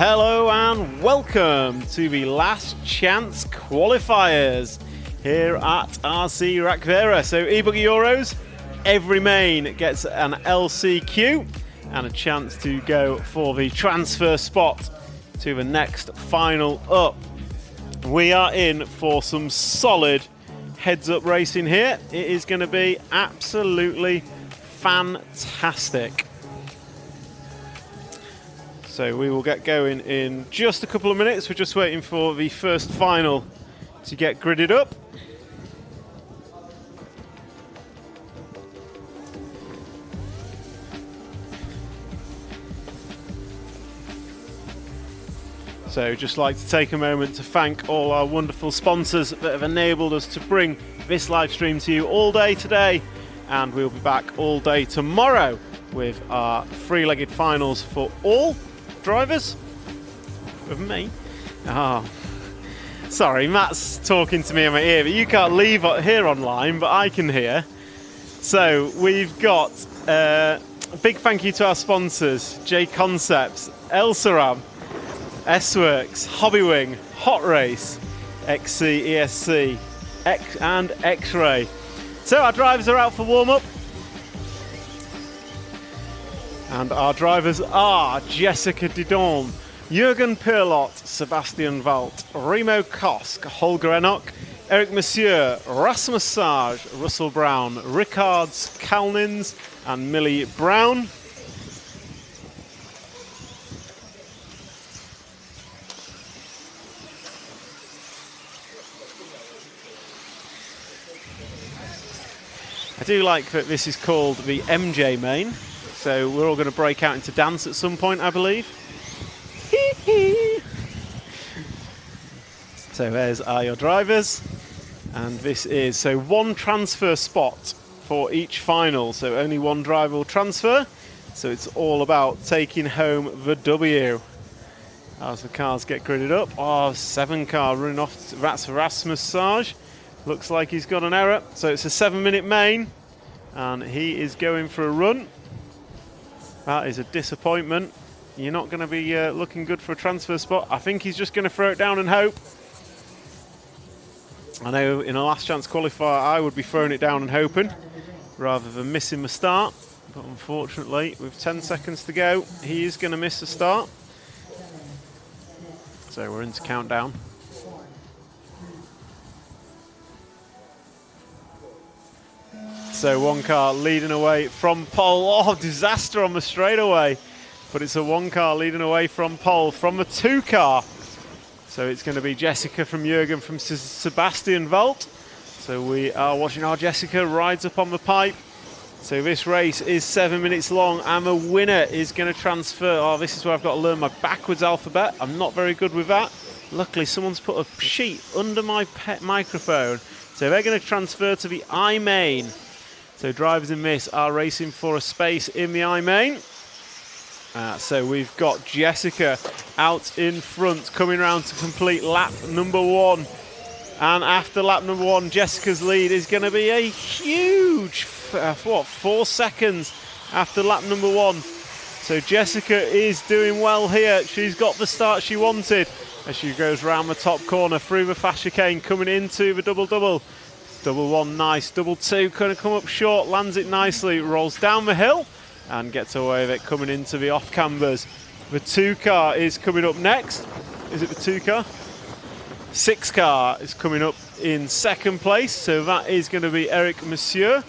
Hello and welcome to the last chance qualifiers here at RC Rakvera. So eBuggy Euros, every main gets an LCQ and a chance to go for the transfer spot to the next final up. We are in for some solid heads-up racing here. It is going to be absolutely fantastic. So we will get going in just a couple of minutes. We're just waiting for the first final to get gridded up. So just like to take a moment to thank all our wonderful sponsors that have enabled us to bring this live stream to you all day today, and we'll be back all day tomorrow with our three-legged finals for all drivers. With me. Oh, sorry, Matt's talking to me in my ear, but you can't hear online, but I can hear. So we've got a big thank you to our sponsors: JConcepts, Elsaram, S-Works, Hobbywing, Hot Race, XC, ESC, and X-Ray. So our drivers are out for warm-up. And our drivers are Jessica Didon, Jürgen Perlot, Sebastian Walt, Remo Kosk, Holger Enoch, Eric Monsieur, Rasmus Sage, Russell Brown, Rickards Kalnins, and Millie Brown. I do like that this is called the MJ main. So we're all going to break out into dance at some point, I believe. So there's your drivers. And this is, so one transfer spot for each final. So only one driver will transfer. So it's all about taking home the W. As the cars get gridded up. Oh, 7 car running off. That's Rasmus Sage. Looks like he's got an error. So it's a 7-minute main. And he is going for a run. That is a disappointment. You're not going to be looking good for a transfer spot. I think he's just going to throw it down and hope. I know in a last chance qualifier I would be throwing it down and hoping rather than missing the start. But unfortunately, with 10 seconds to go, he is going to miss the start. So we're into countdown. So one car leading away from pole. Oh, disaster on the straightaway. But it's a 1 car leading away from pole from the 2 car. So it's going to be Jessica from Jürgen from Sebastian Walt. So we are watching our Jessica rides up on the pipe. So this race is 7 minutes long and the winner is going to transfer. Oh, this is where I've got to learn my backwards alphabet. I'm not very good with that. Luckily, someone's put a sheet under my microphone. So they're going to transfer to the I main. So drivers in this are racing for a space in the I main. So we've got Jessica out in front, coming around to complete lap number 1. And after lap number 1, Jessica's lead is going to be a huge, 4 seconds after lap number 1. So Jessica is doing well here. She's got the start she wanted as she goes round the top corner through the fast chicane, coming into the double-double. Double 1, nice. Double 2, going to come up short, lands it nicely, rolls down the hill and gets away with it, coming into the off cambers. The 2 car is coming up next. Is it the 2 car? 6 car is coming up in second place, so that is going to be Eric Monsieur.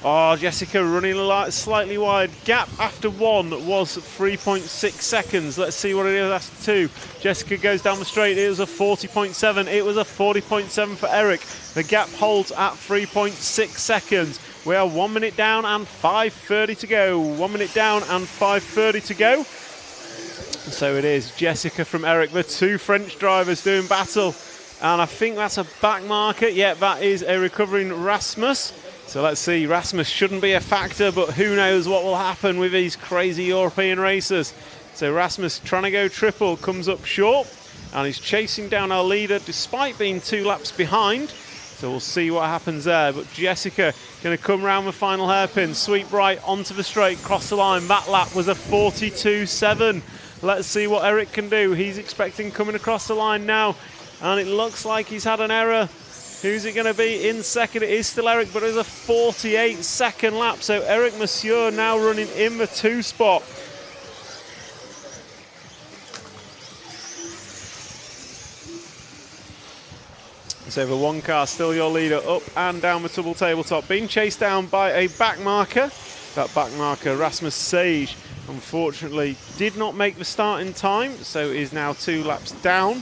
Oh, Jessica running a slightly wide. Gap after 1 was 3.6 seconds. Let's see what it is after 2. Jessica goes down the straight. It was a 40.7. It was a 40.7 for Eric. The gap holds at 3.6 seconds. We are 1 minute down and 5:30 to go. 1 minute down and 5:30 to go. So it is Jessica from Eric, the 2 French drivers doing battle. And I think that's a back marker. Yeah, that is a recovering Rasmus. So let's see, Rasmus shouldn't be a factor, but who knows what will happen with these crazy European racers. So Rasmus trying to go triple, comes up short, and he's chasing down our leader despite being 2 laps behind. So we'll see what happens there. But Jessica going to come round the final hairpin, sweep right onto the straight, cross the line. That lap was a 42.7. Let's see what Eric can do. He's expecting coming across the line now, and it looks like he's had an error. Who's it going to be in second? It is still Eric, but it's a 48-second lap. So Eric Monsieur now running in the 2 spot. So the 1 car still your leader up and down the double tabletop, being chased down by a back marker. That back marker, Rasmus Sage, unfortunately did not make the start in time, so is now 2 laps down.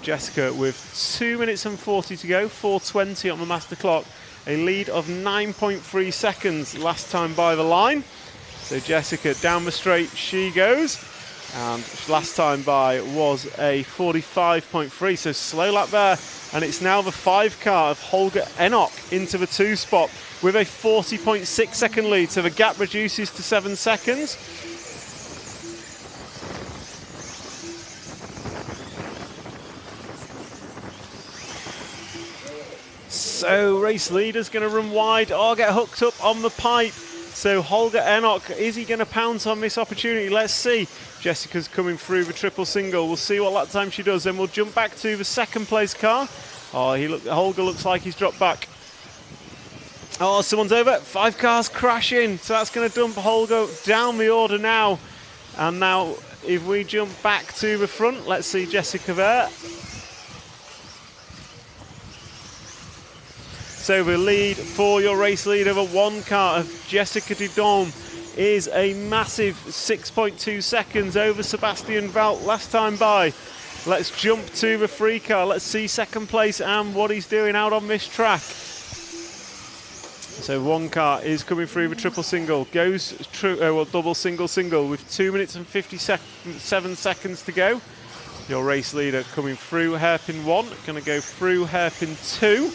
Jessica with 2 minutes and 40 to go, 4:20 on the master clock, a lead of 9.3 seconds last time by the line. So Jessica down the straight she goes, and last time by was a 45.3, so slow lap there. And it's now the 5 car of Holger Enoch into the 2 spot with a 40.6 second lead, so the gap reduces to 7 seconds. So race leader's going to run wide or get hooked up on the pipe. So Holger Enoch, is he going to pounce on this opportunity? Let's see. Jessica's coming through the triple single. We'll see what lap time she does. Then we'll jump back to the 2nd place car. Oh, Holger looks like he's dropped back. Oh, someone's over. 5 cars crashing. So that's going to dump Holger down the order now. And now if we jump back to the front, let's see Jessica there. So the lead for your race leader, the 1 car of Jessica Dudon, is a massive 6.2 seconds over Sebastian Valt last time by. Let's jump to the 3 car. Let's see 2nd place and what he's doing out on this track. So 1 car is coming through the triple single, goes double single with 2 minutes and 57 seconds to go. Your race leader coming through hairpin 1, going to go through hairpin 2.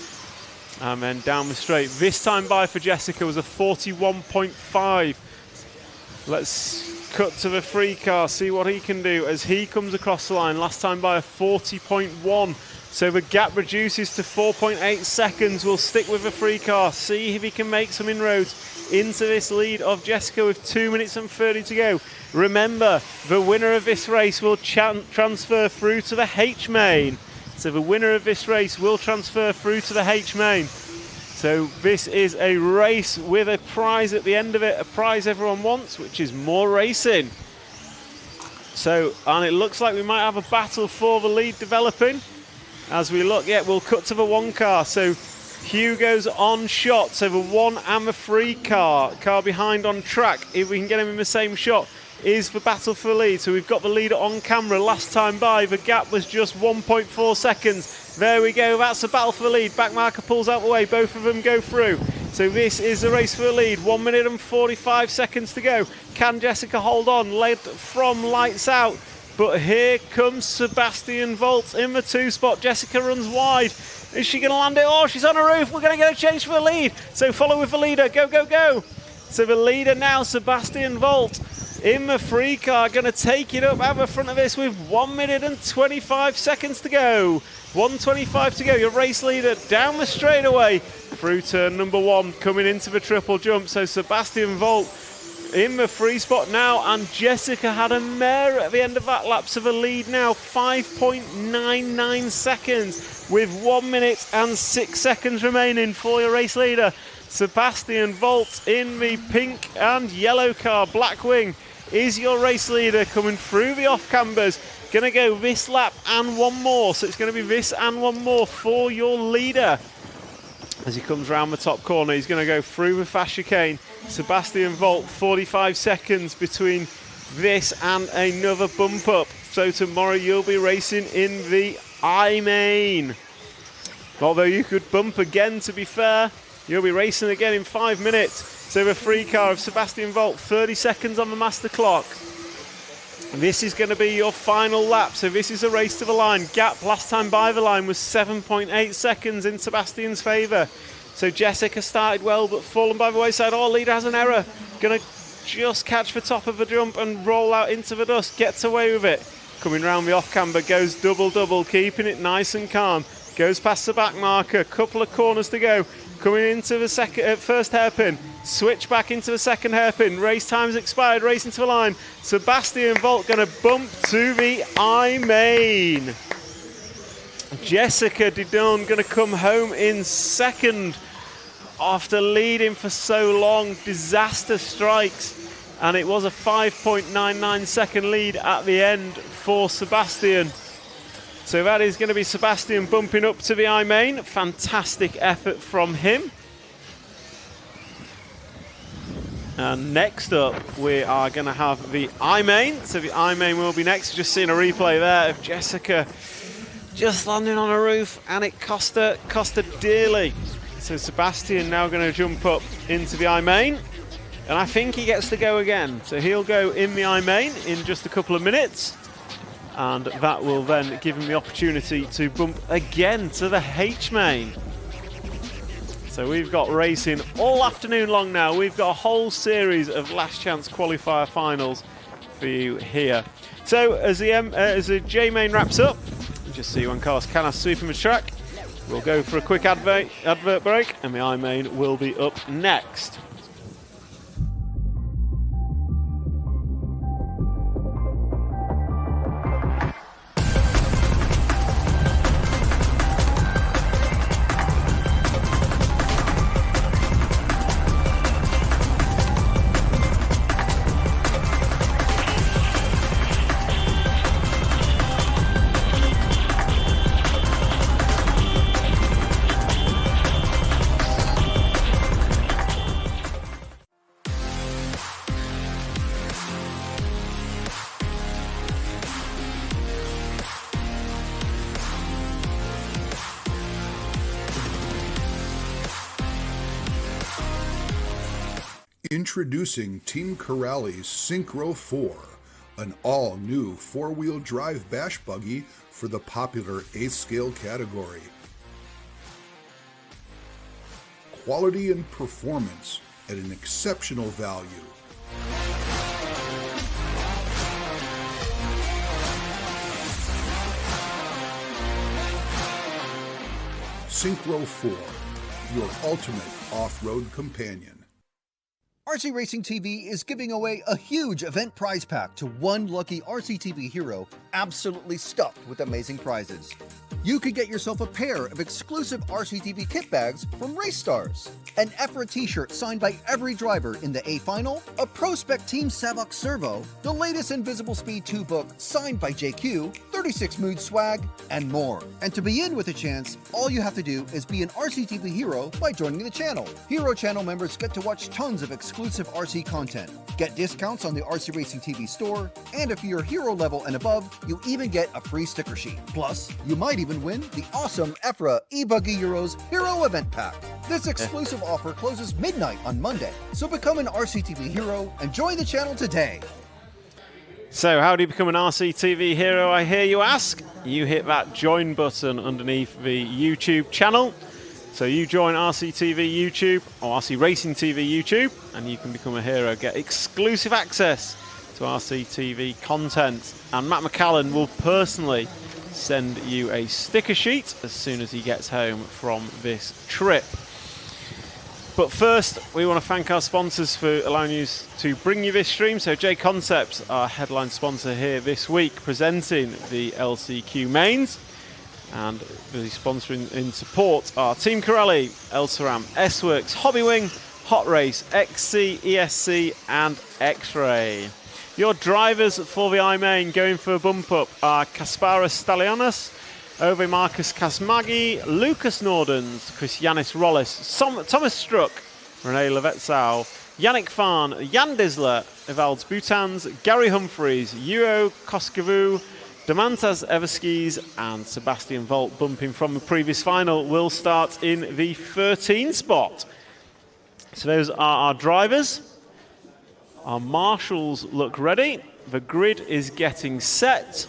And then down the straight. This time by for Jessica was a 41.5. Let's cut to the 3 car, see what he can do as he comes across the line. Last time by a 40.1. So the gap reduces to 4.8 seconds. We'll stick with the 3 car, see if he can make some inroads into this lead of Jessica with 2 minutes and 30 to go. Remember, the winner of this race will transfer through to the H main. So the winner of this race will transfer through to the H main. So this is a race with a prize at the end of it, a prize everyone wants, which is more racing. So, and it looks like we might have a battle for the lead developing. As we look, yeah, we'll cut to the 1 car. So Hugo's on shot. So the 1 and the 3 car behind on track, if we can get him in the same shot, is the battle for the lead. So we've got the leader on camera. Last time by, the gap was just 1.4 seconds. There we go, that's the battle for the lead. Back marker pulls out the way, both of them go through. So this is the race for the lead. 1 minute and 45 seconds to go. Can Jessica hold on? Led from lights out. But here comes Sebastian Volt in the 2 spot. Jessica runs wide. Is she going to land it? Oh, she's on a roof. We're going to get a change for the lead. So follow with the leader. Go, go, go. So the leader now, Sebastian Volt, in the 3 car, going to take it up out the front of this with 1 minute and 25 seconds to go. 1:25 to go. Your race leader down the straightaway through turn number 1, coming into the triple jump. So Sebastian Volt in the 3 spot now, and Jessica had a mare at the end of that lap. So the lead now 5.99 seconds with 1 minute and 6 seconds remaining for your race leader. Sebastian Volt in the pink and yellow car, Blackwing, is your race leader coming through the off cambers. Going to go this lap and 1 more. So it's going to be this and 1 more for your leader. As he comes around the top corner, he's going to go through the fast chicane. Sebastian Volt, 45 seconds between this and another bump up. So tomorrow you'll be racing in the I main. Although you could bump again, to be fair. You'll be racing again in 5 minutes. So the 3 car of Sebastian Volt, 30 seconds on the master clock. This is going to be your final lap. So this is a race to the line. Gap last time by the line was 7.8 seconds in Sebastian's favour. So Jessica started well, but fallen by the wayside. Oh, leader has an error. Going to just catch the top of the jump and roll out into the dust. Gets away with it. Coming round the off camber, goes double-double, keeping it nice and calm. Goes past the back marker. Couple of corners to go. Coming into the first hairpin. Switch back into the second hairpin. Race time's expired. Racing to the line. Sebastian Volt going to bump to the I-main. Jessica Didon going to come home in second after leading for so long. Disaster strikes. And it was a 5.99 second lead at the end for Sebastian. So that is going to be Sebastian bumping up to the I-main. Fantastic effort from him. And next up, we are going to have the I-main. So the I-main will be next. Just seeing a replay there of Jessica just landing on a roof, and it cost her dearly. So Sebastian now going to jump up into the I-main. And I think he gets to go again. So he'll go in the I-main in just a couple of minutes. And that will then give him the opportunity to bump again to the H-main. So we've got racing all afternoon long now. We've got a whole series of last chance qualifier finals for you here. So as the J-main wraps up, just see when cars can sweeping the track. We'll go for a quick advert break, and the I-main will be up next. Introducing Team Corrali's Synchro 4, an all-new four-wheel drive bash buggy for the popular 8th scale category. Quality and performance at an exceptional value. Synchro 4, your ultimate off-road companion. RC Racing TV is giving away a huge event prize pack to one lucky RCTV hero, absolutely stuffed with amazing prizes. You could get yourself a pair of exclusive RCTV kit bags from Race Stars, an EFRA t-shirt signed by every driver in the A Final, a Pro Spec Team Savox Servo, the latest Invisible Speed 2 book signed by JQ, 36 Mood swag, and more. And to be in with a chance, all you have to do is be an RCTV hero by joining the channel. Hero channel members get to watch tons of exclusive RC content, get discounts on the RC Racing TV store, and if you're hero level and above, you even get a free sticker sheet. Plus, you might even win the awesome EFRA eBuggy Euros Hero Event Pack. This exclusive offer closes midnight on Monday, so become an RCTV hero and join the channel today. So how do you become an RCTV hero, I hear you ask? You hit that join button underneath the YouTube channel. So you join RCTV YouTube or RC Racing TV YouTube and you can become a hero, get exclusive access to RCTV content. And Matt McCallan will personally send you a sticker sheet as soon as he gets home from this trip. But first, we want to thank our sponsors for allowing us to bring you this stream. So JConcepts, our headline sponsor here this week, presenting the LCQ mains. And the sponsoring in support are Team Corrali, Elsaram, S-Works, Hobbywing, Hot Race, XC, ESC and X-Ray. Your drivers for the I-Main going for a bump up are Kasparas Stalianos, Ove Marcus Kasmagi, Lucas Nordens, Christianis Rollis, Thomas Struck, Rene Levetsau, Yannick Farn, Jan Disler, Evalds Boutans, Gary Humphreys, Euro Koskovu, Demantas Everskis and Sebastian Volt bumping from the previous final will start in the 13 spot. So those are our drivers. Our marshals look ready. The grid is getting set.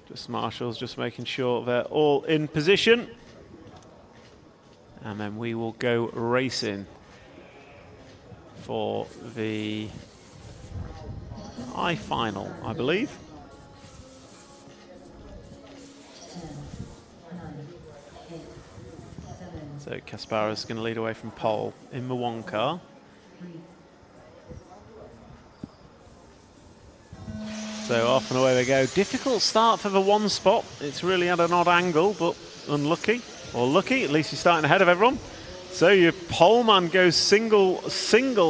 Just marshals just making sure they're all in position. And then we will go racing for the I final, I believe. So Kasparas going to lead away from pole in the 1 car. So off and away they go. Difficult start for the 1 spot. It's really at an odd angle, but unlucky. Or lucky, at least he's starting ahead of everyone. So your pole man goes single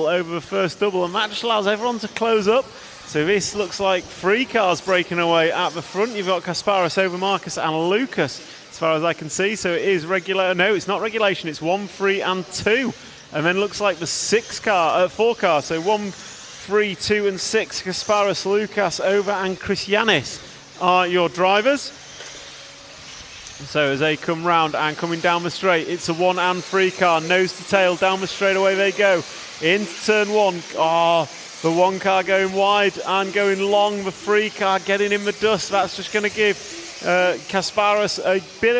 over the first double, and that just allows everyone to close up. So this looks like 3 cars breaking away at the front. You've got Kasparas over Marcus and Lucas, as far as I can see. So it is regular. No, it's not regulation. It's 1, 3, and 2. And then looks like the 4 cars. So 1, 3, 2, and 6. Kasparas, Lucas, Over, and Christianis are your drivers. So as they come round and coming down the straight, it's a 1 and 3 car, nose to tail, down the straightaway they go. Into turn 1. Oh, the 1 car going wide and going long. The 3 car getting in the dust. That's just going to give Kasparas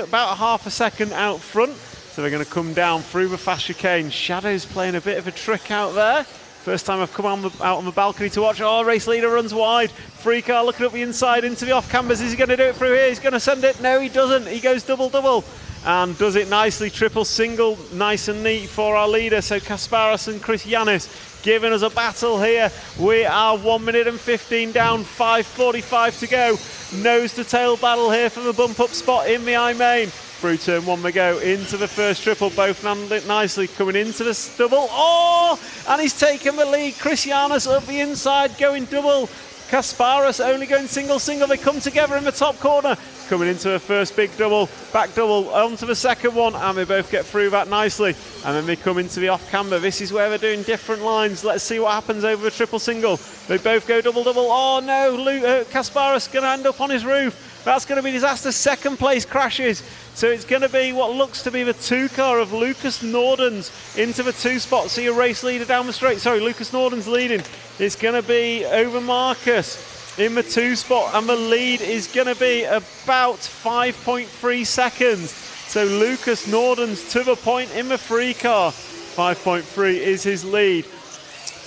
about half a second out front. So they're going to come down through the fast chicane. Shadow's playing a bit of a trick out there. First time I've come out on the balcony to watch. Oh, race leader runs wide. 3 car looking up the inside into the off cambers. Is he going to do it through here? He's going to send it. No, he doesn't. He goes double and does it nicely. Triple single, nice and neat for our leader. So Kasparas and Christianis giving us a battle here. We are 1 minute and 15 down, 5:45 to go. Nose to tail battle here for the bump up spot in the I main. Through turn 1 we go, into the first triple, both landed it nicely, coming into the double, oh, and he's taken the lead. Christianis up the inside, going double. Kasparas only going single, they come together in the top corner, coming into the first big double, back double, onto the second one, and they both get through that nicely, and then they come into the off camber. This is where they're doing different lines. Let's see what happens over the triple single. They both go double, oh no, Kasparas going to end up on his roof. That's going to be disaster. Second place crashes. So it's going to be what looks to be the 2 car of Lucas Nordens into the 2 spot. See a race leader down the straight. Sorry, Lucas Nordens leading. It's going to be over Marcus in the 2 spot. And the lead is going to be about 5.3 seconds. So Lucas Nordens to the point in the 3 car. 5.3 is his lead.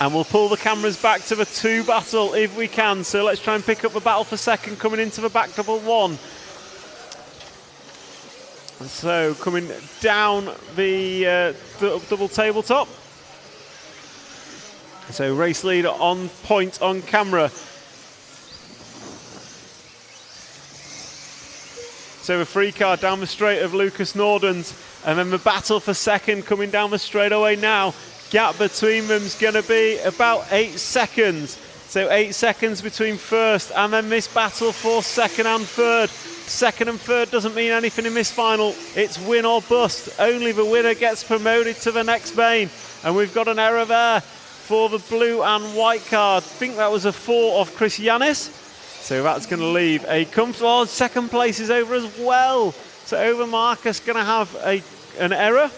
And we'll pull the cameras back to the 2 battle if we can. So let's try and pick up the battle for second, coming into the back double 1. So coming down the double tabletop. So race leader on point on camera. So the 3 car down the straight of Lucas Nordens. And then the battle for second coming down the straightaway now. Gap between them is going to be about 8 seconds. So 8 seconds between first and then this battle for second and third. Second and third doesn't mean anything in this final. It's win or bust. Only the winner gets promoted to the next main. And we've got an error there for the blue and white card. I think that was a 4 of Christianis. So that's going to leave a comfortable second place is over as well. So over Marcus going to have an error.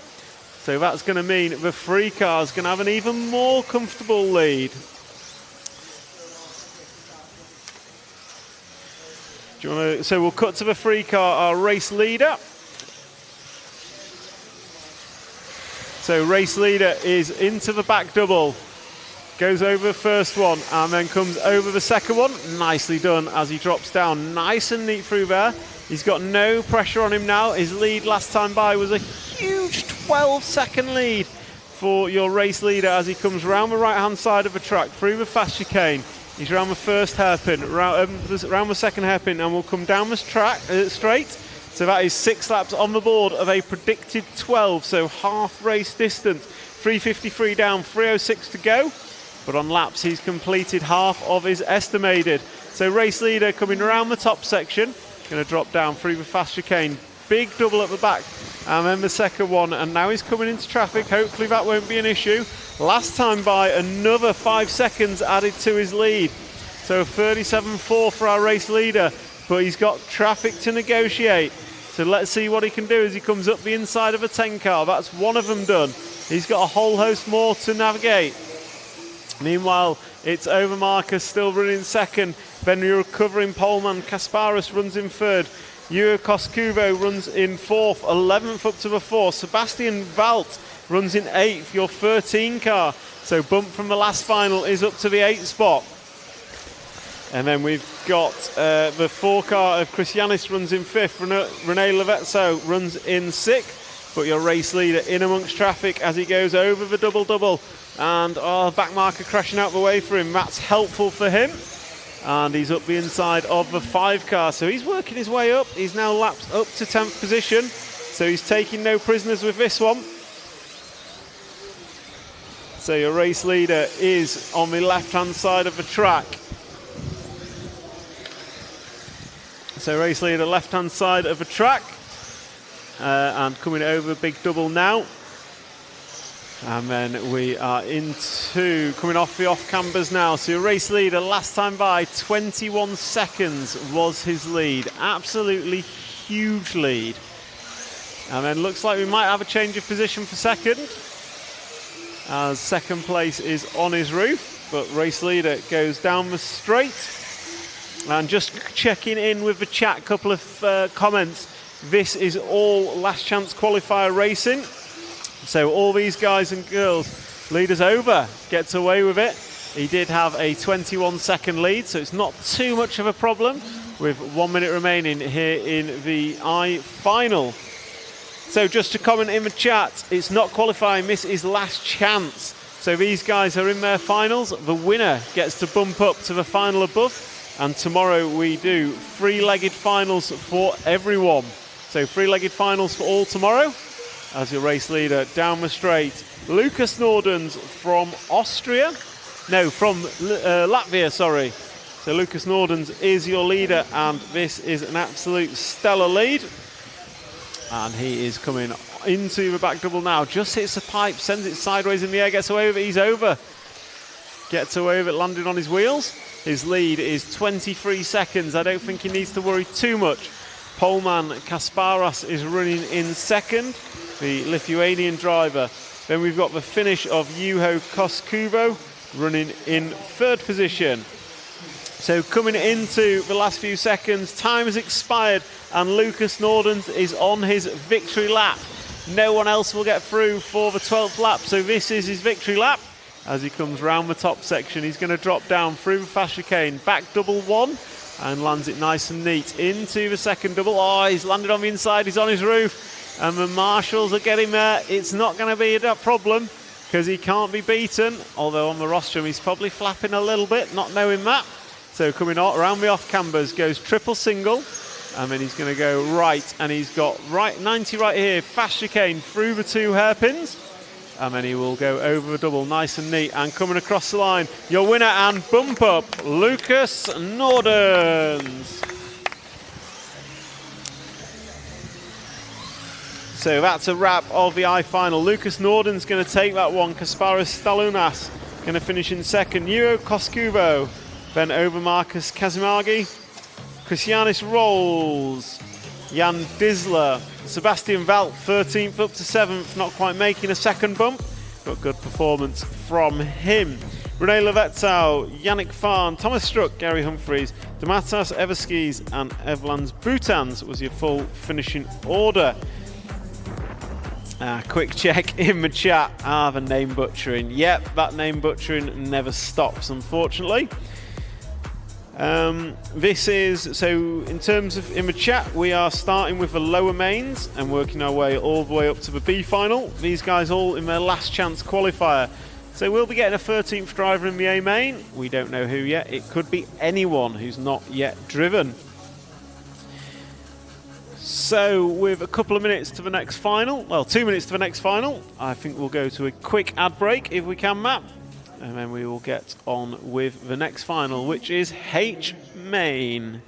So that's going to mean the 3 car is going to have an even more comfortable lead. Do you want to, so we'll cut to the 3 car, our race leader. So race leader is into the back double. Goes over the first one and then comes over the second one. Nicely done as he drops down. Nice and neat through there. He's got no pressure on him now. His lead last time by was a huge 12-second lead for your race leader as he comes round the right-hand side of the track through the fast chicane. He's round the first hairpin, round the second hairpin, and will come down the track straight. So that is 6 laps on the board of a predicted 12, so half race distance. 3:53 down, 3:06 to go. But on laps, he's completed half of his estimated. So race leader coming around the top section, going to drop down through the fast chicane. Big double at the back, and then the second one, and now he's coming into traffic. Hopefully that won't be an issue. Last time by, another 5 seconds added to his lead. So 37.4 for our race leader, but he's got traffic to negotiate. So let's see what he can do as he comes up the inside of a 10 car. That's one of them done. He's got a whole host more to navigate. Meanwhile, it's over Marcus still running second. Then your recovering poleman Kasparas runs in third. Yuri Koskuvo runs in fourth, 11th up to the 4th. Sebastian Valt runs in 8th, your 13 car. So bump from the last final is up to the 8th spot. And then we've got the 4 car of Christianis runs in 5th. Rene Levetso runs in 6th. but your race leader in amongst traffic as he goes over the double-double. And back marker crashing out the way for him. That's helpful for him. And he's up the inside of the 5 car. So he's working his way up. He's now lapped up to 10th position. So he's taking no prisoners with this one. So your race leader is on the left-hand side of the track. So race leader left-hand side of the track. And coming over big double now. And then we are into coming off the off-cambers now. So your race leader last time by, 21 seconds was his lead. Absolutely huge lead. And then looks like we might have a change of position for second, as second place is on his roof, but race leader goes down the straight. And just checking in with the chat, couple of comments. This is all last chance qualifier racing. So all these guys and girls, leaders over, gets away with it. He did have a 21-second lead, so it's not too much of a problem with 1 minute remaining here in the I final. So just to comment in the chat, it's not qualifying, this is last chance. So these guys are in their finals. The winner gets to bump up to the final above. And tomorrow we do 3-legged finals for everyone. So 3-legged finals for all tomorrow. As your race leader down the straight, Lucas Nordens from Austria. No, from Latvia, sorry. So Lucas Nordens is your leader, and this is an absolute stellar lead. And he is coming into the back double now. Just hits the pipe, sends it sideways in the air, gets away with it. He's over. Gets away with it, landing on his wheels. His lead is 23 seconds. I don't think he needs to worry too much. Poleman Kasparas is running in second, the Lithuanian driver. Then we've got the finish of Juho Koskuvo running in third position. So coming into the last few seconds, time has expired and Lucas Nordens is on his victory lap. No one else will get through for the 12th lap, so this is his victory lap. As he comes round the top section, he's going to drop down through the fast chicane, back double one, and lands it nice and neat into the second double. Oh, he's landed on the inside, he's on his roof, and the marshals are getting there. It's not going to be a problem, because he can't be beaten, although on the rostrum he's probably flapping a little bit, not knowing that. So coming around the off cambers, goes triple single, and then he's going to go right, and he's got 90 right here, fast chicane through the 2 hairpins, and then he will go over the double nice and neat, and coming across the line, your winner and bump up, Lucas Nordens. So that's a wrap of the I final. Lucas Nordens going to take that one. Kasparas Stalunas going to finish in second. Juho Koskuvo, then over Marcus Kazimagi, Christianis Rolls, Jan Disler, Sebastian Valt 13th up to 7th, not quite making a second bump, but good performance from him. Rene Levetzau, Yannick Farn, Thomas Struck, Gary Humphreys, Damatas Everskis and Evlans Boutans was your full finishing order. Quick check in the chat. The name butchering. Yep, that name butchering never stops, unfortunately. This is, so in terms of in the chat, we are starting with the lower mains and working our way all the way up to the B final. These guys all in their last chance qualifier. So we'll be getting a 13th driver in the A main. We don't know who yet. It could be anyone who's not yet driven. So with a couple of minutes to the next final, well, 2 minutes to the next final, I think we'll go to a quick ad break if we can, Matt. And then we will get on with the next final, which is H main.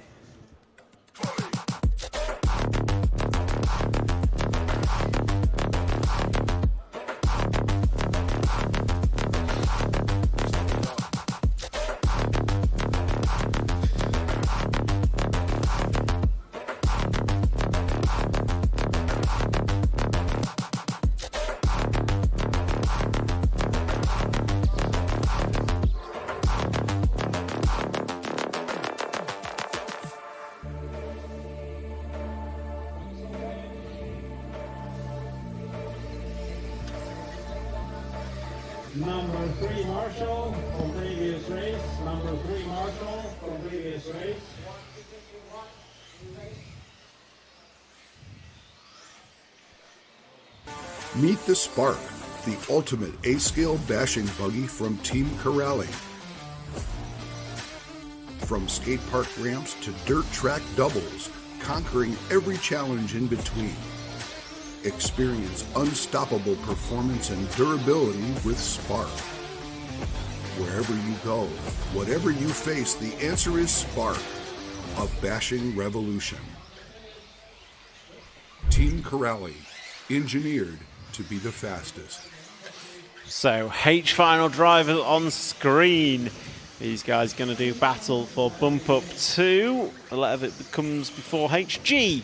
Number 3 Marshall from previous race. Number 3 Marshall from previous race. Meet the Spark, the ultimate A-scale bashing buggy from Team Corrali. From skate park ramps to dirt track doubles, conquering every challenge in between. Experience unstoppable performance and durability with Spark. Wherever you go, whatever you face, the answer is Spark, a bashing revolution. Team Corrali, engineered to be the fastest. So H final driver on screen. These guys going to do battle for bump up 2. A lot of it comes before HG.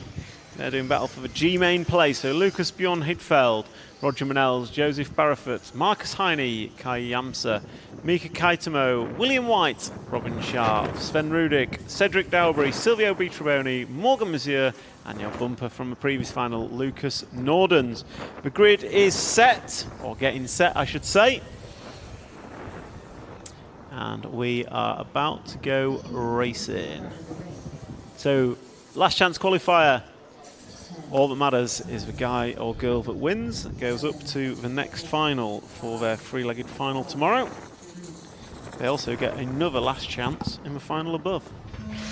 They're doing battle for the G main place. So Lucas Bjorn Hidfeld, Roger Manels, Joseph Barrafort, Marcus Heine, Kai Yamsa, Mika Kaitamo, William White, Robin Sharp, Sven Rudik, Cedric Dowbury, Silvio Bitraboni, Morgan Monsieur, and your bumper from the previous final, Lucas Nordens. The grid is set, or getting set, I should say. And we are about to go racing. So, last chance qualifier. All that matters is the guy or girl that wins goes up to the next final for their three-legged final tomorrow. They also get another last chance in the final above.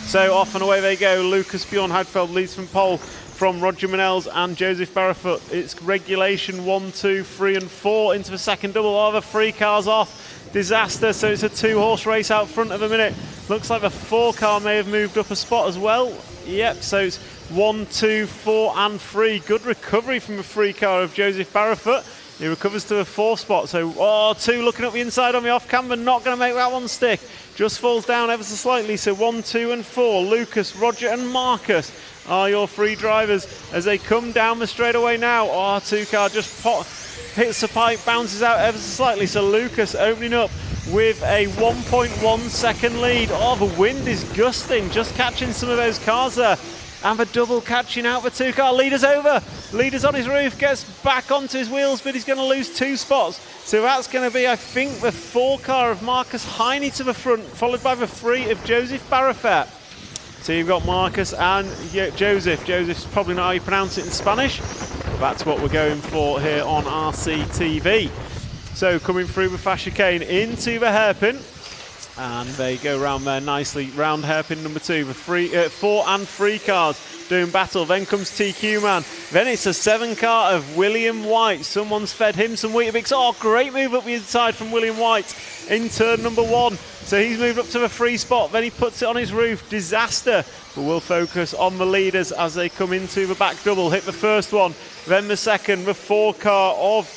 So off and away they go. Lucas Bjorn Hadfeld leads from pole from Roger Manels and Joseph Barrafort. It's regulation 1, 2, 3 and 4 into the second double. All the 3 cars off. Disaster, so it's a 2-horse race out front at the minute. Looks like the 4 car may have moved up a spot as well. Yep, so it's 1, 2, 4 and 3. Good recovery from the 3 car of Joseph Barrafort. He recovers to a 4th spot. So, 2 looking up the inside on the off camber, not going to make that one stick. Just falls down ever so slightly. So 1, 2 and 4. Lucas, Roger and Marcus are your 3 drivers as they come down the straightaway now. 2 car just hits the pipe, bounces out ever so slightly. So Lucas opening up with a 1.1 second lead. The wind is gusting, just catching some of those cars there. And the double catching out the 2 car. Leader's over. Leader's on his roof, gets back onto his wheels, but he's going to lose 2 spots. So that's going to be, I think, the 4 car of Marcus Heine to the front, followed by the 3 of Joseph Barrafort. So you've got Marcus and Joseph. Joseph's probably not how you pronounce it in Spanish. But that's what we're going for here on RCTV. So coming through with Fasher Kane into the hairpin. And they go round there nicely. Round hairpin number 2. The 4 and 3 cars doing battle. Then comes TQ Man. Then it's a 7 car of William White. Someone's fed him some Weetabix. Great move up the inside from William White in turn number 1. So he's moved up to the 3 spot. Then he puts it on his roof. Disaster. But we'll focus on the leaders as they come into the back double. Hit the first one. Then the second. The 4 car of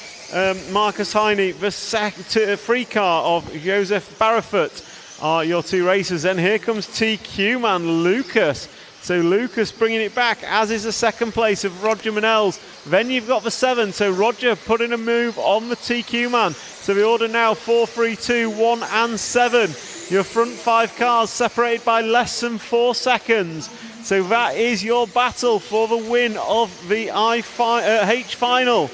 Marcus Heine. The 3 car of Joseph Barrafort are your 2 racers. Then here comes TQ Man, Lucas. So Lucas bringing it back, as is the 2nd place of Roger Manels. Then you've got the 7, so Roger putting a move on the TQ Man. So the order now 4, 3, 2, 1 and 7. Your front 5 cars separated by less than 4 seconds. So that is your battle for the win of the H final.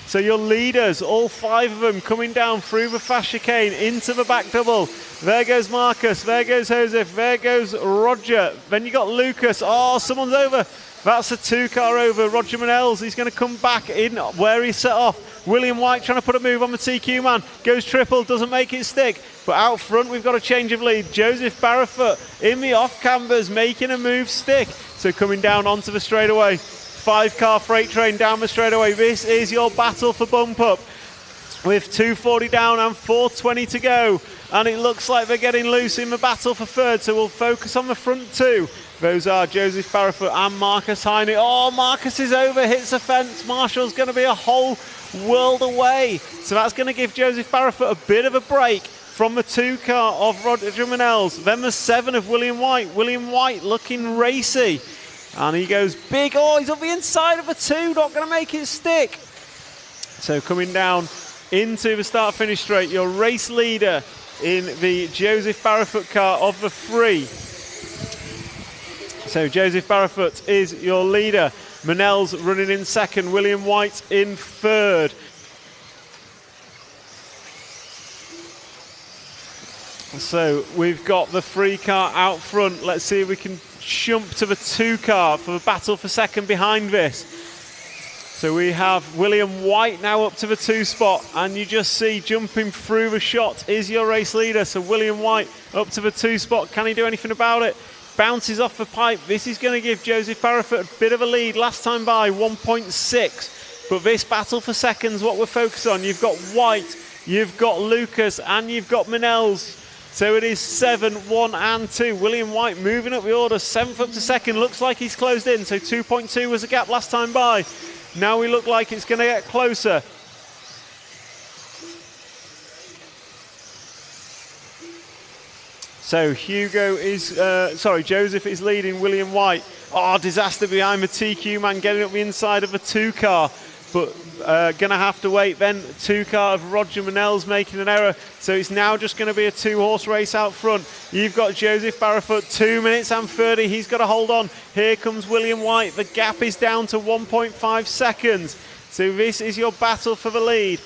So your leaders, all 5 of them coming down through the Fasher Kane into the back double. There goes Marcus, there goes Joseph, there goes Roger. Then you got Lucas. Someone's over. That's a 2 car over. Roger Manels, he's going to come back in where he set off. William White trying to put a move on the TQ Man. Goes triple, doesn't make it stick. But out front we've got a change of lead. Joseph Barrafort in the off cambers making a move stick. So coming down onto the straightaway. 5 car freight train down the straightaway. This is your battle for bump up with 2:40 down and 4:20 to go. And it looks like they're getting loose in the battle for 3rd. So we'll focus on the front 2. Those are Joseph Barrafort and Marcus Heine. Marcus is over, hits the fence. Marshall's going to be a whole world away. So that's going to give Joseph Barrafort a bit of a break from the 2 car of Roger Manels. Then the 7 of William White. William White looking racy. And he goes big. He's up the inside of a 2. Not going to make it stick. So coming down into the start-finish straight, your race leader in the Joseph Barrafort car of the 3. So Joseph Barrafort is your leader. Manels running in 2nd. William White in 3rd. So we've got the 3 car out front. Let's see if we can jump to the 2 car for the battle for 2nd behind this. So we have William White now up to the 2 spot, and you just see jumping through the shot is your race leader. So William White up to the 2 spot. Can he do anything about it? Bounces off the pipe. This is going to give Joseph Barrowfoot a bit of a lead. Last time by 1.6. But this battle for seconds, what we're focused on, you've got White, you've got Lucas, and you've got Manels. So it is 7, 1 and 2. William White moving up the order, 7th up to 2nd. Looks like he's closed in. So 2.2 was a gap last time by. Now we look like it's going to get closer. So Joseph is leading William White. Oh, disaster behind the TQ man, getting up the inside of a 2 car. But going to have to wait then. 2 car of Roger Manel's making an error. So it's now just going to be a 2-horse race out front. You've got Joseph Barrowfoot, 2 minutes and 30. He's got to hold on. Here comes William White. The gap is down to 1.5 seconds. So this is your battle for the lead.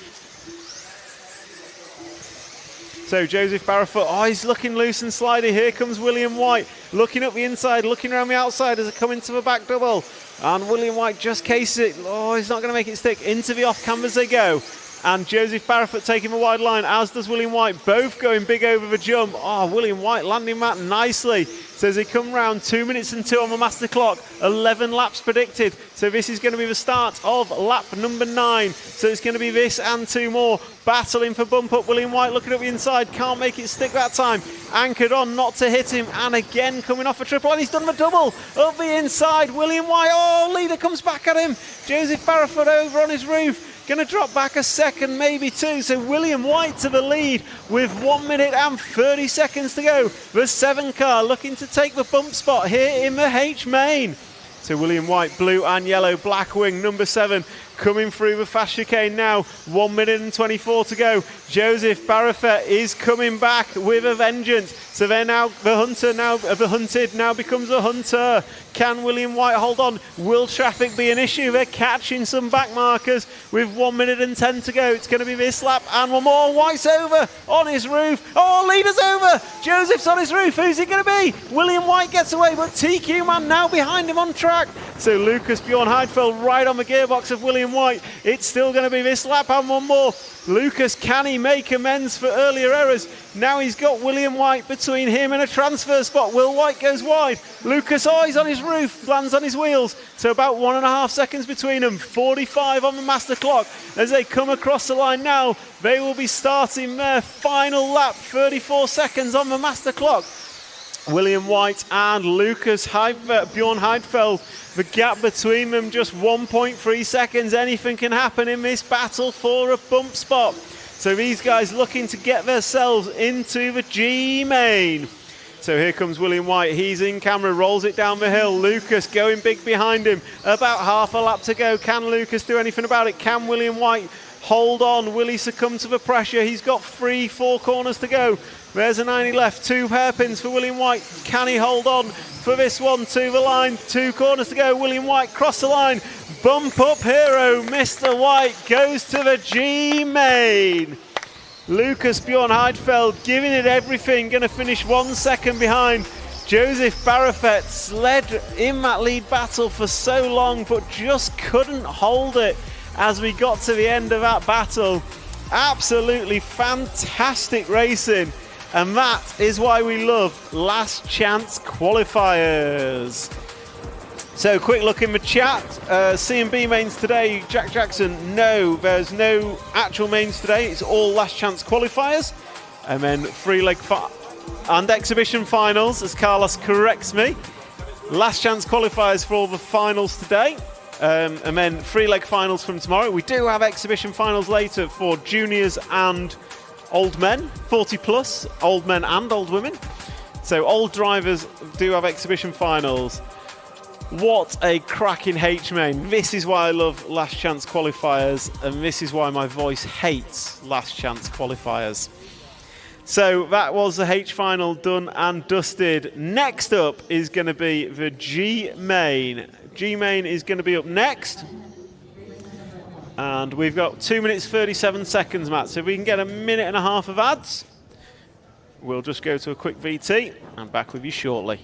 So Joseph Barrowfoot, oh, he's looking loose and slidey. Here comes William White, looking up the inside, looking around the outside as they come into the back double. And William White just cases it. Oh, he's not going to make it stick. Into the off canvas they go. And Joseph Barrowfoot taking the wide line, as does William White, both going big over the jump. Oh, William White landing that nicely. So as they come round, 2 minutes and 2 on the master clock, 11 laps predicted. So this is going to be the start of lap number 9. So it's going to be this and 2 more. Battling for bump up. William White looking up the inside, can't make it stick that time. Anchored on, not to hit him. And again coming off a triple, and he's done the double. Up the inside, William White, oh, leader comes back at him. Joseph Barrowfoot over on his roof. Going to drop back a second, maybe 2. So William White to the lead with 1 minute and 30 seconds to go. The 7 car looking to take the bump spot here in the H main. So William White, blue and yellow, black wing, number 7, coming through the fast chicane now. 1 minute and 24 to go. Joseph Barrowfoot is coming back with a vengeance. So they're now the hunter, now the hunted now becomes a hunter. Can William White hold on? Will traffic be an issue? They're catching some back markers with 1 minute and 10 to go. It's going to be this lap and one more. White's over on his roof. Oh, leader's over. Joseph's on his roof. Who's it going to be? William White gets away, but TQ man now behind him on track. So Lucas Bjorn Heidfeld right on the gearbox of William White. It's still going to be this lap and one more. Lucas, can he make amends for earlier errors? Now he's got William White between him and a transfer spot. Will White goes wide. Lucas, oh, he's on his roof, lands on his wheels. So about 1.5 seconds between them. 45 on the master clock. As they come across the line now, they will be starting their final lap. 34 seconds on the master clock. William White and Lucas Bjorn Heidfeld. The gap between them just 1.3 seconds. Anything can happen in this battle for a bump spot. So these guys looking to get themselves into the G main. So here comes William White. He's in camera, rolls it down the hill. Lucas going big behind him. About half a lap to go. Can Lucas do anything about it? Can William White hold on? Will he succumb to the pressure? He's got 4 corners to go. There's a 90 left, 2 hairpins for William White. Can he hold on for this one to the line? 2 corners to go. William White cross the line. Bump up hero, Mr. White goes to the G main. Lucas Bjorn Heidfeld giving it everything, going to finish 1 second behind. Joseph Barrowfoot led in that lead battle for so long, but just couldn't hold it as we got to the end of that battle. Absolutely fantastic racing. And that is why we love last chance qualifiers. So quick look in the chat. C and B mains today. Jack Jackson, no, there's no actual mains today. It's all last chance qualifiers. And then free leg and exhibition finals, as Carlos corrects me. Last chance qualifiers for all the finals today. And then free leg finals from tomorrow. We do have exhibition finals later for juniors and old men, 40 plus, old men and old women. So old drivers do have exhibition finals. What a cracking H main. This is why I love last chance qualifiers, and this is why my voice hates last chance qualifiers. So that was the H final done and dusted. Next up is going to be the G main. G main is going to be up next. And we've got 2 minutes 37 seconds, Matt. So if we can get a minute and a half of ads, we'll just go to a quick VT and back with you shortly.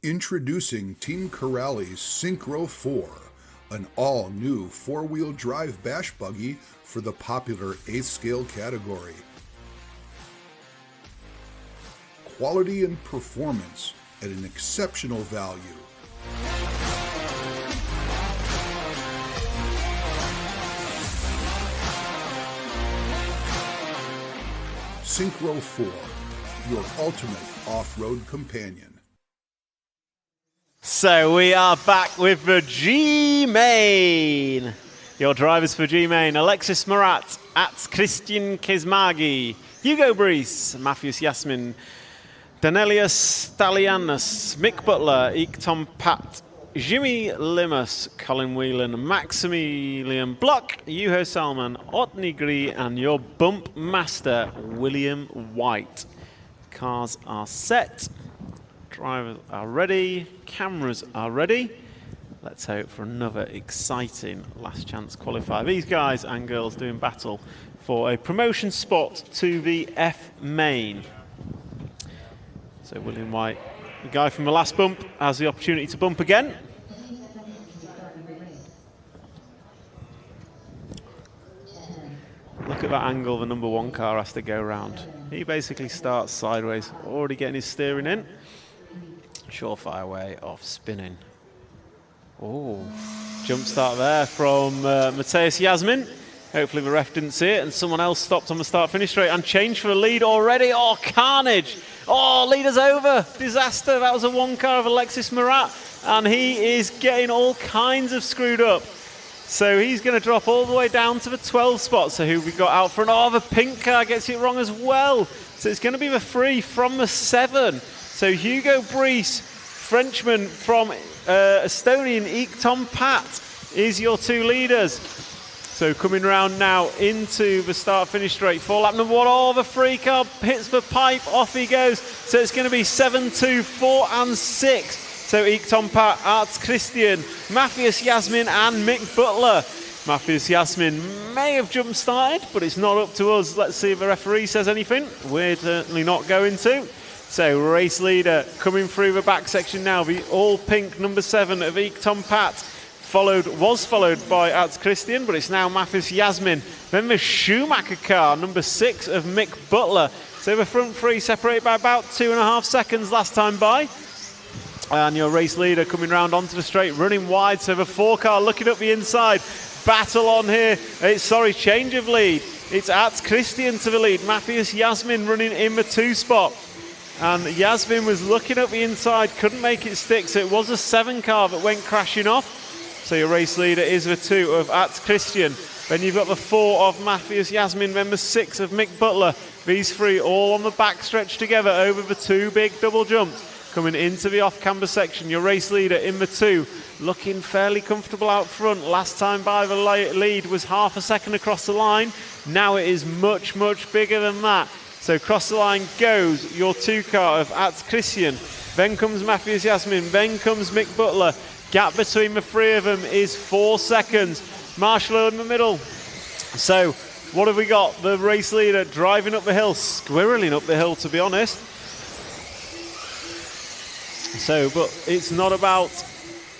Introducing Team Corrales Synchro 4, an all-new four-wheel drive bash buggy for the popular 8th scale category. Quality and performance at an exceptional value. Synchro 4, your ultimate off-road companion. So we are back with the G-Main. Your drivers for G-Main: Alexis Marat, Christian Kesmagi, Hugo Brice, Matthews Yasmin, Danelius Stalianos, Mick Butler, Tom Pat, Jimmy Limus, Colin Whelan, Maximilian Block, Juho Salman, Otni Gree, and your bump master, William White. Cars are set. Drivers are ready, cameras are ready. Let's hope for another exciting last chance qualifier. These guys and girls doing battle for a promotion spot to the F main. So William White, the guy from the last bump, has the opportunity to bump again. Look at that angle the number 1 car has to go round. He basically starts sideways, already getting his steering in. Surefire way of spinning. Oh, jump start there from Matthias Yasmin. Hopefully the ref didn't see it and someone else stopped on the start-finish straight and changed for the lead already. Oh, carnage. Oh, leader's over. Disaster. That was a 1 car of Alexis Marat and he is getting all kinds of screwed up. So he's going to drop all the way down to the 12 spot. So who we got out front? Oh, the pink car gets it wrong as well. So it's going to be the 3 from the 7. So Hugo Brice, Frenchman from Estonian Tom Pat is your 2 leaders. So coming round now into the start-finish straight. 4-lap number 1. Oh, the 3 car hits the pipe. Off he goes. So it's going to be 7, 2, 4 and 6. So Tom Pat, Arts Christian, Matthias Yasmin and Mick Butler. Matthias Yasmin may have jump-started, but it's not up to us. Let's see if the referee says anything. We're certainly not going to. So race leader coming through the back section now, the all-pink number 7 of Tom Pat, was followed by Arts Christian, but it's now Matthias Yasmin. Then the Schumacher car, number 6 of Mick Butler. So the front 3 separated by about 2.5 seconds last time by. And your race leader coming round onto the straight, running wide. So the 4 car looking up the inside. Battle on here. Change of lead. It's Arts Christian to the lead. Matthias Yasmin running in the 2 spot. And Yasmin was looking up the inside, couldn't make it stick. So it was a 7 car that went crashing off. So your race leader is the 2 of Arts Christian. Then you've got the 4 of Matthias Yasmin, then the 6 of Mick Butler. These 3 all on the back stretch together over the 2 big double jumps. Coming into the off-camber section, your race leader in the 2, looking fairly comfortable out front. Last time by the lead was half a second across the line. Now it is much, much bigger than that. So across the line goes your 2 car of Arts Christian. Then comes Matthias Yasmin, then comes Mick Butler. Gap between the 3 of them is 4 seconds. Marshall in the middle. So what have we got? The race leader driving up the hill, squirreling up the hill to be honest. So, but it's not about,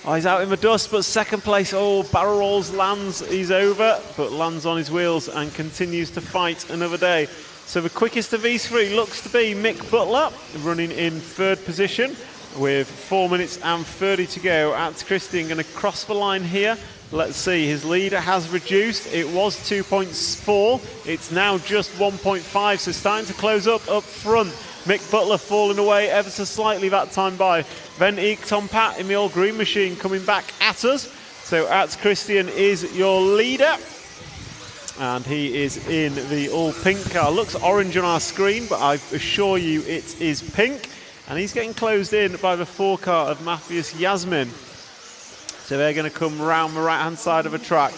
he's out in the dust, but second place, barrel rolls, lands, he's over, but lands on his wheels and continues to fight another day. So the quickest of these 3 looks to be Mick Butler, running in 3rd position with 4 minutes and 30 to go. Arts Christian going to cross the line here. Let's see, his leader has reduced. It was 2.4, it's now just 1.5, so starting to close up front. Mick Butler falling away ever so slightly that time by. Then Tom Pat in the all green machine coming back at us. So Arts Christian is your leader. And he is in the all pink car. Looks orange on our screen, but I assure you it is pink. And he's getting closed in by the 4 car of Matthias Yasmin. So they're going to come round the right-hand side of the track.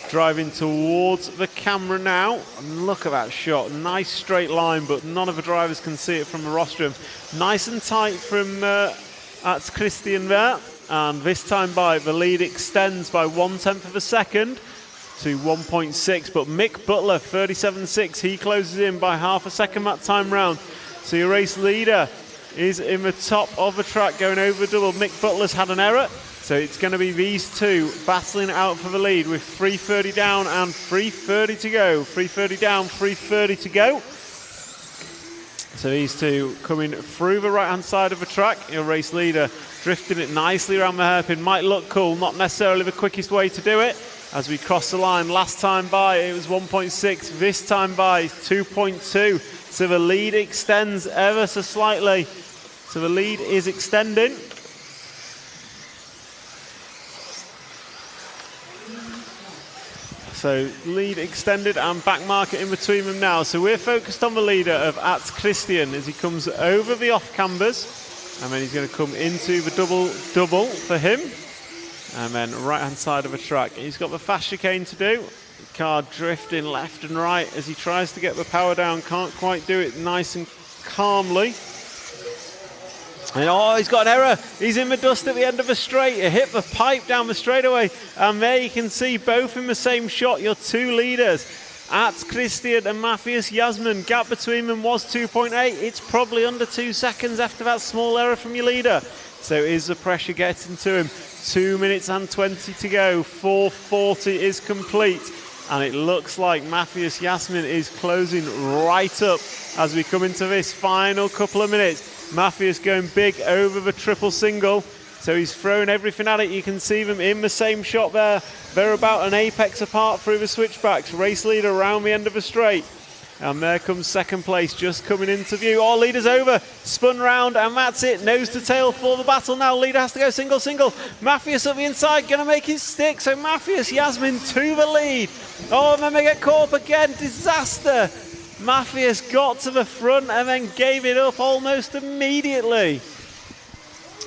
Driving towards the camera now. And look at that shot. Nice straight line, but none of the drivers can see it from the rostrum. Nice and tight from Arts Christian there. And this time by, the lead extends by 1/10 of a second to 1.6. But Mick Butler, 37.6, he closes in by half a second that time round. So your race leader is in the top of the track going over the double. Mick Butler's had an error, so it's going to be these two battling out for the lead with 3:30 down and 3:30 to go. 3:30 down, 3:30 to go. So these two coming through the right-hand side of the track. Your race leader drifting it nicely around the hairpin. Might look cool, not necessarily the quickest way to do it. As we cross the line, last time by it was 1.6, this time by 2.2. So the lead extends ever so slightly. So the lead is extending. So lead extended and back marker in between them now. So we're focused on the leader of Ats Christian as he comes over the off cambers. And then he's going to come into the double for him. And then right hand side of the track. He's got the fast chicane to do. Car drifting left and right as he tries to get the power down. Can't quite do it nice and calmly. And oh, he's got an error. He's in the dust at the end of the straight. He hit the pipe down the straightaway. And there you can see both in the same shot, your two leaders. Ats Christian and Matthias Jasmin. Gap between them was 2.8. It's probably under 2 seconds after that small error from your leader. So is the pressure getting to him? 2 minutes and 20 to go. 4:40 is complete. And it looks like Matthias Jasmin is closing right up as we come into this final couple of minutes. Matthias going big over the triple single. So he's throwing everything at it. You can see them in the same shot there. They're about an apex apart through the switchbacks. Race leader around the end of the straight. And there comes second place just coming into view. Oh, leader's over. Spun round and that's it. Nose to tail for the battle now. Leader has to go single. Matthias up the inside. Going to make it stick. So Matthias Jasmin to the lead. Oh, and then they get caught up again. Disaster. Matthias got to the front and then gave it up almost immediately.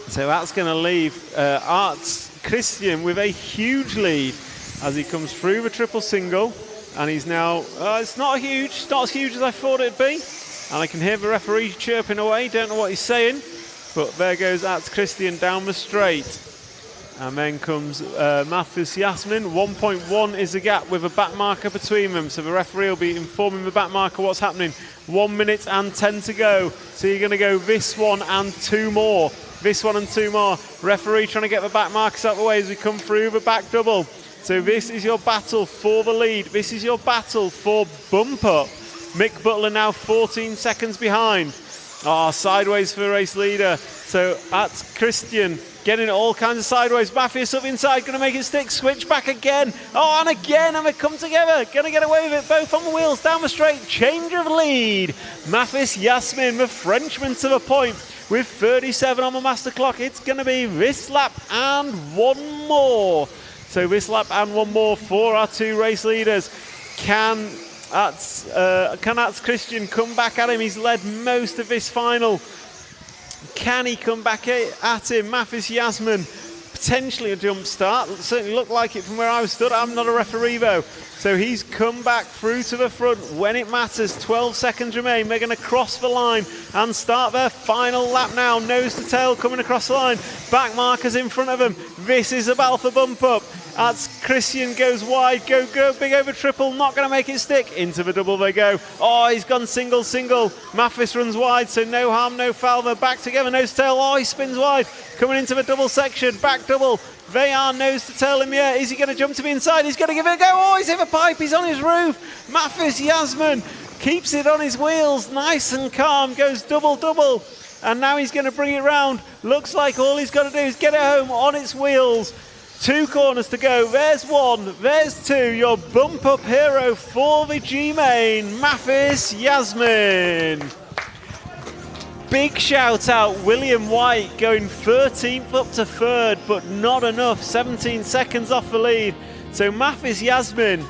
So that's going to leave Ats Christian with a huge lead as he comes through the triple single. And he's now, it's not as huge as I thought it'd be. And I can hear the referee chirping away, don't know what he's saying. But there goes Ats Christian down the straight. And then comes Matthias Jasmin. 1.1 is the gap with a back marker between them. So the referee will be informing the back marker what's happening. 1 minute and 10 to go. So you're going to go this one and two more. This one and two more. Referee trying to get the back markers out of the way as we come through the back double. So this is your battle for the lead. This is your battle for bump up. Mick Butler now 14 seconds behind. Oh, sideways for the race leader. So Ats Christian getting it all kinds of sideways. Matthias up inside, going to make it stick. Switch back again. Oh, and again, and they come together. Going to get away with it. Both on the wheels, down the straight. Change of lead. Matthias Jasmin, the Frenchman, to the point. With 37 on the master clock, it's going to be this lap and one more. So this lap and one more for our two race leaders. Can Ats Christian come back at him? He's led most of this final. Can he come back at him? Matthias Jasmin, potentially a jump start. It certainly looked like it from where I was stood. I'm not a referee though. So he's come back through to the front when it matters. 12 seconds remain. They're going to cross the line and start their final lap now. Nose to tail coming across the line. Back markers in front of them. This is a battle for bump up. Ats Christian goes wide, go big over triple, not going to make it stick. Into the double they go. Oh, he's gone single. Matthias runs wide, so no harm, no foul. They're back together, nose to tail. Oh, he spins wide, coming into the double section, back double. They are nose to tail in the air. Is he going to jump to the inside? He's going to give it a go. Oh, he's in the pipe, he's on his roof. Matthias Jasmin keeps it on his wheels, nice and calm, goes double. And now he's going to bring it round. Looks like all he's got to do is get it home on its wheels. 2 corners to go. There's one, there's two. Your bump up hero for the G-Main, Matthias Jasmin. Big shout out, William White going 13th up to 3rd, but not enough. 17 seconds off the lead. So Matthias Jasmin,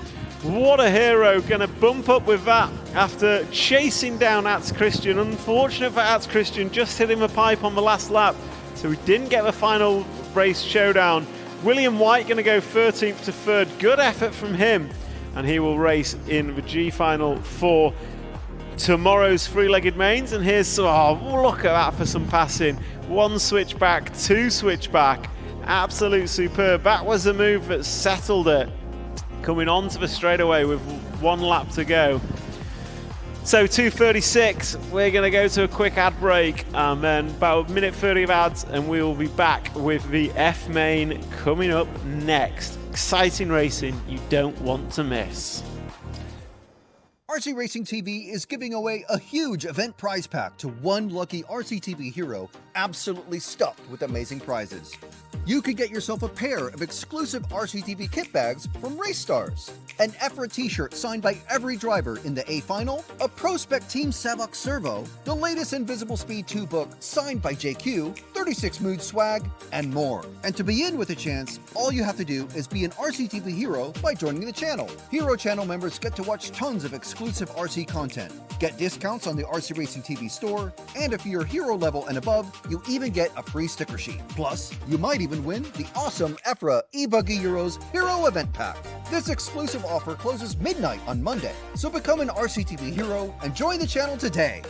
what a hero, going to bump up with that after chasing down Ats Christian. Unfortunate for Ats Christian, just hit him a pipe on the last lap, so we didn't get the final race showdown. William White going to go 13th to 3rd. Good effort from him. And he will race in the G final for tomorrow's three-legged mains. And here's, oh, look at that for some passing. 1 switchback, 2 switchback. Absolute superb. That was the move that settled it. Coming onto the straightaway with 1 lap to go. So 2:36, we're going to go to a quick ad break and then about a minute 30 of ads and we will be back with the F main coming up next. Exciting racing you don't want to miss. RC Racing TV is giving away a huge event prize pack to one lucky RCTV hero, absolutely stuffed with amazing prizes. You could get yourself a pair of exclusive RCTV kit bags from Race Stars, an EFRA t-shirt signed by every driver in the A Final, a Prospect Team Savox Servo, the latest Invisible Speed 2 book signed by JQ, 36 Mood swag, and more. And to be in with a chance, all you have to do is be an RCTV hero by joining the channel. Hero channel members get to watch tons of exclusive RC content, get discounts on the RC Racing TV store, and if you're hero level and above, you even get a free sticker sheet. Plus, you might even win the awesome EFRA eBuggy Euros Hero Event Pack. This exclusive offer closes midnight on Monday, so become an RCTV hero and join the channel today.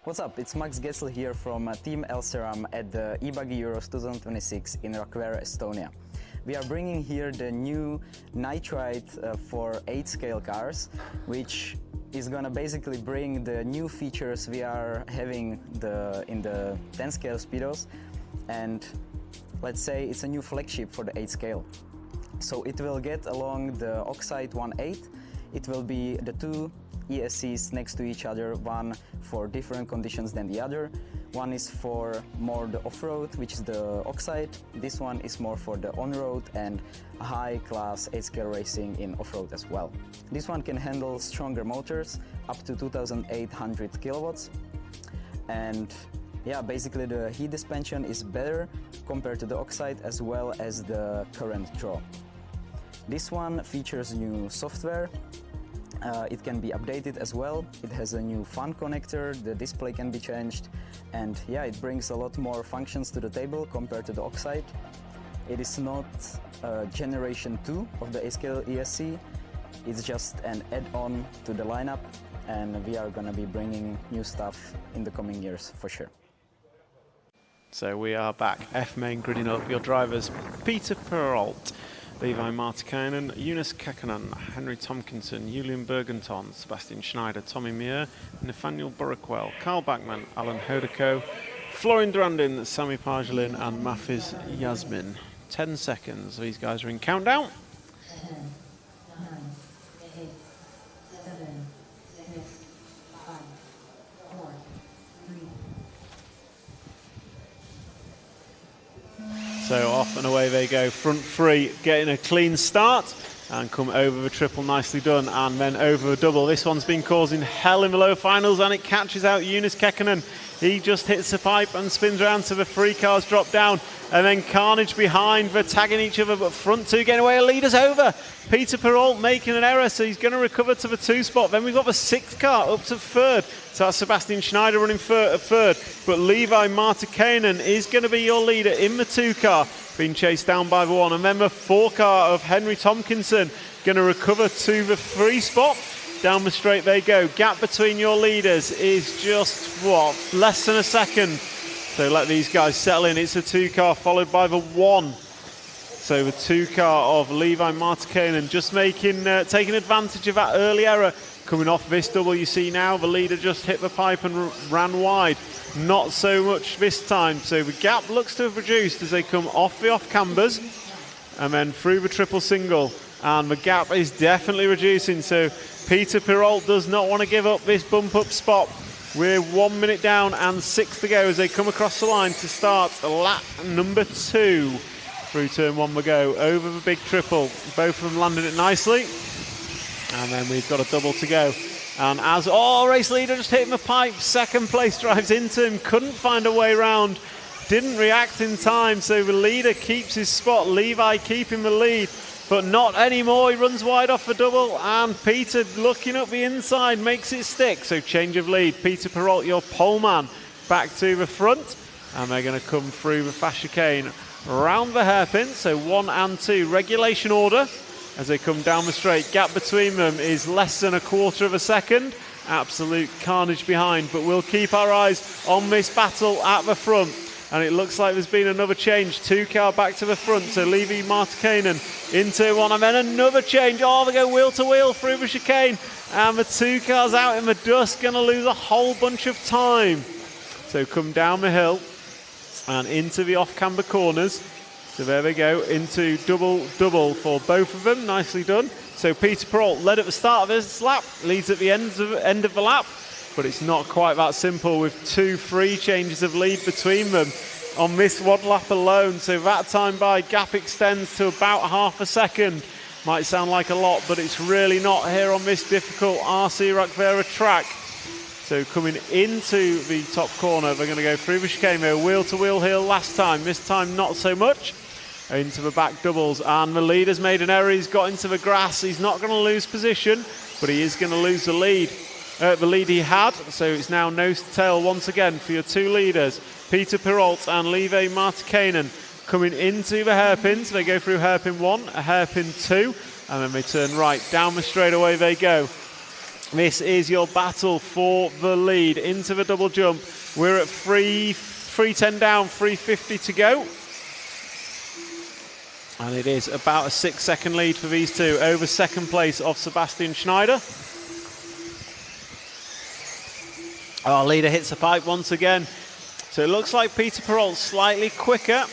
What's up, it's Max Gessel here from Team Elseram at the eBuggy Euros 2026 in Rakvere, Estonia. We are bringing here the new Nitride for 8-scale cars, which is gonna basically bring the new features we are having in the 10-scale speedos, and let's say it's a new flagship for the 8-scale. So it will get along the Oxide 1.8. It will be the two ESCs next to each other, one for different conditions than the other. One is for more the off-road, which is the Oxide. This one is more for the on-road and high-class 8-scale racing in off-road as well. This one can handle stronger motors, up to 2,800 kilowatts. And yeah, basically the heat dispension is better compared to the Oxide as well as the current draw. This one features new software. It can be updated as well. It has a new fan connector, the display can be changed, and yeah, it brings a lot more functions to the table compared to the Oxide. It is not generation 2 of the 8-scale ESC, it's just an add-on to the lineup, and we are gonna be bringing new stuff in the coming years for sure. So we are back, F main gridding up your drivers, Peter Perrault, Levi Martikainen, Jonas Kekkonen, Henry Tomkinson, Julian Bergenton, Sebastian Schneider, Tommy Muir, Nathaniel Burrickwell, Carl Backman, Alan Hodeko, Florian Durandin, Sami Pargelin and Mafiz Yasmin. 10 seconds, these guys are in countdown. 10, 9, 8, 7, 6, 5, 4, 3. So off and away they go, front three getting a clean start and come over the triple, nicely done, and then over the double. This one's been causing hell in the low finals and it catches out Jonas Kekkonen. He just hits the pipe and spins around so the three cars drop down, and then carnage behind. They're tagging each other, but front two getting away, leaders over. Peter Perrault making an error, so he's going to recover to the 2 spot. Then we've got the 6th car up to 3rd. So that's Sebastian Schneider running 3rd. But Levi Martikainen is going to be your leader in the 2 car, being chased down by the 1. And then the 4 car of Henry Tomkinson going to recover to the 3 spot. Down the straight they go. Gap between your leaders is just, what, less than a second. So let these guys settle in. It's a 2 car followed by the 1. So the 2 car of Levi Martikainen just taking advantage of that early error. Coming off this double, you see now the leader just hit the pipe and ran wide. Not so much this time. So the gap looks to have reduced as they come off the off cambers and then through the triple single. And the gap is definitely reducing. So Peter Perrault does not want to give up this bump up spot. We're 1 minute down and 6 to go as they come across the line to start lap number 2. Through turn 1 we go, over the big triple. Both of them landed it nicely. And then we've got a double to go. And as, race leader just hitting the pipe. 2nd place drives into him, couldn't find a way round. Didn't react in time, so the leader keeps his spot. Levi keeping the lead. But not anymore, he runs wide off the double, and Peter looking up the inside makes it stick. So change of lead, Peter Perrault, your pole man, back to the front, and they're going to come through the fast chicane round the hairpin. So 1 and 2, regulation order as they come down the straight. Gap between them is less than a quarter of a second. Absolute carnage behind, but we'll keep our eyes on this battle at the front. And it looks like there's been another change. 2 car back to the front. So Levi Martikainen into one, and then another change. Oh, they go wheel to wheel through the chicane. And the 2 cars out in the dust, going to lose a whole bunch of time. So come down the hill and into the off-camber corners. So there they go, into double for both of them. Nicely done. So Peter Perrault led at the start of this lap, leads at the end of the lap. But it's not quite that simple with 2-3 changes of lead between them on this one lap alone. So that time by gap extends to about half a second. Might sound like a lot, but it's really not here on this difficult RC Rockvera track. So coming into the top corner, they're going to go through the chicane. They were wheel-to-wheel here last time. This time not so much. Into the back doubles, and the leader's made an error. He's got into the grass. He's not going to lose position, but he is going to lose the lead. The lead he had, so it's now nose to tail once again for your 2 leaders, Peter Perrault and Levi Martikainen. Coming into the hairpins, they go through hairpin 1, a hairpin 2, and then they turn right. Down the straightaway they go. This is your battle for the lead into the double jump. We're at 3:10 down, 3:50 to go. And it is about a 6-second lead for these two over second place of Sebastian Schneider. Our leader hits the pipe once again. So it looks like Peter Perrault slightly quicker,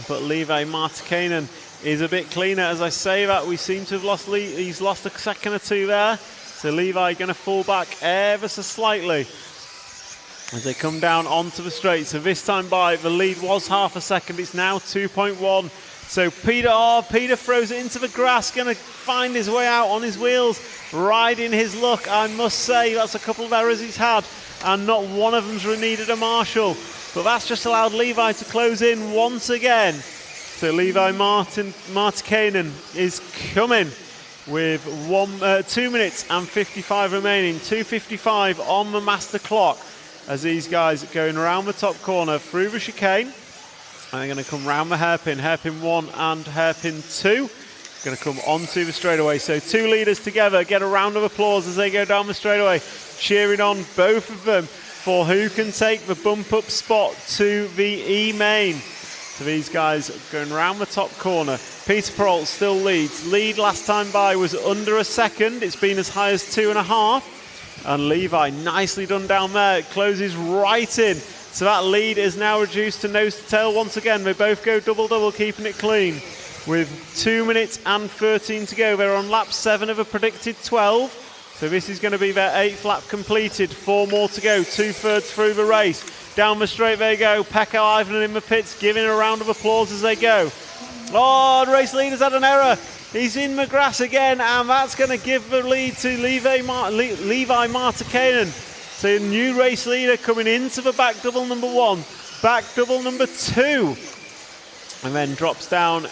but Levi Martikainen is a bit cleaner. As I say that, we seem to have lost lead. He's lost a second or 2 there. So Levi going to fall back ever so slightly as they come down onto the straight. So this time by, the lead was half a second. It's now 2.1. So Peter throws it into the grass, going to find his way out on his wheels, riding his luck, I must say. That's a couple of errors he's had, and not one of them's needed a marshal. But that's just allowed Levi to close in once again. So Levi Martikainen is coming with 2 minutes and 55 remaining. 2:55 on the master clock as these guys are going around the top corner through the chicane. And they're going to come round the hairpin, hairpin 1 and hairpin 2. Going to come onto the straightaway. So 2 leaders together get a round of applause as they go down the straightaway, cheering on both of them for who can take the bump up spot to the E-main. So these guys going round the top corner. Peter Perrault still leads. Lead last time by was under a second. It's been as high as 2.5. And Levi, nicely done down there. It closes right in. So that lead is now reduced to nose to tail once again. They both go double-double, keeping it clean. With 2 minutes and 13 to go. They're on lap 7 of a predicted 12. So this is going to be their 8th lap completed. 4 more to go, 2/3 through the race. Down the straight they go. Pekka Ivanen in the pits, giving a round of applause as they go. Oh, the race leader's had an error. He's in the grass again, and that's going to give the lead to Levi Martikainen. So new race leader coming into the back double number 1, back double number 2, and then drops down.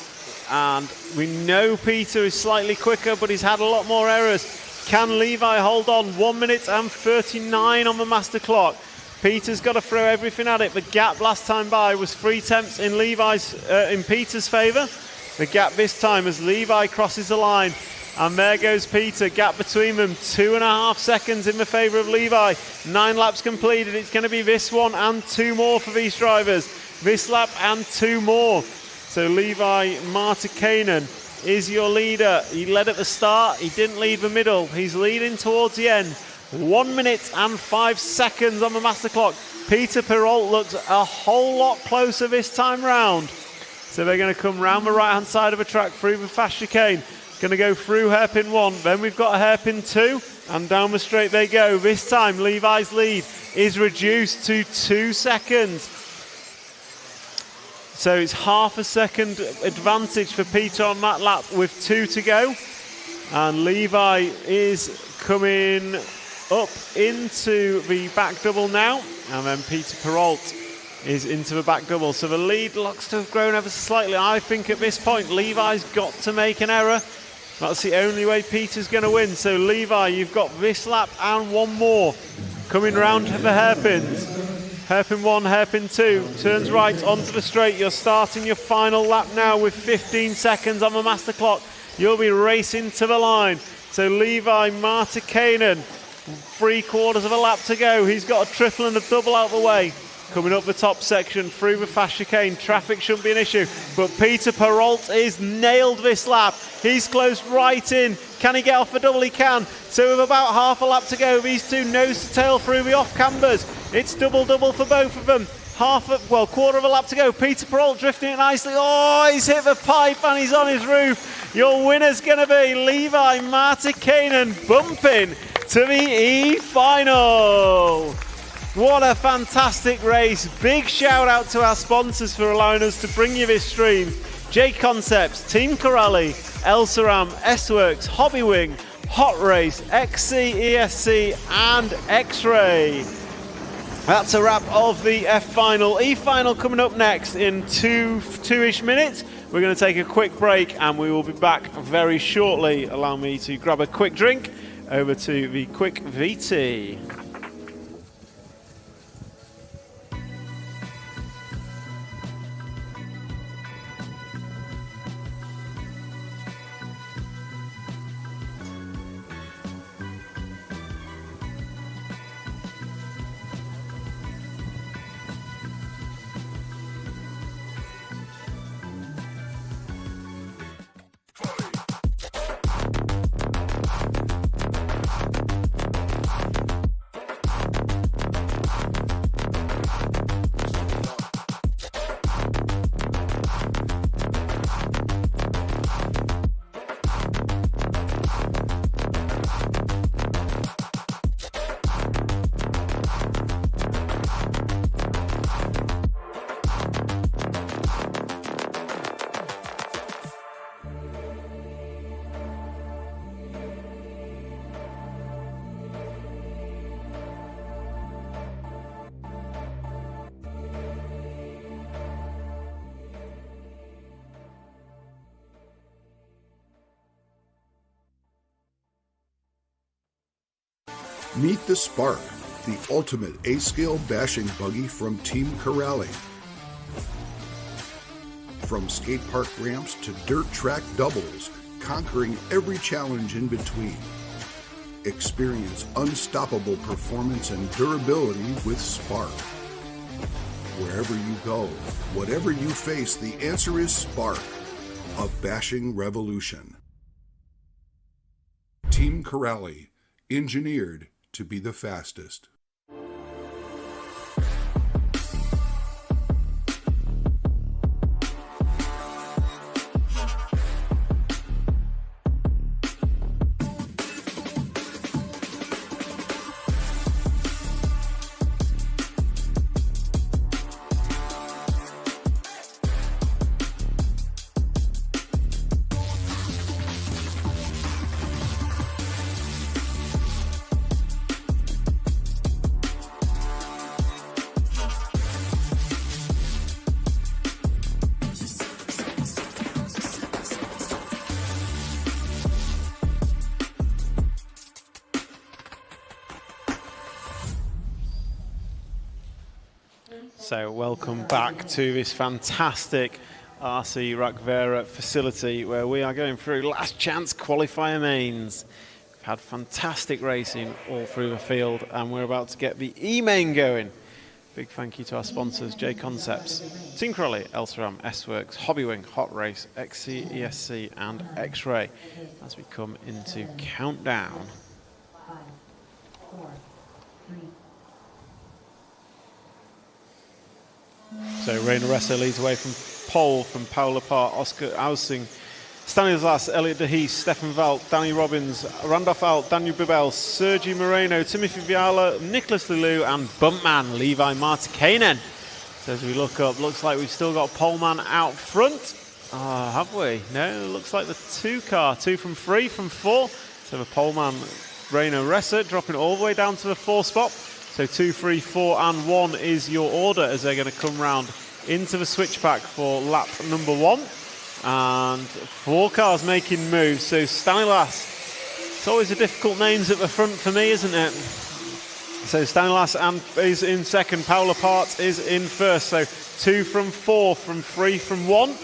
And we know Peter is slightly quicker, but he's had a lot more errors. Can Levi hold on? 1 minute and 39 on the master clock. Peter's got to throw everything at it. The gap last time by was 3 tenths in in Peter's favour. The gap this time as Levi crosses the line. And there goes Peter, gap between them, 2.5 seconds in the favour of Levi. 9 laps completed. It's going to be this one and 2 more for these drivers. This lap and 2 more. So Levi Martikainen is your leader. He led at the start. He didn't lead the middle. He's leading towards the end. 1 minute and 5 seconds on the master clock. Peter Perrault looks a whole lot closer this time round. So they're going to come round the right-hand side of the track through the fast chicane. Going to go through hairpin 1, then we've got a hairpin 2, and down the straight they go. This time Levi's lead is reduced to 2 seconds. So it's half a second advantage for Peter on that lap with 2 to go. And Levi is coming up into the back double now, and then Peter Perrault is into the back double. So the lead looks to have grown ever so slightly. I think at this point Levi's got to make an error. That's the only way Peter's going to win. So Levi, you've got this lap and 1 more. Coming round the hairpins. Hairpin 1, hairpin 2, turns right onto the straight. You're starting your final lap now with 15 seconds on the master clock. You'll be racing to the line. So Levi Martikainen, 3/4 of a lap to go. He's got a triple and a double out the way. coming up the top section through the fast chicane. Traffic shouldn't be an issue, but Peter Perrault is nailed this lap. He's closed right in. Can he get off the double? He can. So with about half a lap to go, these two nose to tail through the off cambers. It's double-double for both of them. Quarter of a lap to go. Peter Perrault drifting it nicely. Oh, he's hit the pipe and he's on his roof. Your winner's going to be Levi Martikainen, bumping to the E-final. What a fantastic race. Big shout out to our sponsors for allowing us to bring you this stream. JConcepts, Team Corrali, Elsaram, S-Works, Hobbywing, Hot Race, XC, ESC and X-Ray. That's a wrap of the F-Final. E-Final coming up next in two-ish minutes. We're going to take a quick break and we will be back very shortly. Allow me to grab a quick drink over to the Quick VT. Meet the Spark, the ultimate A-scale bashing buggy from Team Corrali. From skate park ramps to dirt track doubles, conquering every challenge in between. Experience unstoppable performance and durability with Spark. Wherever you go, whatever you face, the answer is Spark, a bashing revolution. Team Corrali, engineered to be the fastest. So welcome back to this fantastic RC Rakvera facility where we are going through last chance qualifier mains. We've had fantastic racing all through the field and we're about to get the E-main going. Big thank you to our sponsors, JConcepts, Team Corrali, Elsaram, S-Works, Hobbywing, Hot Race, XC, ESC and X-Ray as we come into countdown. 5, 4, 3. So Rainer Ressa leads away from pole from Paul Lepart, Oscar Ausing, Stanislas, Elliot De Hees, Stefan Valt, Danny Robbins, Randolph Alt, Daniel Bibel, Sergi Moreno, Timothy Viala, Nicholas Lelou and Bumpman Levi Martikainen. So as we look up, looks like we've still got poleman out front. Have we? No, looks like the 2 car, 2 from 3 from 4. So the poleman Rainer Ressa dropping all the way down to the 4 spot. So 2, 3, 4 and 1 is your order as they're going to come round into the switchback for lap number 1. And 4 cars making moves. So Stanislas, it's always the difficult names at the front for me, isn't it? So Stanislas is in second, Paul Lepart is in first. So 2 from 4 from 3 from 1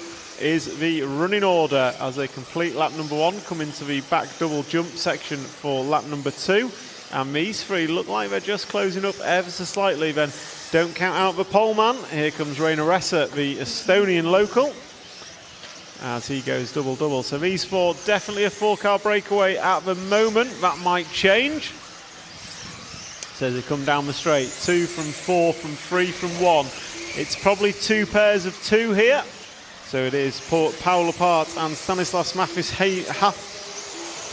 is the running order as they complete lap number 1, come into the back double jump section for lap number 2. And these 3 look like they're just closing up ever so slightly then. don't count out the pole man. Here comes Rainer Ressa, the Estonian local, as he goes double-double. So these four, definitely a 4-car breakaway at the moment. That might change. So they come down the straight. 2 from 4, from 3 from 1. It's probably 2 pairs of 2 here. So it is Paul Lepart and Stanislav Mathis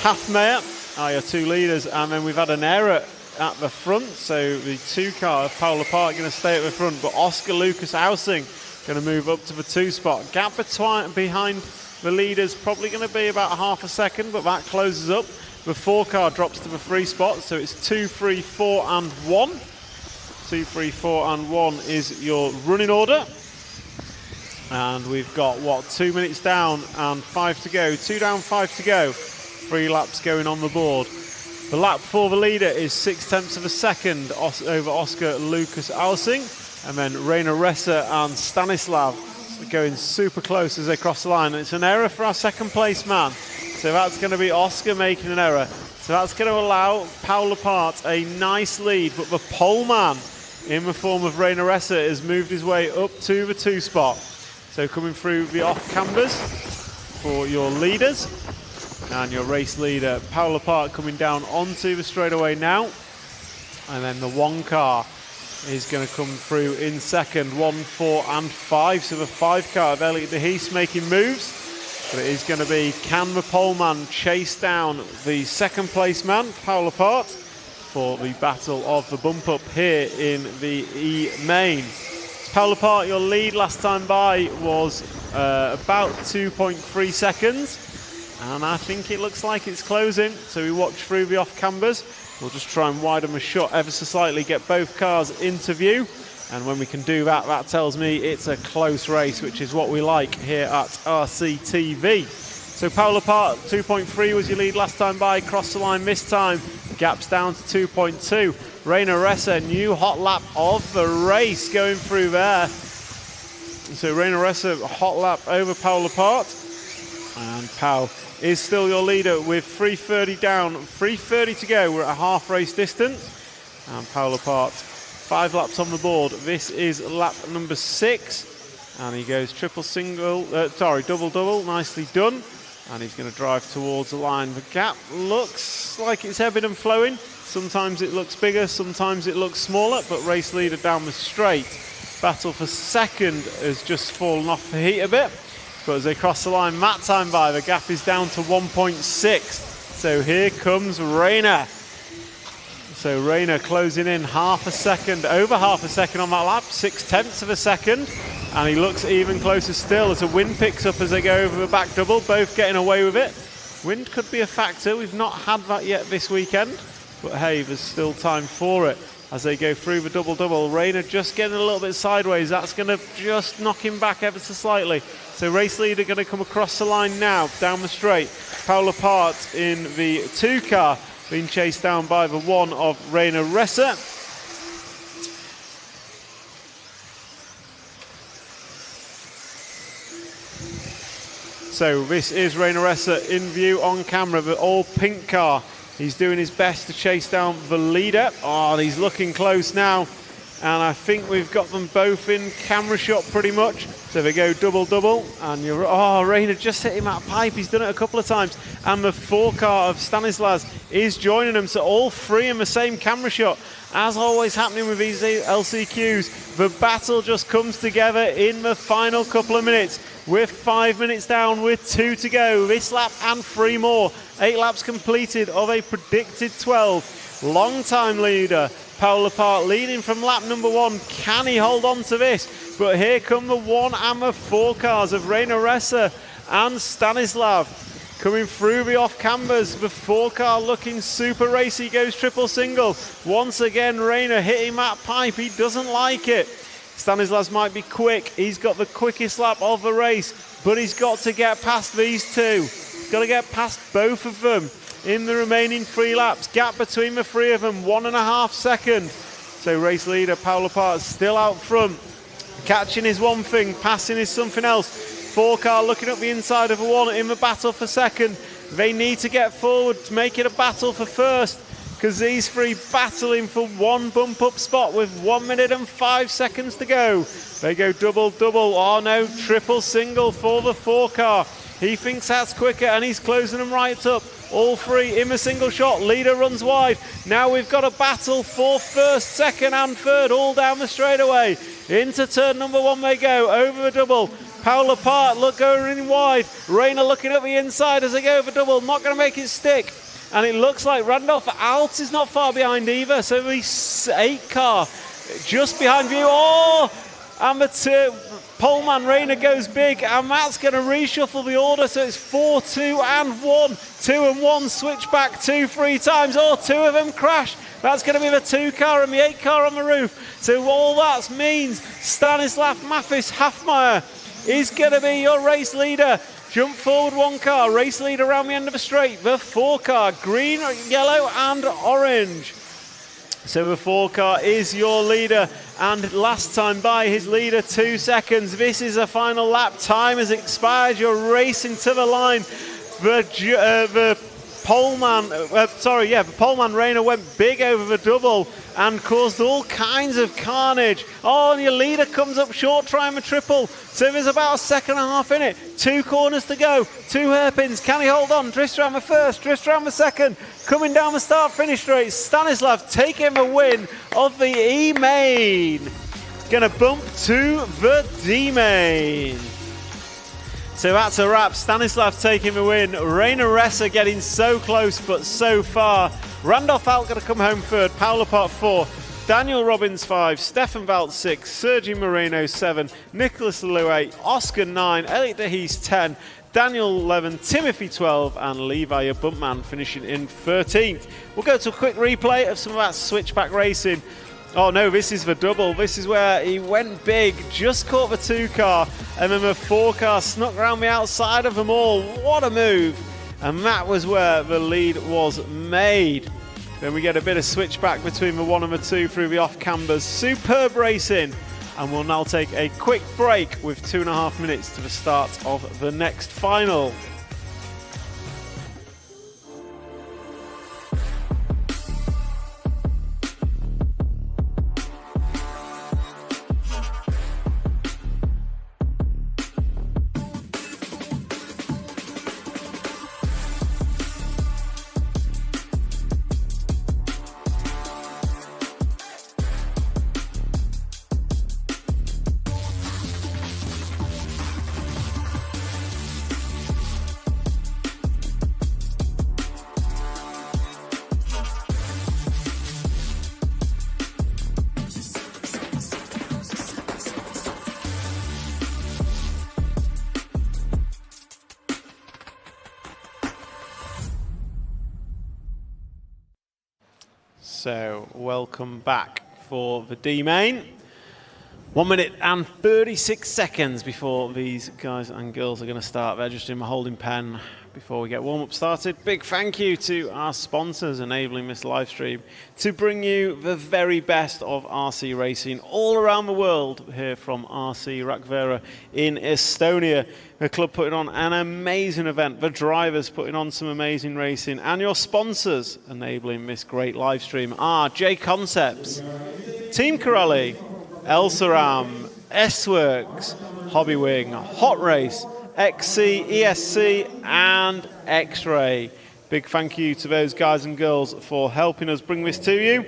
Hafmeyer are your 2 leaders. And then we've had an error at the front. So the 2-car of Paul Lepart going to stay at the front. But Oscar Lucas Ausing going to move up to the 2 spot. Gap behind the leaders probably going to be about half a second, but that closes up. The 4-car drops to the 3 spot, so it's 2, 3, 4 and 1. 2, 3, 4 and 1 is your running order. And we've got, what, 2 minutes down and 5 to go. 2 down, 5 to go. 3 laps going on the board. The lap for the leader is 0.6 of a second over Oscar Lucas Ausing. And then Rainer Ressa and Stanislav going super close as they cross the line. And it's an error for our 2nd place man. So that's going to be Oscar making an error. So that's going to allow Paul Lepart a nice lead. But the pole man, in the form of Rainer Ressa, has moved his way up to the 2 spot. So coming through the off-cambers for your leaders. And your race leader, Paul Lepart, coming down onto the straightaway now. And then the 1-car is going to come through in second. 1, 4 and 5. So the 5-car of Elliot de Hees making moves. But it is going to be, can the pole man chase down the 2nd place man, Paul Lepart, for the battle of the bump up here in the E-Main. Paul Lepart, your lead last time by was about 2.3 seconds. And I think it looks like it's closing. So we watch through the off-cambers. We'll just try and widen the shot ever so slightly, get both cars into view. And when we can do that, that tells me it's a close race, which is what we like here at RCTV. So Paul Lepart, 2.3 was your lead last time by, crossed the line this time. Gap's down to 2.2. Rainer Ressa, new hot lap of the race going through there. So Rainer Ressa, hot lap over Paul Lepart. And Paul is still your leader with 3:30 down, 3:30 to go. We're at a half race distance. And Paul Lepart, 5 laps on the board. This is lap number 6. And he goes double-double, nicely done. And he's going to drive towards the line. The gap looks like it's ebbing and flowing. Sometimes it looks bigger, sometimes it looks smaller, but race leader down the straight. Battle for second has just fallen off the heat a bit. But as they cross the line that time by, the gap is down to 1.6. So here comes Rainer. So Rainer closing in half a second, over half a second on that lap, 0.6 of a second. And he looks even closer still as the wind picks up as they go over the back double, both getting away with it. Wind could be a factor. We've not had that yet this weekend. But hey, there's still time for it as they go through the double-double. Rainer just getting a little bit sideways. That's going to just knock him back ever so slightly. So race leader going to come across the line now, down the straight. Paul Lepart in the 2-car, being chased down by the 1 of Rainer Ressa. So this is Rainer Ressa in view on camera, the all-pink car. He's doing his best to chase down the leader. Oh, he's looking close now. And I think we've got them both in camera shot pretty much. So they go double-double. And Rainer just hit him at a pipe. He's done it a couple of times. And the 4-car of Stanislav is joining them. So all 3 in the same camera shot. As always happening with these LCQs, the battle just comes together in the final couple of minutes. We're 5 minutes down with 2 to go. This lap and 3 more. 8 laps completed of a predicted 12. Long time leader, Paul Lepart, leading from lap number 1. Can he hold on to this? But here come the 1 and the 4 cars of Rainer Ressa and Stanislav. Coming through the off-cambers, the 4-car looking super racy, goes triple single. Once again, Rainer hitting that pipe, he doesn't like it. Stanislav might be quick, he's got the quickest lap of the race, but he's got to get past these 2. He's got to get past both of them in the remaining 3 laps. Gap between the 3 of them, 1.5 seconds. So race leader Paul Lepart still out front. Catching is one thing, passing is something else. 4-car looking up the inside of the 1 in the battle for second. They need to get forward to make it a battle for first. because these three battling for one bump up spot with 1 minute and 5 seconds to go. They go double, double. Oh no, triple single for the 4 car. He thinks that's quicker and he's closing them right up. All three in a single shot. Leader runs wide. Now we've got a battle for first, second and third all down the straightaway. Into turn number 1 they go, over the double. Paul apart, look going in wide. Rayner looking at the inside as they go over double. Not going to make it stick. And it looks like Randolph Alt is not far behind either. So the 8 car just behind view. Oh! And the poleman Rayner goes big, and Matt's going to reshuffle the order, so it's 4, 2 and 1. 2 and 1 switch back 2, 3 times. Oh, 2 of them crash. That's going to be the 2 car and the 8 car on the roof. So all that means Stanislav Mathis Hafmeyer is going to be your race leader. Jump forward 1 car, race leader around the end of the straight. The 4 car, green, yellow and orange. So the 4 car is your leader, and last time by his leader 2 seconds. This is a final lap. Time has expired. You're racing to the line. The poleman Rayner went big over the double and caused all kinds of carnage. Oh, and your leader comes up short trying the triple. So there's about a second and a half in it. 2 corners to go, 2 hairpins. Can he hold on? Drifts around the first, drifts around the second. Coming down the start-finish straight, Stanislav taking the win of the E-Main. Gonna bump to the D-Main. So that's a wrap. Stanislav taking the win. Rayner Ressa getting so close but so far. Randolph Alt going to come home third. Paolo Part 4. Daniel Robbins 5. Stefan Valt 6. Sergi Moreno 7. Nicholas Lelou 8. Oscar 9. Elliot DeHees 10. Daniel 11. Timothy 12. And Levi, your bumpman, finishing in 13th. We'll go to a quick replay of some of that switchback racing. Oh no, this is the double. This is where he went big, just caught the 2 car, and then the 4 car snuck around the outside of them all. What a move. And that was where the lead was made. Then we get a bit of switchback between the 1 and the 2 through the off-cambers. Superb racing. And we'll now take a quick break with 2.5 minutes to the start of the next final. So welcome back for the D-Main. 1 minute and 36 seconds before these guys and girls are going to start. They're just in my holding pen before we get warm-up started. Big thank you to our sponsors enabling this live stream to bring you the very best of RC racing all around the world, here from RC Rakvere in Estonia. The club putting on an amazing event, the drivers putting on some amazing racing, and your sponsors enabling this great live stream are JConcepts, Team Corelli, Elsaram, S-Works, Hobbywing, Hot Race, XC, ESC and X-Ray. Big thank you to those guys and girls for helping us bring this to you,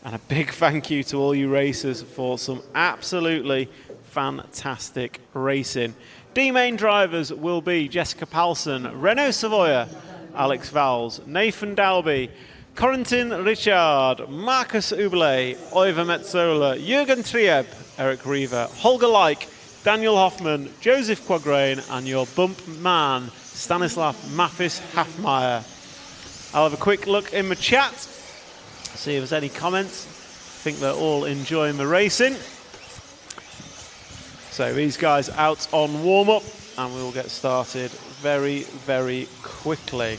and a big thank you to all you racers for some absolutely fantastic racing. D-Main drivers will be Jessica Palson, Renaud Savoia, Alex Vowles, Nathan Dalby, Corentin Richard, Marcus Uble, Oiva Metzola, Jürgen Trieb, Eric Reaver, Holger Leik, Daniel Hoffman, Joseph Quagrain, and your bump man, Stanislav Mathis Hafmeyer. I'll have a quick look in the chat, see if there's any comments. I think they're all enjoying the racing. So these guys out on warm-up, and we will get started very, very quickly.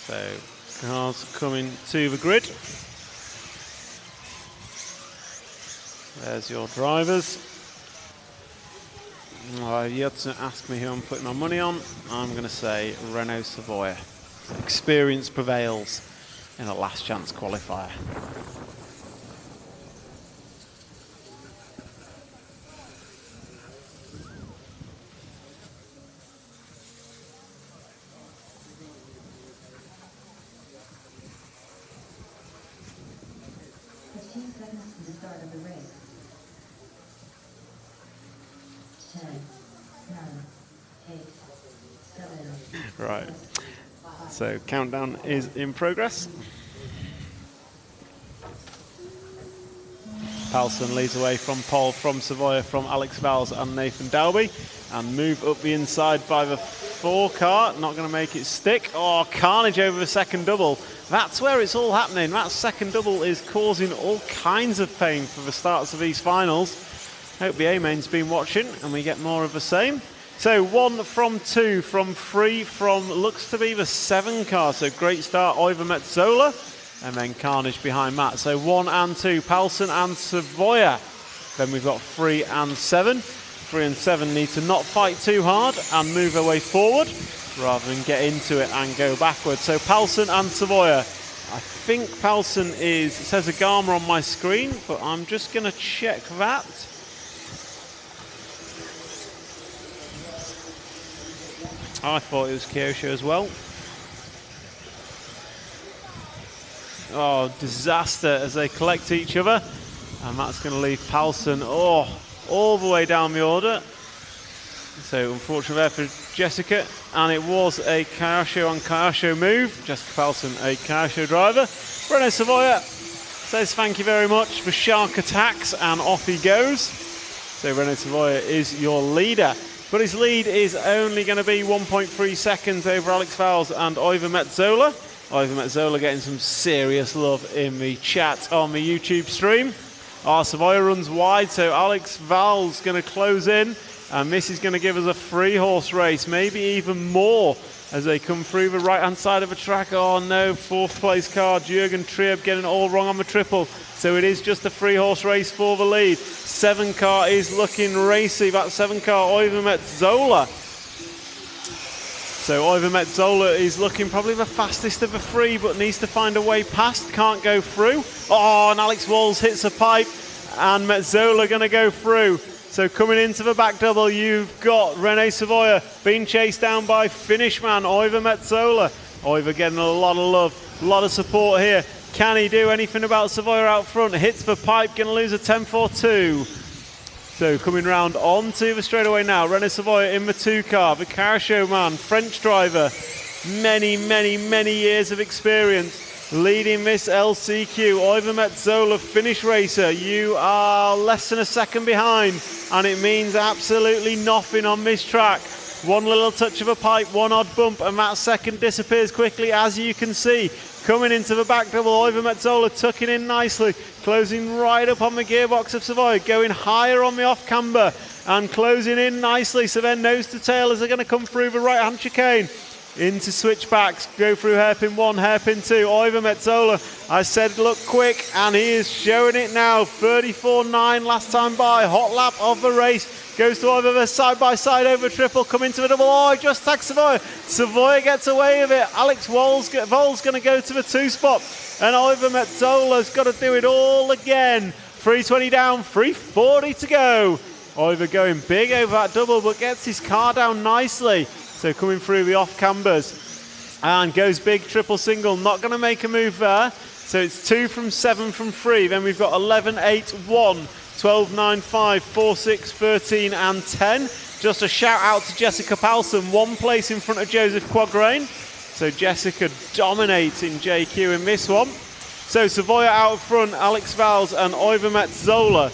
So cars coming to the grid. There's your drivers. You had to ask me who I'm putting my money on. I'm going to say Renault Savoia. Experience prevails in a last chance qualifier. Right, so countdown is in progress. Palsen leads away from Paul, from Savoia, from Alex Vowles and Nathan Dalby, and move up the inside by the 4 car. Not going to make it stick. Oh, carnage over the second double. That's where it's all happening. That second double is causing all kinds of pain for the starts of these finals. Hope the A-main's been watching and we get more of the same. So 1 from 2, from 3, from looks to be the 7 car. So great start, Oiver Metzola, and then carnage behind Matt. So 1 and 2, Palsen and Savoia. Then we've got 3 and 7. 3 and 7 need to not fight too hard and move their way forward rather than get into it and go backwards. So Palsen and Savoia. I think Palsen is, it says Agama on my screen, but I'm just going to check that. I thought it was Kyosho as well. Oh, disaster as they collect each other. And that's going to leave Palsen all the way down the order. So unfortunately there for Jessica. And it was a Kyosho on Kyosho move. Jessica Palsen, a Kyosho driver. Renault Savoia says thank you very much for shark attacks, and off he goes. So Renault Savoia is your leader. But his lead is only going to be 1.3 seconds over Alex Vowles and Oiver Metzola. Oiver Metzola getting some serious love in the chat on the YouTube stream. Savoia runs wide, so Alex Vowles going to close in. And this is going to give us a 3-horse race, maybe even more, as they come through the right-hand side of the track. Oh no, 4th place car, Jürgen Trieb getting it all wrong on the triple. So it is just a 3-horse race for the lead. 7 car is looking racy. That 7 car, Oiver Metzola. So Oiver Metzola is looking probably the fastest of the 3, but needs to find a way past. Can't go through. Oh, and Alex Walls hits a pipe, and Metzola going to go through. So coming into the back double, you've got Renault Savoia being chased down by finish man Oiver Metzola. Oiver getting a lot of love, a lot of support here. Can he do anything about Savoia out front? Hits the pipe, going to lose a 10.42. So coming round onto the straightaway now, Renault Savoia in the 2 car, the Kyosho man, French driver, many years of experience, leading this LCQ. Oiver Metzola, finish racer, you are less than a second behind, and it means absolutely nothing on this track. One little touch of a pipe, one odd bump, and that second disappears quickly, as you can see. Coming into the back double, Oiver Metzola tucking in nicely, closing right up on the gearbox of Savoia, going higher on the off camber and closing in nicely. So then nose to tail as they're going to come through the right hand chicane. Into switchbacks, go through hairpin 1, hairpin 2. Oiver Metzola, I said look quick, and he is showing it now. 34.9 last time by, hot lap of the race. Goes to Oiver side by side over triple, coming to the double. Oh, he just tags Savoia. Savoia gets away with it. Alex Vowles going to go to the 2 spot. And Oiver Metzola's got to do it all again. 320 down, 340 to go. Oiver going big over that double, but gets his car down nicely. So coming through the off cambers. And goes big, triple single. Not going to make a move there. So it's 2 from 7 from 3. Then we've got 11, 8, 1. 12, 9, 5, 4, 6, 13 and 10. Just a shout out to Jessica Palsen, 1 place in front of Joseph Quagrain. So Jessica dominating JQ in this one. So Savoia out front, Alex Vowles and Oiver Metzola.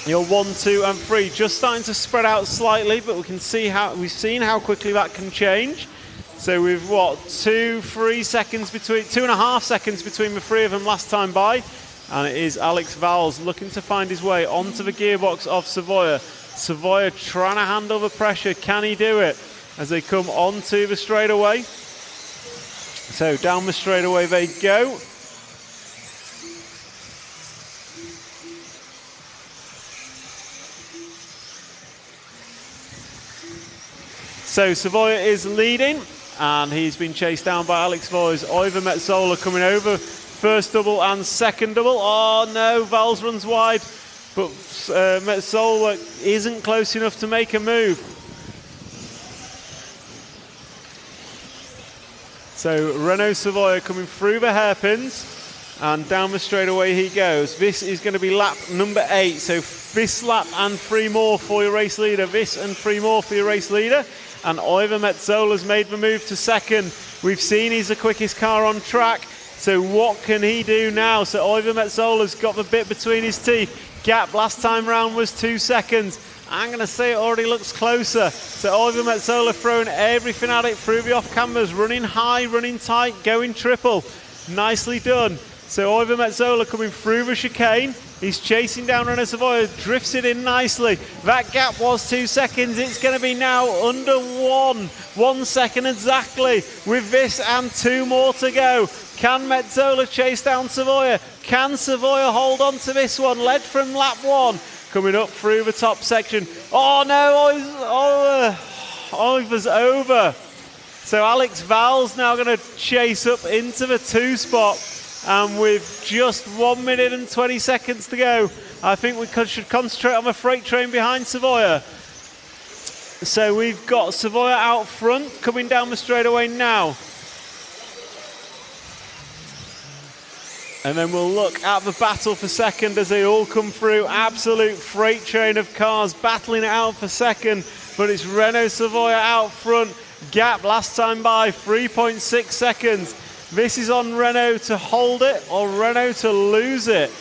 Your 1, 2 and 3 just starting to spread out slightly, but we can see we've seen how quickly that can change. So we've 2.5 seconds between the 3 of them last time by. And it is Alex Vowles looking to find his way onto the gearbox of Savoia. Savoia trying to handle the pressure. Can he do it as they come onto the straightaway? So down the straightaway they go. So Savoia is leading, and he's been chased down by Alex Voys. Oiver Metzola coming over. First double and second double. Oh no, Vals runs wide, but Metzola isn't close enough to make a move. So Renault Savoia coming through the hairpins, and down the straightaway he goes. This is going to be lap number 8. So this lap and 3 more for your race leader. This and 3 more for your race leader. And Oiver Metzola's made the move to second. We've seen he's the quickest car on track. So what can he do now? So Oiver Metzola's got the bit between his teeth. Gap last time round was 2 seconds. I'm going to say it already looks closer. So Oiver Metzola throwing everything at it through the off cameras, running high, running tight, going triple. Nicely done. So Oiver Metzola coming through the chicane. He's chasing down Renault Savoia, drifts it in nicely. That gap was 2 seconds. It's going to be now under 1 second exactly, with this and 2 more to go. Can Metzola chase down Savoia? Can Savoia hold on to this one? Led from lap 1, coming up through the top section. Oh no, Oiver's over. So Alex Val's now going to chase up into the 2 spot. And with just 1 minute and 20 seconds to go, I think we should concentrate on the freight train behind Savoia. So we've got Savoia out front, coming down the straightaway now. And then we'll look at the battle for second as they all come through. Absolute freight train of cars battling it out for second. But it's Renault Savoia out front. Gap last time by 3.6 seconds. This is on Renault to hold it or Renault to lose it.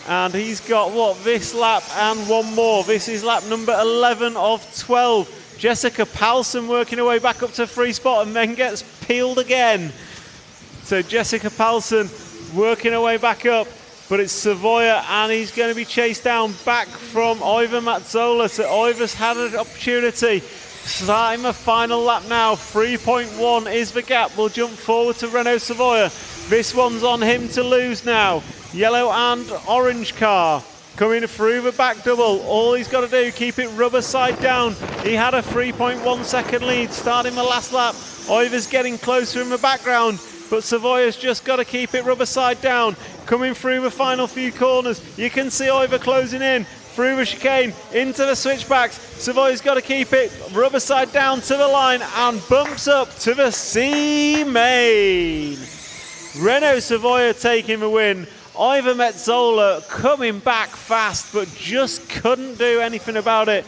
And he's got, what, this lap and 1 more. This is lap number 11 of 12. Jessica Palsen working her way back up to 3 spot and then gets peeled again. So Jessica Palsen working her way back up, but it's Savoia, and he's going to be chased down back from Oiver Metzola. So Oiver's had an opportunity. Starting the final lap now, 3.1 is the gap. We'll jump forward to Renault Savoia. This one's on him to lose now. Yellow and orange car coming through the back double. All he's got to do, keep it rubber side down. He had a 3.1 second lead starting the last lap. Oiver's getting closer in the background, but Savoia's just got to keep it rubber side down. Coming through the final few corners, you can see Oiver closing in. Through the chicane, into the switchbacks. Savoia's got to keep it rubber side down to the line and bumps up to the C main. Renault Savoia taking the win. Oiver Metzola coming back fast, but just couldn't do anything about it.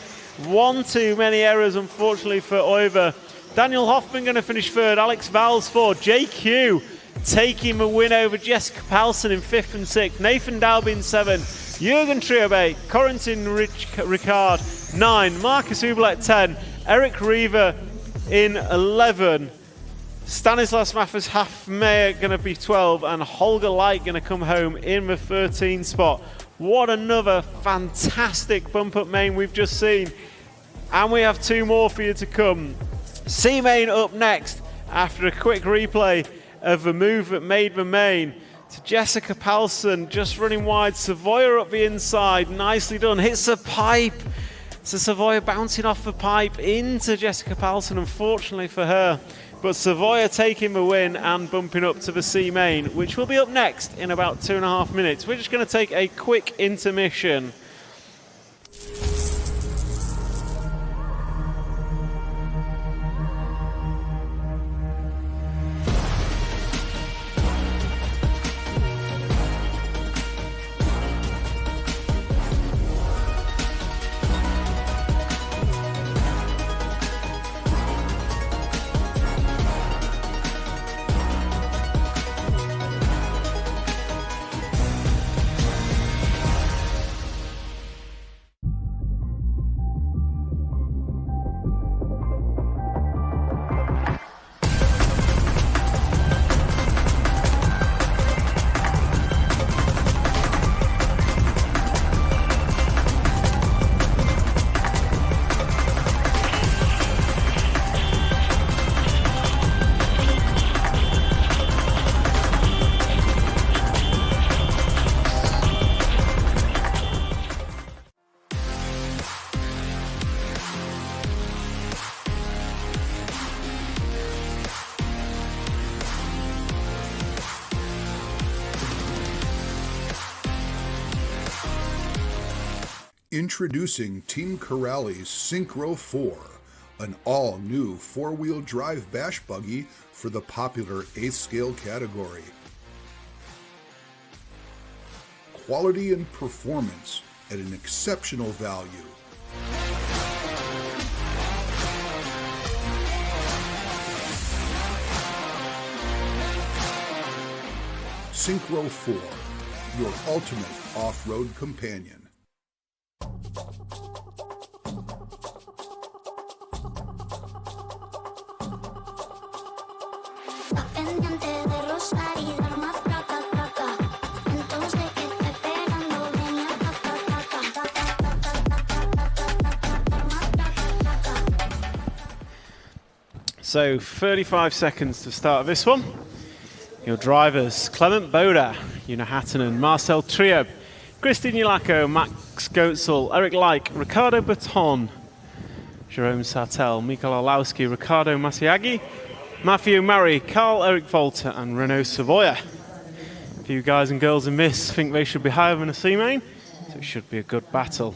1 too many errors, unfortunately, for Oiver. Daniel Hoffman going to finish 3rd. Alex Val's 4th. JQ taking the win over Jessica Palsen in 5th and 6th. Nathan Dalby in 7th. Jürgen Triobé, Corentin Ricard 9, Marcus Hublet 10, Eric Reaver in 11, Stanislas Maffers-Hafmeyer going to be 12, and Holger Light going to come home in the 13th spot. What another fantastic bump up main we've just seen, and we have 2 more for you to come. C main up next after a quick replay of the move that made the main. To Jessica Palsen, just running wide. Savoia up the inside, nicely done. Hits a pipe. So Savoia bouncing off the pipe into Jessica Palsen, unfortunately for her. But Savoia taking the win and bumping up to the C main, which will be up next in about 2.5 minutes. We're just going to take a quick intermission. Introducing Team Corrali's Synchro 4, an all-new four-wheel drive bash buggy for the popular 8th scale category. Quality and performance at an exceptional value. Synchro 4, your ultimate off-road companion. So 35 seconds to start this one. Your drivers, Clement Boda, Una Hattonen, Marcel Trieb, Christine Yulako, Max Goetzel, Eric Leik, Ricardo Baton, Jerome Sartel, Mikael Orlowski, Ricardo Masiagi, Matthew Murray, Carl-Eric Volter and Renaud Savoya. A few guys and girls in this think they should be higher than a C-main, so it should be a good battle.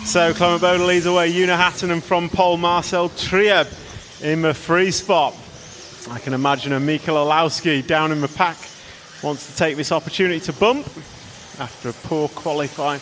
So Clement Boda leads away, Una Hattonen from pole, Marcel Trieb in the free spot. I can imagine a Mikael Orlowski down in the pack wants to take this opportunity to bump after a poor qualifying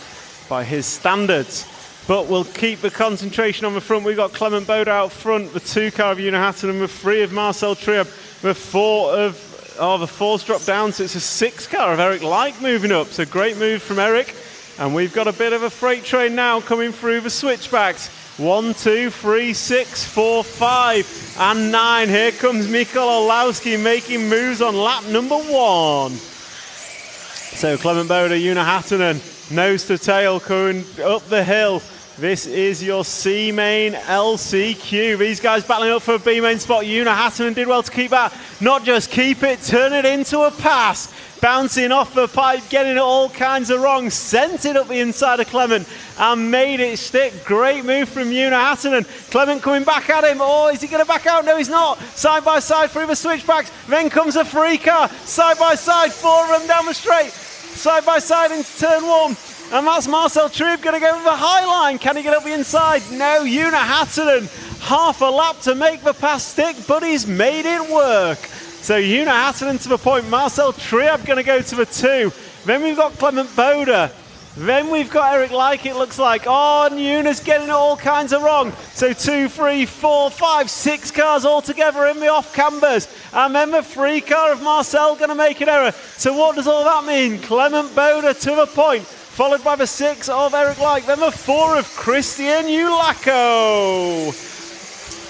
by his standards. But we'll keep the concentration on the front. We've got Clement Boda out front, the 2 car of Una Hattonen, the 3 of Marcel Trieb, the 4 of, the 4's dropped down, so it's a 6 car of Eric Leik moving up. So great move from Eric. And we've got a bit of a freight train now coming through the switchbacks. 1, 2, 3, 6, 4, 5, and 9. Here comes Mikael Orlowski making moves on lap number 1. So Clement Boda, Una Hattonen, nose to tail going up the hill. This is your C-main LCQ. These guys battling up for a B-main spot. Una Hattonen did well to keep that. Not just keep it, turn it into a pass. Bouncing off the pipe, getting it all kinds of wrong. Sent it up the inside of Clement and made it stick. Great move from Una Hattonen. Clement coming back at him. Oh, is he going to back out? No, he's not. Side by side through the switchbacks. Then comes a free car. Side by side, 4 of them down the straight. Side by side into turn 1. And that's Marcel Trieb going to go with the high line. Can he get up the inside? No, Una Hattonen. Half a lap to make the pass stick, but he's made it work. So Una Hattonen to the point. Marcel Trieb going to go to the 2. Then we've got Clement Boda. Then we've got Eric Leik, it looks like. Oh, and Una's getting it all kinds of wrong. So 2, 3, 4, 5, 6 cars all together in the off cambers. And then the 3 car of Marcel going to make an error. So what does all that mean? Clement Boda to the point, followed by the 6 of Eric Leik. Then the 4 of Christian Yulako.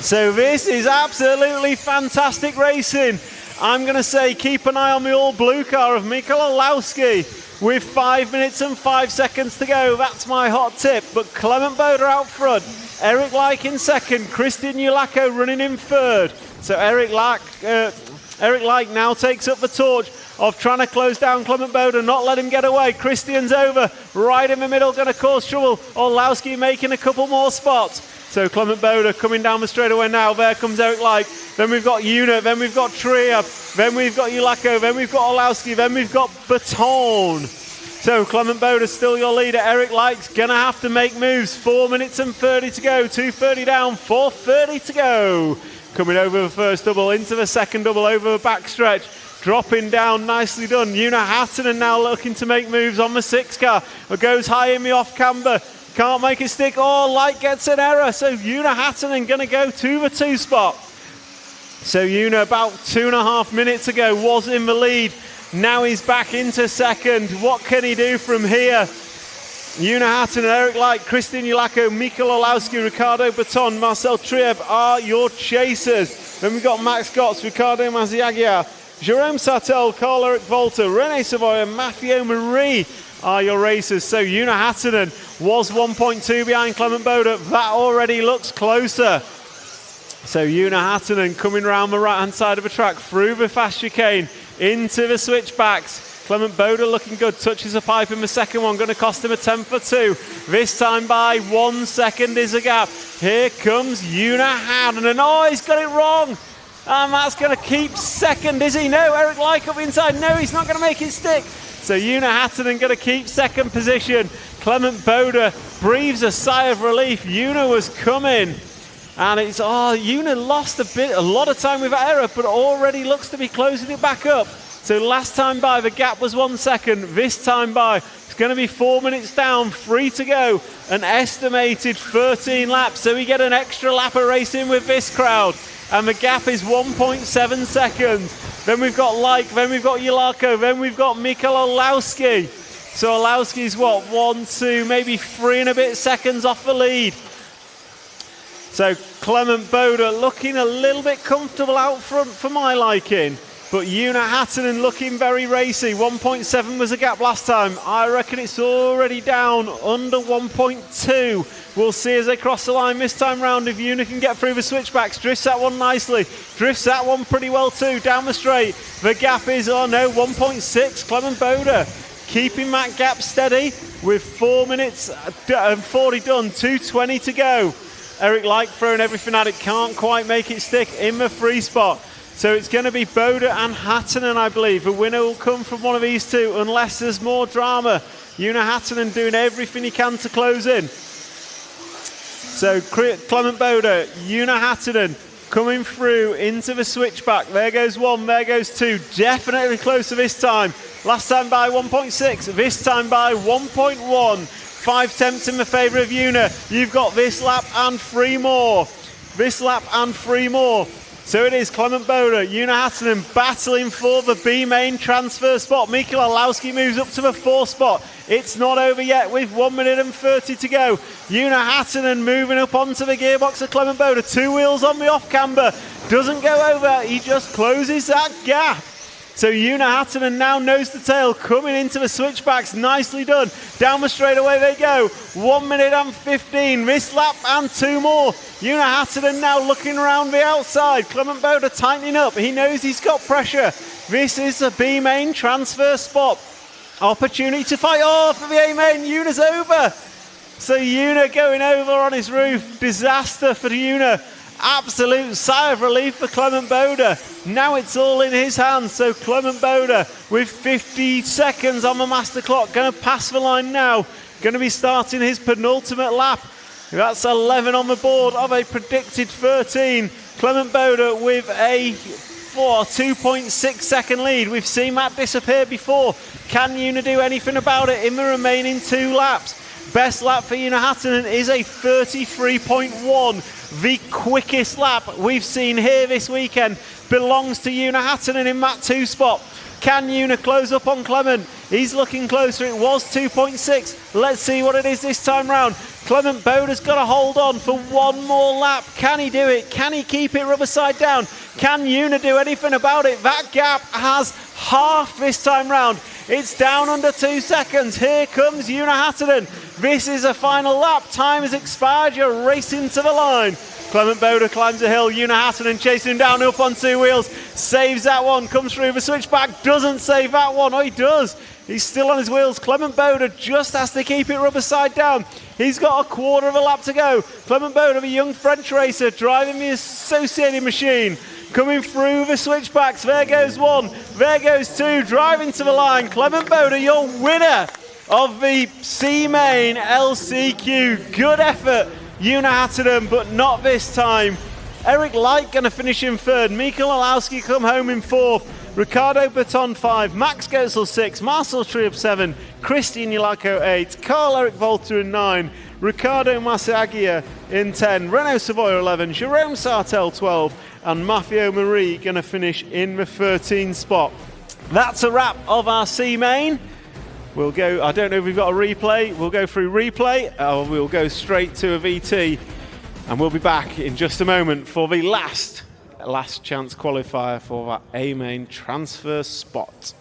So this is absolutely fantastic racing. I'm going to say keep an eye on the all-blue car of Mikael Orlowski with 5 minutes and 5 seconds to go. That's my hot tip. But Clement Boda out front, Eric Leik in second, Christian Yulako running in third. So Eric Leik now takes up the torch of trying to close down Clement Boda, not let him get away. Christian's over, right in the middle, going to cause trouble. Orlowski making a couple more spots. So Clement Boda coming down the straightaway now. There comes Eric Leik. Then we've got Una. Then we've got Trieb. Then we've got Yulako. Then we've got Orlowski. Then we've got Baton. So Clement Boda still your leader. Eric Leik's going to have to make moves. 4 minutes and 30 to go. 2:30 down. 4:30 to go. Coming over the first double, into the second double, over the backstretch. Dropping down, nicely done. Una Hattonen now looking to make moves on the 6 car. It goes high in the off camber. Can't make it stick. Oh, Leik gets an error. So Una Hattonen going to go to the 2 spot. So Una about 2.5 minutes ago was in the lead. Now he's back into second. What can he do from here? Una Hattonen, Eric Leik, Christian Yulako, Mikael Orlowski, Ricardo Baton, Marcel Trieb are your chasers. Then we've got Max Gotts, Ricardo Maziagia, Jerome Sartel, Carl-Eric Volter, René Savoy and Matthew Marie are your racers. So Una Hattonen was 1.2 behind Clement Boda. That already looks closer. So Una Hattonen coming around the right-hand side of the track through the fast chicane into the switchbacks. Clement Boda looking good, touches a pipe in the second one, going to cost him a 10th or 2. This time by 1 second is a gap. Here comes Una Hattonen. Oh, he's got it wrong. And Matt's going to keep second, is he? No, Eric Lyke up inside. No, he's not going to make it stick. So Una Hattunen going to keep second position. Clement Bode breathes a sigh of relief. Una was coming. And it's, Una lost a lot of time with that error, but already looks to be closing it back up. So last time by, the gap was 1 second. This time by, it's going to be 4 minutes down, 3 to go. An estimated 13 laps. So we get an extra lap of racing with this crowd. And the gap is 1.7 seconds. Then we've got Lyke, then we've got Yelako, then we've got Mikael Olowski. So Olowski's what, 1, 2, maybe 3 and a bit seconds off the lead. So Clement Bode looking a little bit comfortable out front for my liking. But Una Hattunen looking very racy. 1.7 was a gap last time. I reckon it's already down under 1.2. We'll see as they cross the line this time round if Una can get through the switchbacks. Drifts that one nicely. Drifts that one pretty well too. Down the straight. The gap is, 1.6. Clement Bode keeping that gap steady with 4 minutes and 40 done. 2:20 to go. Eric Lyke throwing everything at it. Can't quite make it stick in the free spot. So it's going to be Bode and Hattunen, I believe. The winner will come from one of these two unless there's more drama. Una Hattunen doing everything he can to close in. So Clement Bode, Una Hattunen coming through into the switchback. There goes 1, there goes 2. Definitely closer this time. Last time by 1.6, this time by 1.1. 5 tenths in the favour of Una. You've got this lap and 3 more. This lap and 3 more. So it is Clement Bode, Una Hattunen battling for the B main transfer spot. Mikael Olowski moves up to the 4th spot. It's not over yet with 1 minute and 30 to go. Una Hattunen moving up onto the gearbox of Clement Bode. 2 wheels on the off camber. Doesn't go over, he just closes that gap. So Una Hattunen now nose to tail coming into the switchbacks. Nicely done. Down the straightaway they go. 1 minute and 15. This lap and 2 more. Una Hattunen now looking around the outside. Clement Bode tightening up. He knows he's got pressure. This is a B main transfer spot. Opportunity to fight. For the A main. Una's over. So Una going over on his roof. Disaster for Una. Absolute sigh of relief for Clement Bode. Now it's all in his hands. So Clement Bode with 50 seconds on the master clock. Going to pass the line now. Going to be starting his penultimate lap. That's 11 on the board of a predicted 13. Clement Bode with a 2.6 second lead. We've seen that disappear before. Can Una do anything about it in the remaining 2 laps? Best lap for Una Hattunen is a 33.1. The quickest lap we've seen here this weekend belongs to Una Hattunen in that 2 spot. Can Una close up on Clement? He's looking closer. It was 2.6. Let's see what it is this time round. Clement Bode's got to hold on for 1 more lap. Can he do it? Can he keep it rubber side down? Can Una do anything about it? That gap has halved this time round. It's down under 2 seconds. Here comes Una Hattunen. This is a final lap. Time has expired. You're racing to the line. Clement Bode climbs a hill. Una Hattunen chasing him down up on 2 wheels. Saves that one. Comes through the switchback. Doesn't save that one. Oh, he does. He's still on his wheels. Clement Bode just has to keep it rubber side down. He's got a quarter of a lap to go. Clement Bode, a young French racer, driving the associated machine. Coming through the switchbacks. There goes 1. There goes 2. Driving to the line. Clement Bode, your winner of the C main LCQ. Good effort, Una Hattunen, but not this time. Eric Lyke going to finish in 3rd. Mikael Olowski come home in 4th. Ricardo Baton 5. Max Goetzel 6. Marcel Triup 7. Christian Yelako 8. Carl-Eric Volter in 9. Ricardo Massagia in 10. Renaud Savoy 11. Jerome Sartel 12. And Maffeo Marie going to finish in the 13th spot. That's a wrap of our C main. We'll go, I don't know if we've got a replay. We'll go through replay, or we'll go straight to a VT. And we'll be back in just a moment for the last chance qualifier for that A main transfer spot.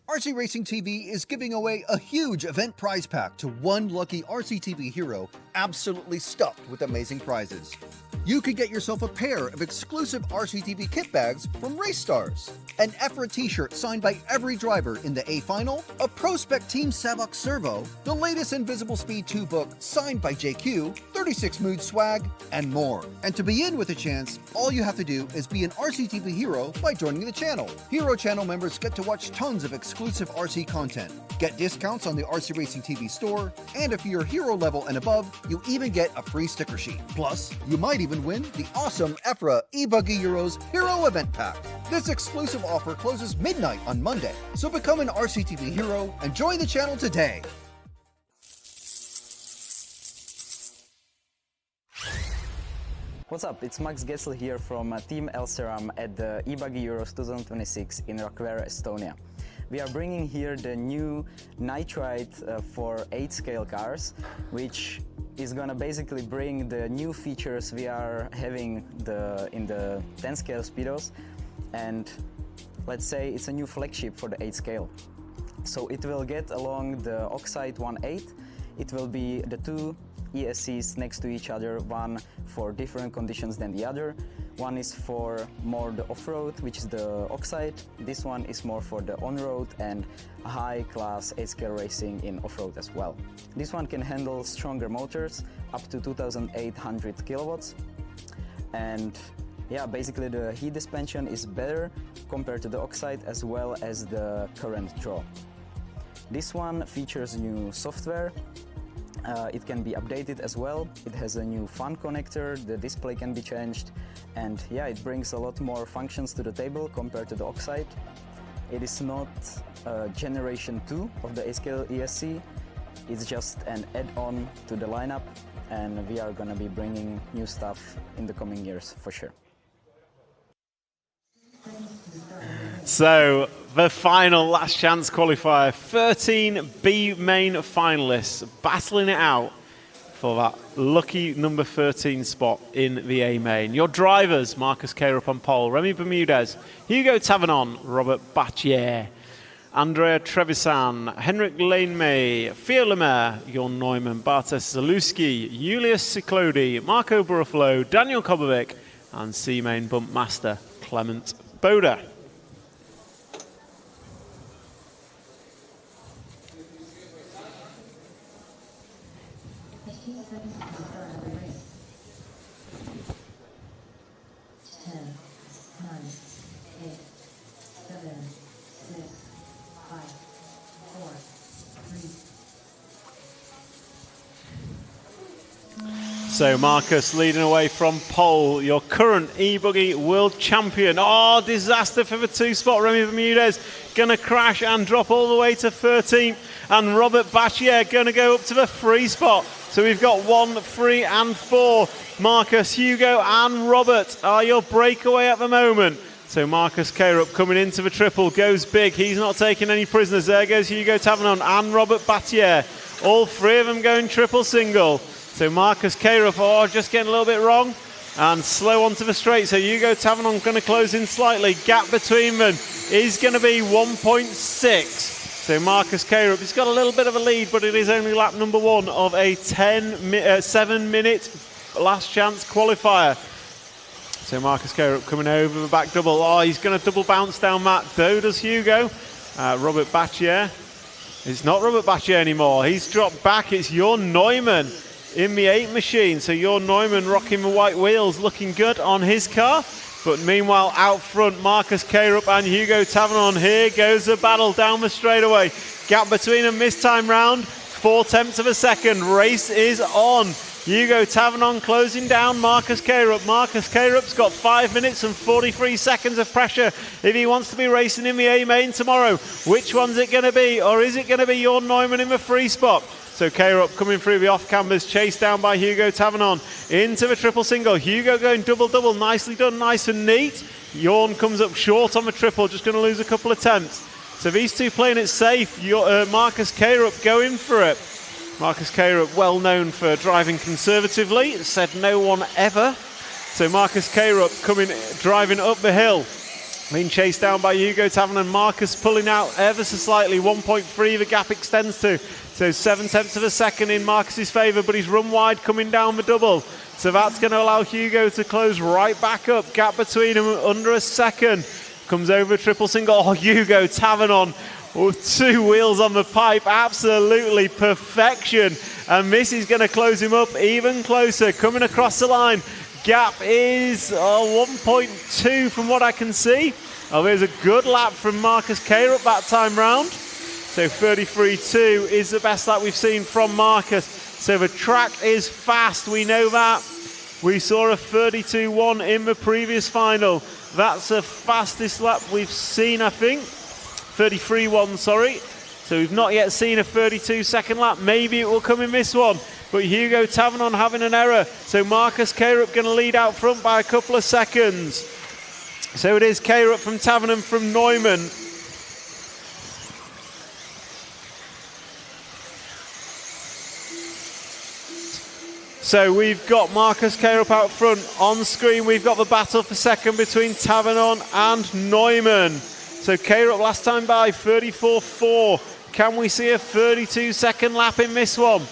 RC Racing TV is giving away a huge event prize pack to 1 lucky RCTV hero, absolutely stuffed with amazing prizes. You could get yourself a pair of exclusive RCTV kit bags from Race Stars, an EFRA t-shirt signed by every driver in the A Final, a Prospect Team Savox Servo, the latest Invisible Speed 2 book signed by JQ, 36 Mood swag, and more. And to be in with a chance, all you have to do is be an RCTV hero by joining the channel. Hero channel members get to watch tons of exclusive RC content, get discounts on the RC Racing TV store, and if you're hero level and above, you even get a free sticker sheet. Plus, you might even win the awesome EFRA eBuggy Euros Hero Event Pack. This exclusive offer closes midnight on Monday, so become an RCTV hero and join the channel today. What's up? It's Max Gessel here from Team Elseram at the eBuggy Euros 2026 in Rakvere, Estonia. We are bringing here the new nitride for 8-scale cars, which is gonna basically bring the new features we are having in the 10-scale speedos, and let's say it's a new flagship for the 8-scale. So it will get along the Oxide 1.8. It will be the two ESCs next to each other, one for different conditions than the other. One is for more the off-road, which is the Oxide. This one is more for the on-road and high-class 8-scale racing in off-road as well. This one can handle stronger motors, up to 2,800 kilowatts. And yeah, basically the heat dispension is better compared to the Oxide as well as the current draw. This one features new software. It can be updated as well. It has a new fan connector, the display can be changed, and yeah, it brings a lot more functions to the table compared to the Oxide. It is not generation 2 of the 8-scale ESC, it's just an add-on to the lineup, and we are gonna be bringing new stuff in the coming years for sure. So, the final last chance qualifier, 13 B main finalists battling it out for that lucky number 13 spot in the A main. Your drivers, Marcus Carup on pole, Remy Bermudez, Hugo Tavernon, Robert Battier, Andrea Trevisan, Henrik Laneme, Theo Lemaire, Jon Neumann, Bartosz Zaluski, Julius Ciclodi, Marco Buruffalo, Daniel Kobovic, and C main bump master Clement Boda. 15 seconds to the start of the race. 10, 9, 8, 7, 6, 5, 4, 3. So Marcus leading away from pole, your current eBuggy world champion. Oh, disaster for the 2 spot. Remy Bermudez gonna crash and drop all the way to 13th. And Robert Battier gonna go up to the 3 spot. So we've got 1, 3 and 4. Marcus, Hugo and Robert are your breakaway at the moment. So Marcus Carup coming into the triple, goes big. He's not taking any prisoners. There goes Hugo Tavernon and Robert Battier. All 3 of them going triple single. So Marcus Carup, oh, just getting a little bit wrong. And slow onto the straight. So Hugo Tavernon going to close in slightly. Gap between them is going to be 1.6. So Marcus Carup, he's got a little bit of a lead, but it is only lap number 1 of a 7-minute last chance qualifier. So Marcus Carup coming over the back double. Oh, he's going to double bounce down that. So does Hugo. Robert Battier. It's not Robert Battier anymore. He's dropped back. It's Jon Neumann in the 8 machine. So Jon Neumann rocking the white wheels, looking good on his car. But meanwhile, out front, Marcus Carup and Hugo Tavernon. Here goes the battle down the straightaway. Gap between them this time round, 0.4 of a second. Race is on. Hugo Tavernon closing down Marcus Carup. Marcus Carup's got 5 minutes and 43 seconds of pressure if he wants to be racing in the A main tomorrow. Which one's it going to be? Or is it going to be Jon Neumann in the 3 spot? So Carup coming through the off-cambers, chased down by Hugo Tavernon into the triple single. Hugo going double-double, nicely done, nice and neat. Jon comes up short on the triple, just going to lose a couple of tenths. So these two playing it safe. Marcus Carup going for it. Marcus Carup, well known for driving conservatively, said no one ever. So Marcus Carup driving up the hill. Being chased down by Hugo Tavernon. Marcus pulling out ever so slightly. 1.3 the gap extends to. So 7/10 of a second in Marcus's favour, but he's run wide coming down the double. So that's going to allow Hugo to close right back up. Gap between them under a second. Comes over triple single. Oh, Hugo Tavernon with 2 wheels on the pipe. Absolutely perfection. And this is going to close him up even closer. Coming across the line. Gap is 1.2 from what I can see. Oh, there's a good lap from Marcus Carup that time round. So 33.2 is the best lap we've seen from Marcus. So the track is fast, we know that. We saw a 32.1 in the previous final. That's the fastest lap we've seen, I think. 33.1, sorry. So we've not yet seen a 32-second lap. Maybe it will come in this one. But Hugo Tavernon having an error. So Marcus Carup going to lead out front by a couple of seconds. So it is Carup from Tavernon from Neumann. So we've got Marcus Carup out front. On screen we've got the battle for second between Tavernon and Neumann. So Carup last time by 34.4. Can we see a 32-second lap in this one?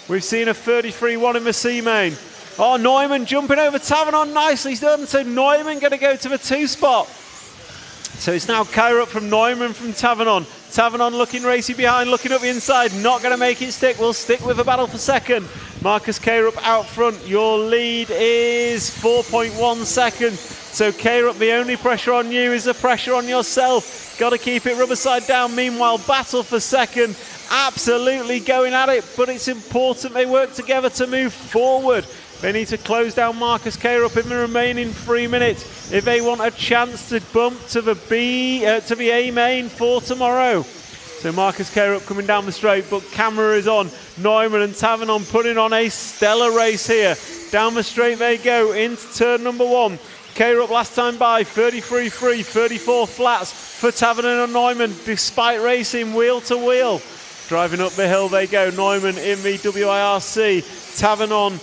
We've seen a 33.1 in the C-main. Oh, Neumann jumping over Tavernon. Nicely done. So Neumann going to go to the 2 spot. So it's now Carup from Neumann from Tavernon. Tavernon looking racy behind, looking up the inside. Not going to make it stick. We'll stick with the battle for second. Marcus Carup out front. Your lead is 4.1 seconds. So Carup, the only pressure on you is the pressure on yourself. Got to keep it rubber side down. Meanwhile, battle for second. Absolutely going at it, but it's important they work together to move forward. They need to close down Marcus Carup in the remaining 3 minutes if they want a chance to bump to the A main for tomorrow. So Marcus Carup coming down the straight, but camera is on. Neumann and Tavernon putting on a stellar race here. Down the straight they go into turn number 1. Carup last time by 33.3, 34 flats for Tavernon and Neumann, despite racing wheel to wheel. Driving up the hill they go. Neumann in the WIRC. Tavernon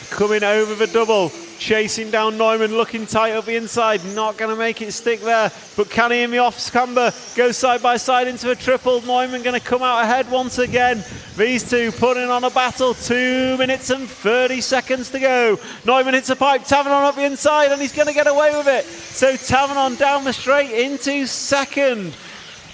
coming over the double. Chasing down Neumann, looking tight up the inside. Not going to make it stick there. But can he in the off-camber go side by side into a triple? Neumann going to come out ahead once again. These two putting on a battle. 2 minutes and 30 seconds to go. Neumann hits a pipe. Tavernon up the inside and he's going to get away with it. So Tavernon down the straight into second.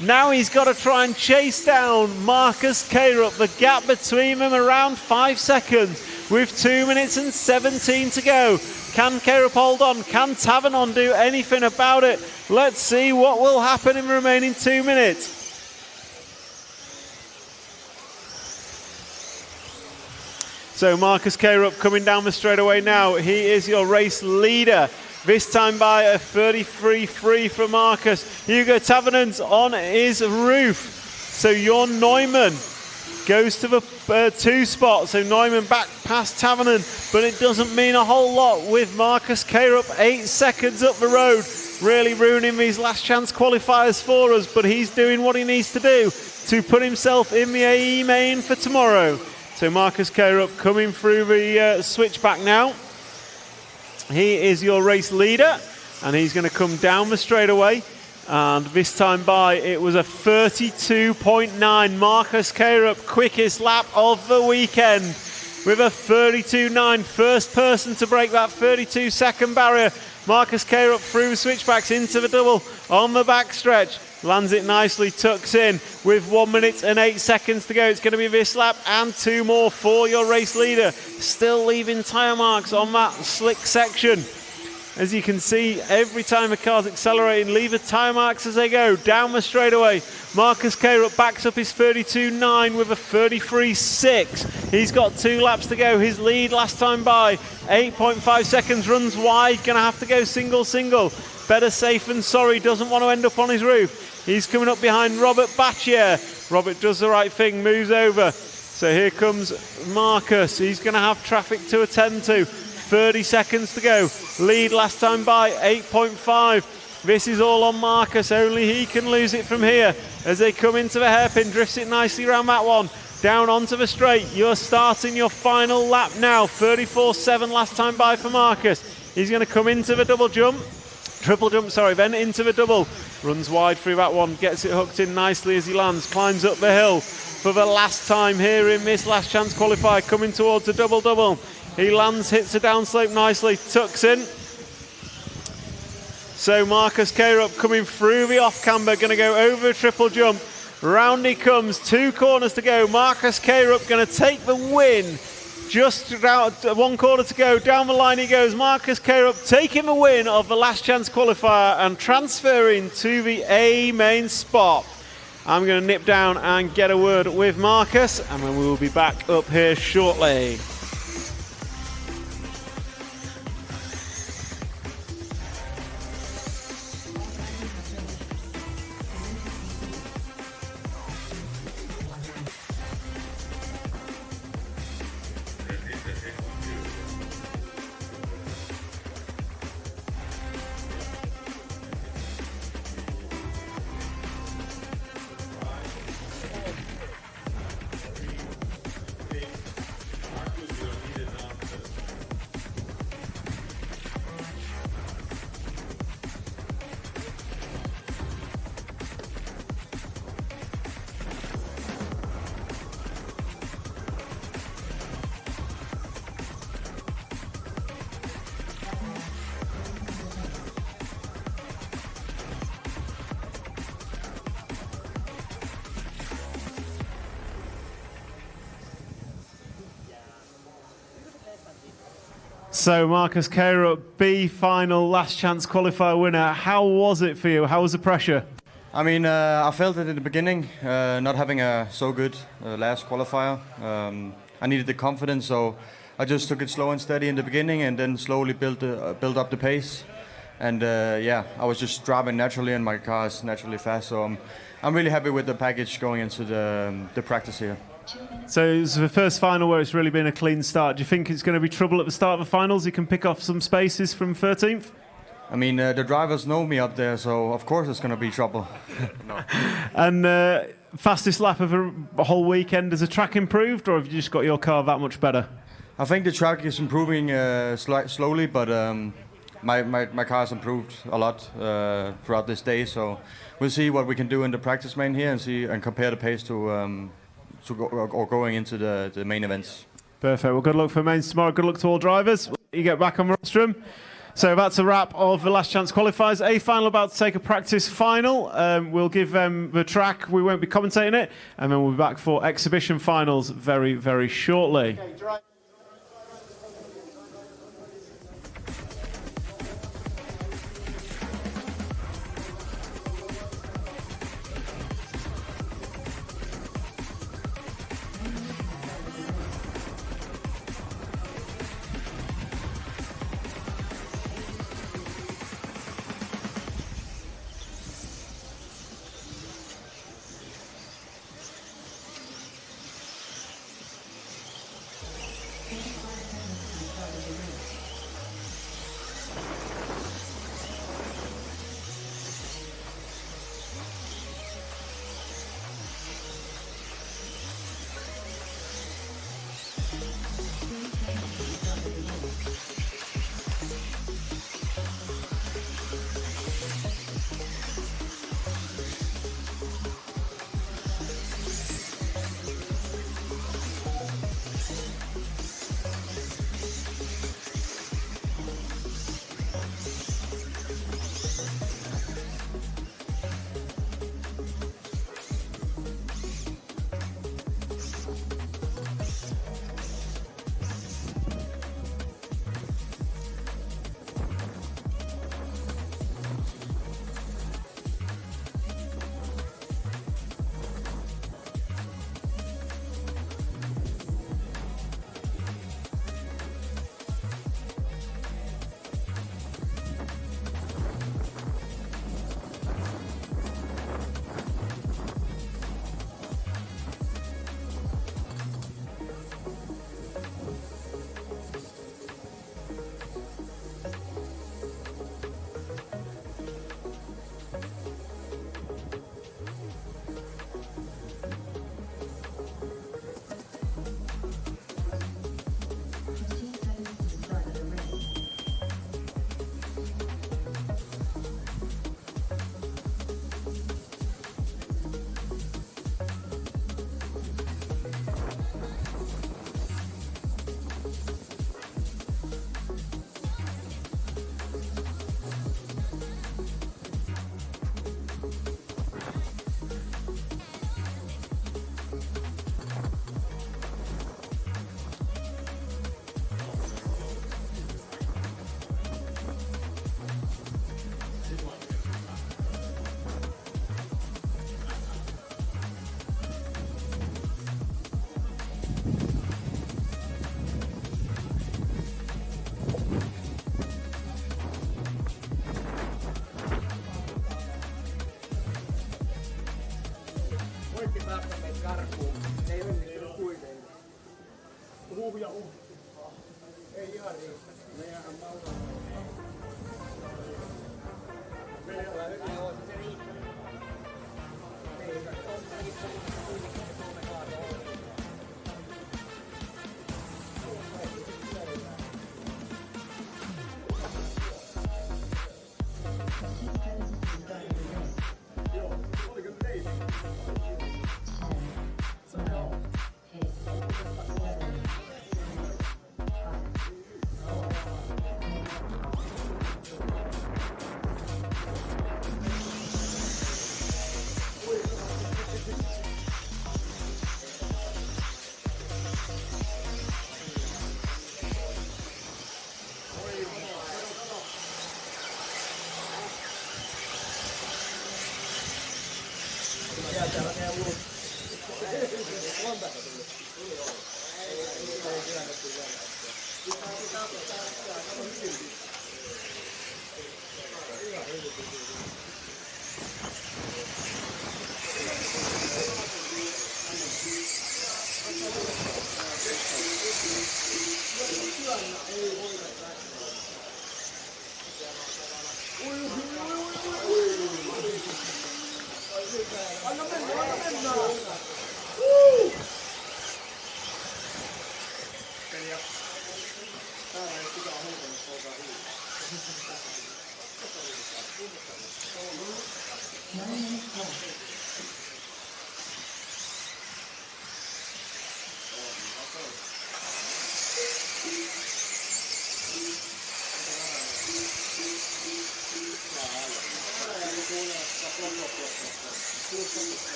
Now he's got to try and chase down Marcus Carup. The gap between them around 5 seconds with 2 minutes and 17 to go. Can Carup hold on? Can Tavernon do anything about it? Let's see what will happen in the remaining 2 minutes. So Marcus Carup coming down the straightaway now. He is your race leader. This time by a 33.3 for Marcus. Hugo Tavernon's on his roof. So your Neumann goes to the 2 spot. So Neumann back past Tavernon, but it doesn't mean a whole lot with Marcus Carup 8 seconds up the road. Really ruining these last chance qualifiers for us, but he's doing what he needs to do to put himself in the AE main for tomorrow. So Marcus Carup coming through the switchback now. He is your race leader, and he's going to come down the straightaway. And this time by, it was a 32.9. Marcus Carup, quickest lap of the weekend with a 32.9. First person to break that 32-second barrier. Marcus Carup through the switchbacks into the double on the backstretch. Lands it nicely, tucks in with 1 minute and 8 seconds to go. It's going to be this lap and 2 more for your race leader. Still leaving tyre marks on that slick section. As you can see, every time a car's accelerating, leave the tyre marks as they go. Down the straightaway, Marcus Carup backs up his 32.9 with a 33.6. He's got 2 laps to go. His lead last time by 8.5 seconds, runs wide, going to have to go single. Better safe than sorry, doesn't want to end up on his roof. He's coming up behind Robert Batchier. Robert does the right thing, moves over. So here comes Marcus. He's going to have traffic to attend to. 30 seconds to go. Lead last time by 8.5. This is all on Marcus. Only he can lose it from here. As they come into the hairpin, drifts it nicely around that one. Down onto the straight. You're starting your final lap now. 34.7 last time by for Marcus. He's going to come into the double jump. Triple jump, sorry, then into the double. Runs wide through that one, gets it hooked in nicely as he lands, climbs up the hill for the last time here in this last chance qualifier, coming towards a double-double. He lands, hits a downslope nicely, tucks in. So Marcus Karup coming through the off-camber, going to go over a triple jump. Round he comes, 2 corners to go. Marcus Karup going to take the win. Just about 1 corner to go, down the line he goes. Marcus Karup taking the win of the last chance qualifier and transferring to the A main spot. I'm going to nip down and get a word with Marcus, and then we will be back up here shortly. So Marcus Karup, B final last chance qualifier winner. How was it for you? How was the pressure? I mean, I felt it in the beginning, not having a so good last qualifier. I needed the confidence, so I just took it slow and steady in the beginning, and then slowly built up the pace. And yeah, I was just driving naturally, and my car is naturally fast. So I'm really happy with the package going into the practice here. So it's the first final where it's really been a clean start. Do you think it's going to be trouble at the start of the finals? You can pick off some spaces from 13th? I mean, the drivers know me up there, so of course it's going to be trouble. No. And fastest lap of a whole weekend, has the track improved, or have you just got your car that much better? I think the track is improving slowly, but my car's improved a lot throughout this day. So we'll see what we can do in the practice main here and compare the pace to going into the main events. Perfect. Well, good luck for mains tomorrow. Good luck to all drivers. You get back on the rostrum. So that's a wrap of the last chance qualifiers. A final about to take a practice final. We'll give them the track. We won't be commentating it. And then we'll be back for exhibition finals very, very shortly. Okay,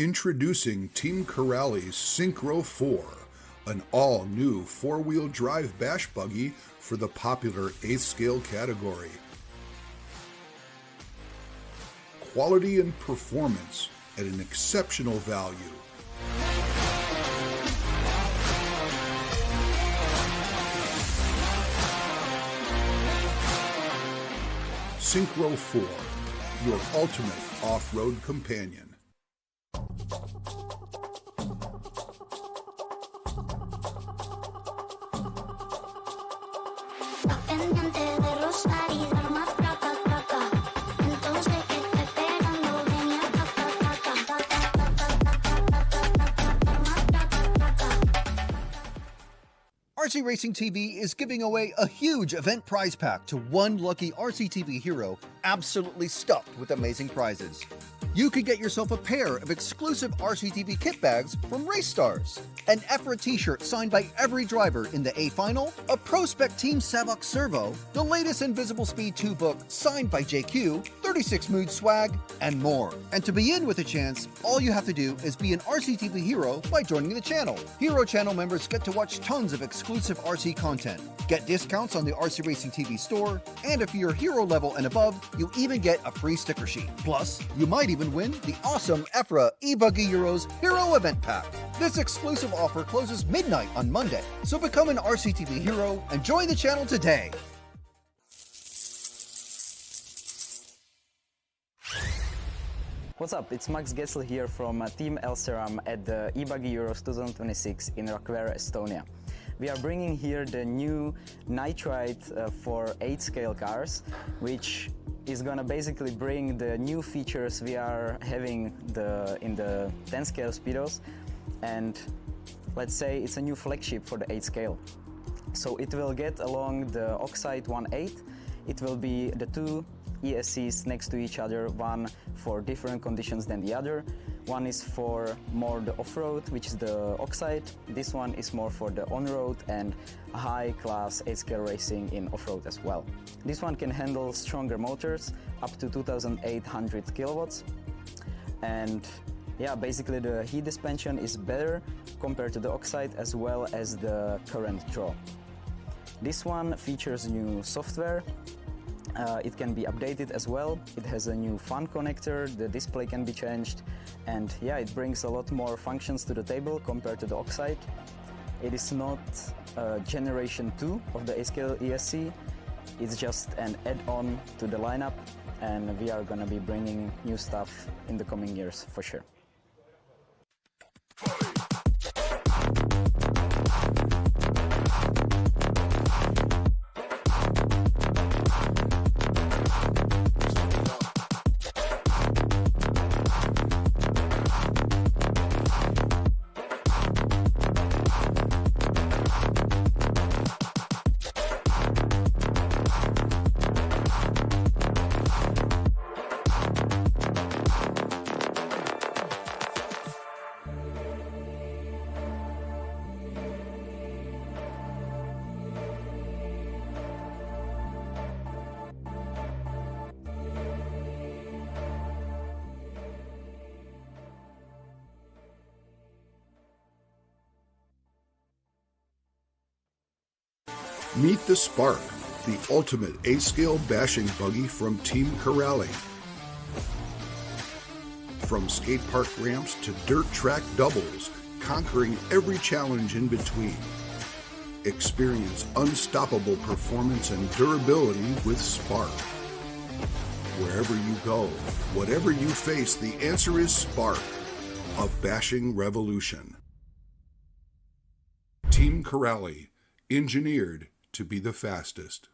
Introducing Team Corrali's Synchro 4, an all-new four-wheel drive bash buggy for the popular 8th scale category. Quality and performance at an exceptional value. Synchro 4, your ultimate off-road companion. RC Racing TV is giving away a huge event prize pack to one lucky RCTV hero, absolutely stuffed with amazing prizes. You could get yourself a pair of exclusive RCTV kit bags from Race Stars, an EFRA t-shirt signed by every driver in the A Final, a Prospect Team Savox Servo, the latest Invisible Speed 2 book signed by JQ, 36 Mood swag, and more. And to be in with a chance, all you have to do is be an RCTV hero by joining the channel. Hero channel members get to watch tons of exclusive RC content, get discounts on the RC Racing TV store, and if you're hero level and above, you even get a free sticker sheet. Plus, you might even win the awesome EFRA eBuggy Euros Hero Event Pack. This exclusive offer closes midnight on Monday, so become an RCTV hero and join the channel today. What's up, it's Max Gessel here from Team Elseram at the eBuggy Euros 2026 in Rakvere, Estonia. We are bringing here the new nitride for 8 scale cars, which is gonna basically bring the new features we are having in the 10 scale speedos, and let's say it's a new flagship for the 8 scale. So it will get along the Oxide 1.8, it will be the two ESCs next to each other, one for different conditions than the other. One is for more the off-road, which is the oxide. This one is more for the on-road and high-class 8-scale racing in off-road as well. This one can handle stronger motors, up to 2,800 kilowatts. And yeah, basically the heat dispension is better compared to the oxide as well as the current draw. This one features new software. It can be updated as well. It has a new fan connector, the display can be changed, and yeah, it brings a lot more functions to the table compared to the oxide. It is not generation 2 of the 8-scale ESC, it's just an add-on to the lineup, and we are gonna be bringing new stuff in the coming years for sure. Meet the Spark, the ultimate 8-scale bashing buggy from Team Corrali. From skate park ramps to dirt track doubles, conquering every challenge in between. Experience unstoppable performance and durability with Spark. Wherever you go, whatever you face, the answer is Spark, a bashing revolution. Team Corrali, engineered to be the fastest.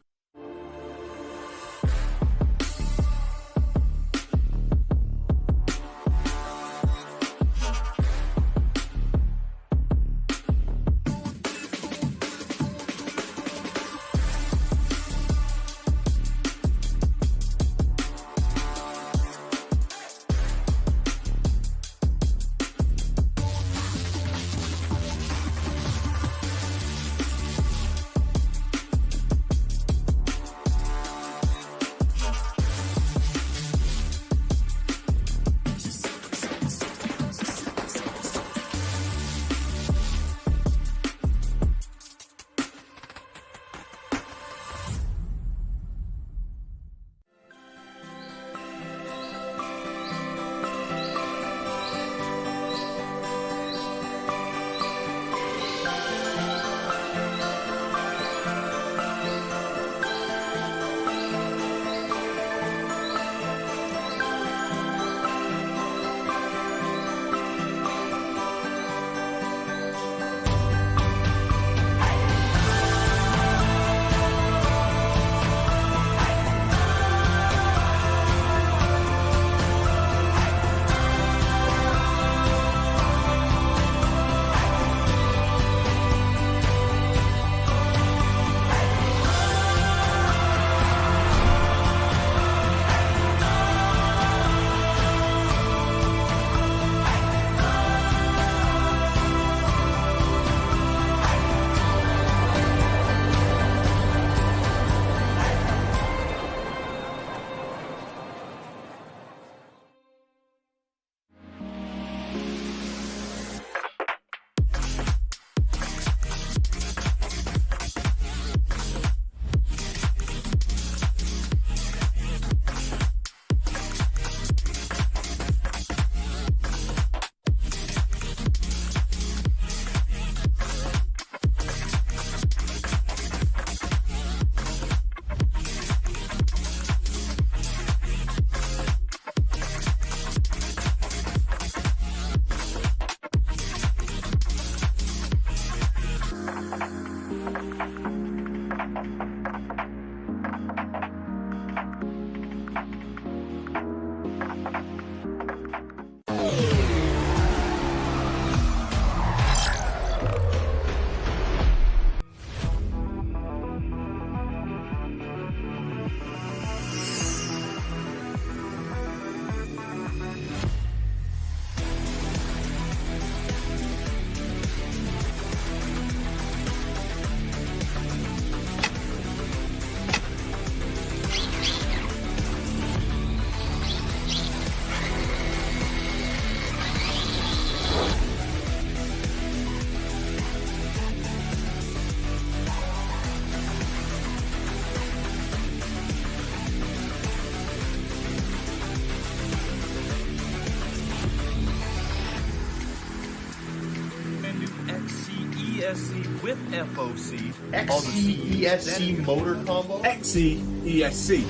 ESC with FOC. XC-ESC motor combo? XC-ESC.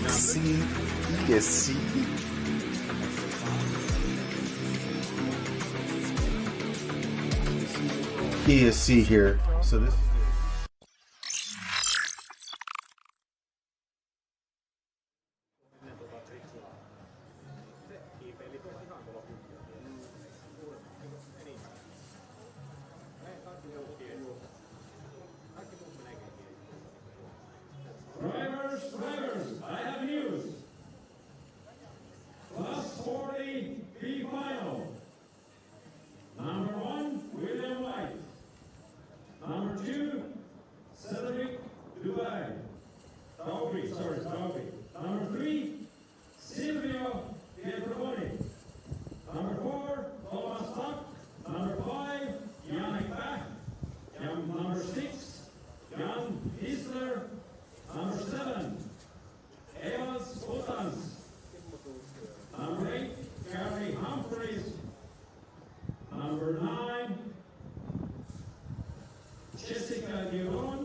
XC-ESC? ESC here. So this Drivers, I have news. Class 40 B final. Number 1, William White. Number 2, Cedric Dubai. Taubry. Number 3, Silvio Pietroni. Number 4, Thomas Tuck. Number 5, Yannick Bach. Number 6, Jan Hisler. Number 7, Evans Utans. Number 8, Gary Humphreys. Number 9, Jessica Giron.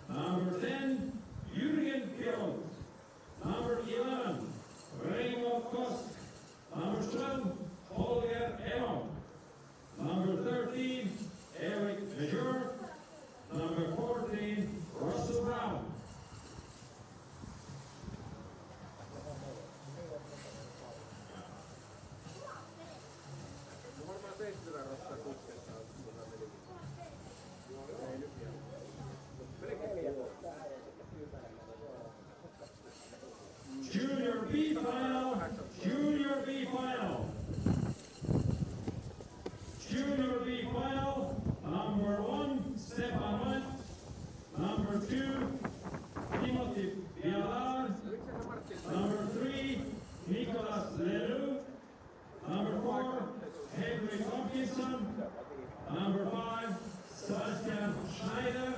Number 10, Jürgen Piron. Number 11, Raymond Kosk. Number 12, Holger Emo. Number 13, Eric Major. Number 14, Russell Brown. Junior B final. Junior B final. Junior B final. Number 1, Stefan Hunt. Number 2, Timothy Bialar. Number 3, Nicolas Leroux. Number 4, Henry Tompkinson. Number 5, Sebastian Schneider.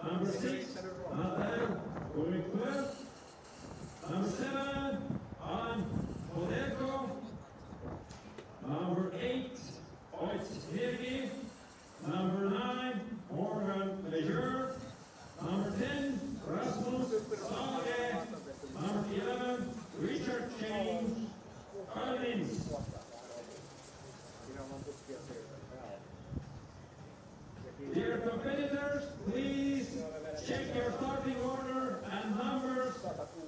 Number 6, Nathaniel Ulrich. Number 7, Alan Poderko. Number 8, Oitz Virgi. Number 9, Morgan Lejeune. Number 10, Rasmus Sage. Number 11, Richard James Collins. Dear competitors, please check your starting order and numbers.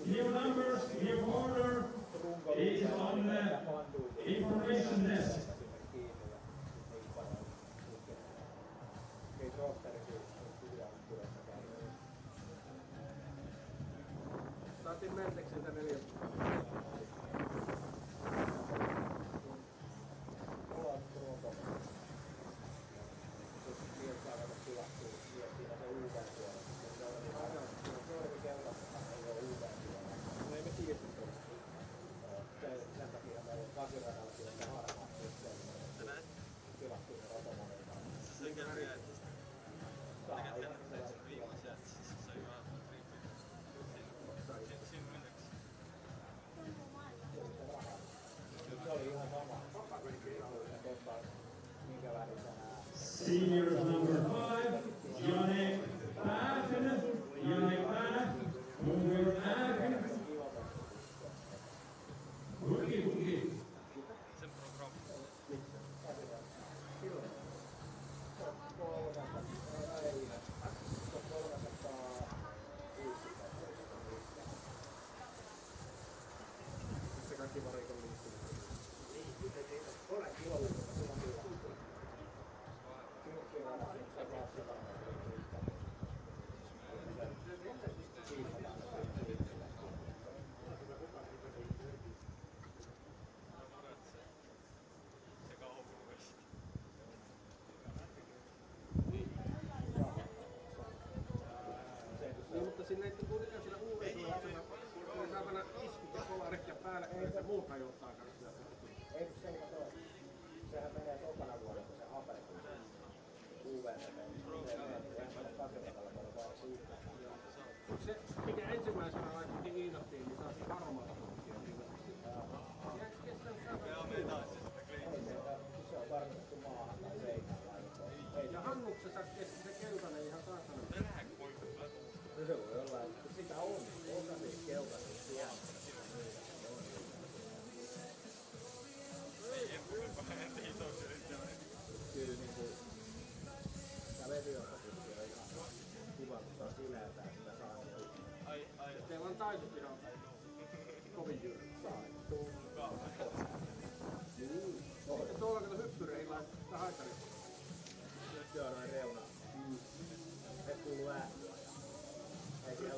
New order is on the information desk. Seniors number 5, Yannick Bach. Number 8, Buggy. Sinne ei kuitenkaan sillä uudella tuli saatana iskut ja kolarit ja päällä, ei se muut hajottaa kanssa. Eikö se kato, sehän menee tokana vuodelta se apertuu sen se, mikä ensimmäisenä laitettiin Iinottiin, niin saatiin harmaata punkkia. Jääkö kestää saada? Se on varmasti maahan tai seinään laitettu.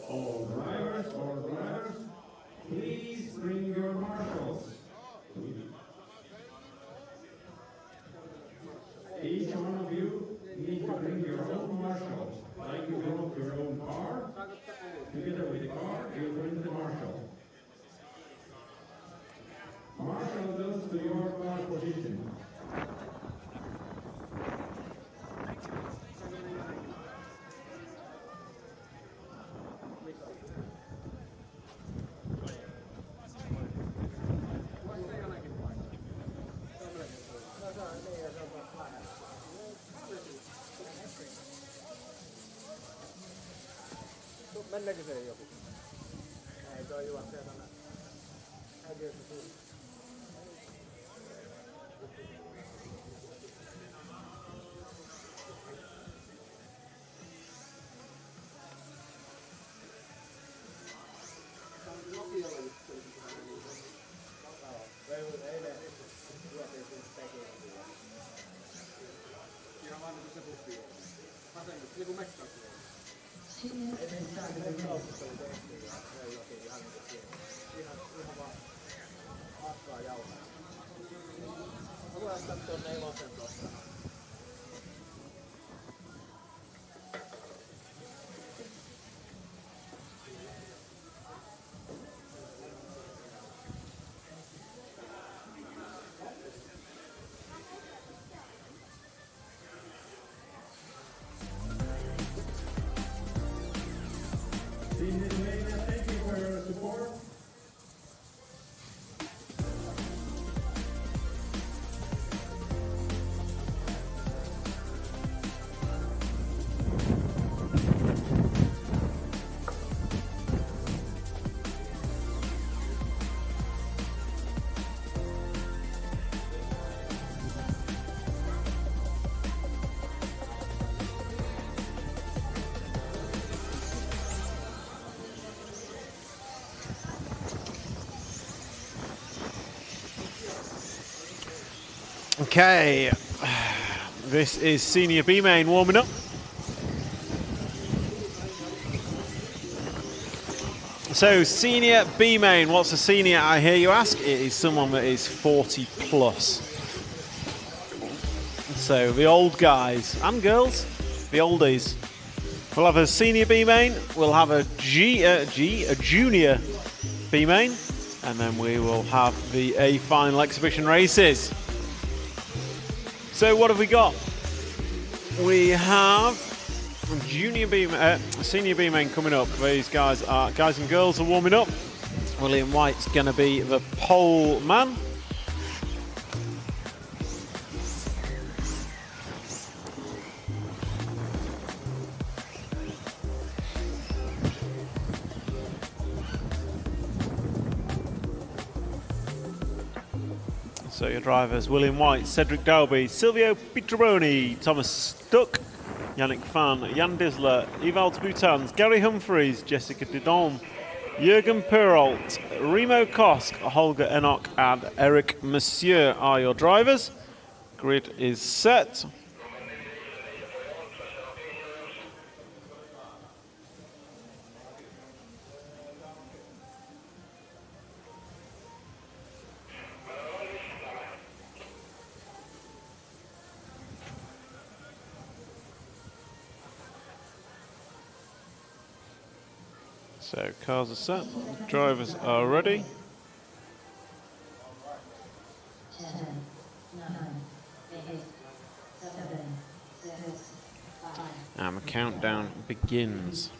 All drivers, please bring your marshals. Each one of you need to bring your own marshal. Like you brought your own car, together with the car, you bring the marshal. Marshal goes to your car position. Mennäänkö se joku? Ei, toi juoksee tänne. Äitiössä suuri. Ihan vaan nyt se puhtii. Vasemmista, niin kuin mekkaksi. Thank you for your support. Okay, this is Senior B main warming up. So Senior B main, what's a senior, I hear you ask? It is someone that is 40 plus. So the old guys and girls, the oldies. We'll have a Senior B main, we'll have a Junior B main, and then we will have the A final exhibition races. So what have we got? We have Senior B main coming up. These guys and girls are warming up. William White's going to be the pole man. So your drivers, William White, Cedric Dalby, Silvio Pietroboni, Thomas Stuck, Yannick Fan, Jan Disler, Ewald Boutans, Gary Humphreys, Jessica Didon, Jürgen Perrault, Remo Kosk, Holger Enoch and Eric Monsieur are your drivers. Grid is set. So cars are set, drivers are ready. 10, 9, 8, 7, 6, 5. And the countdown begins.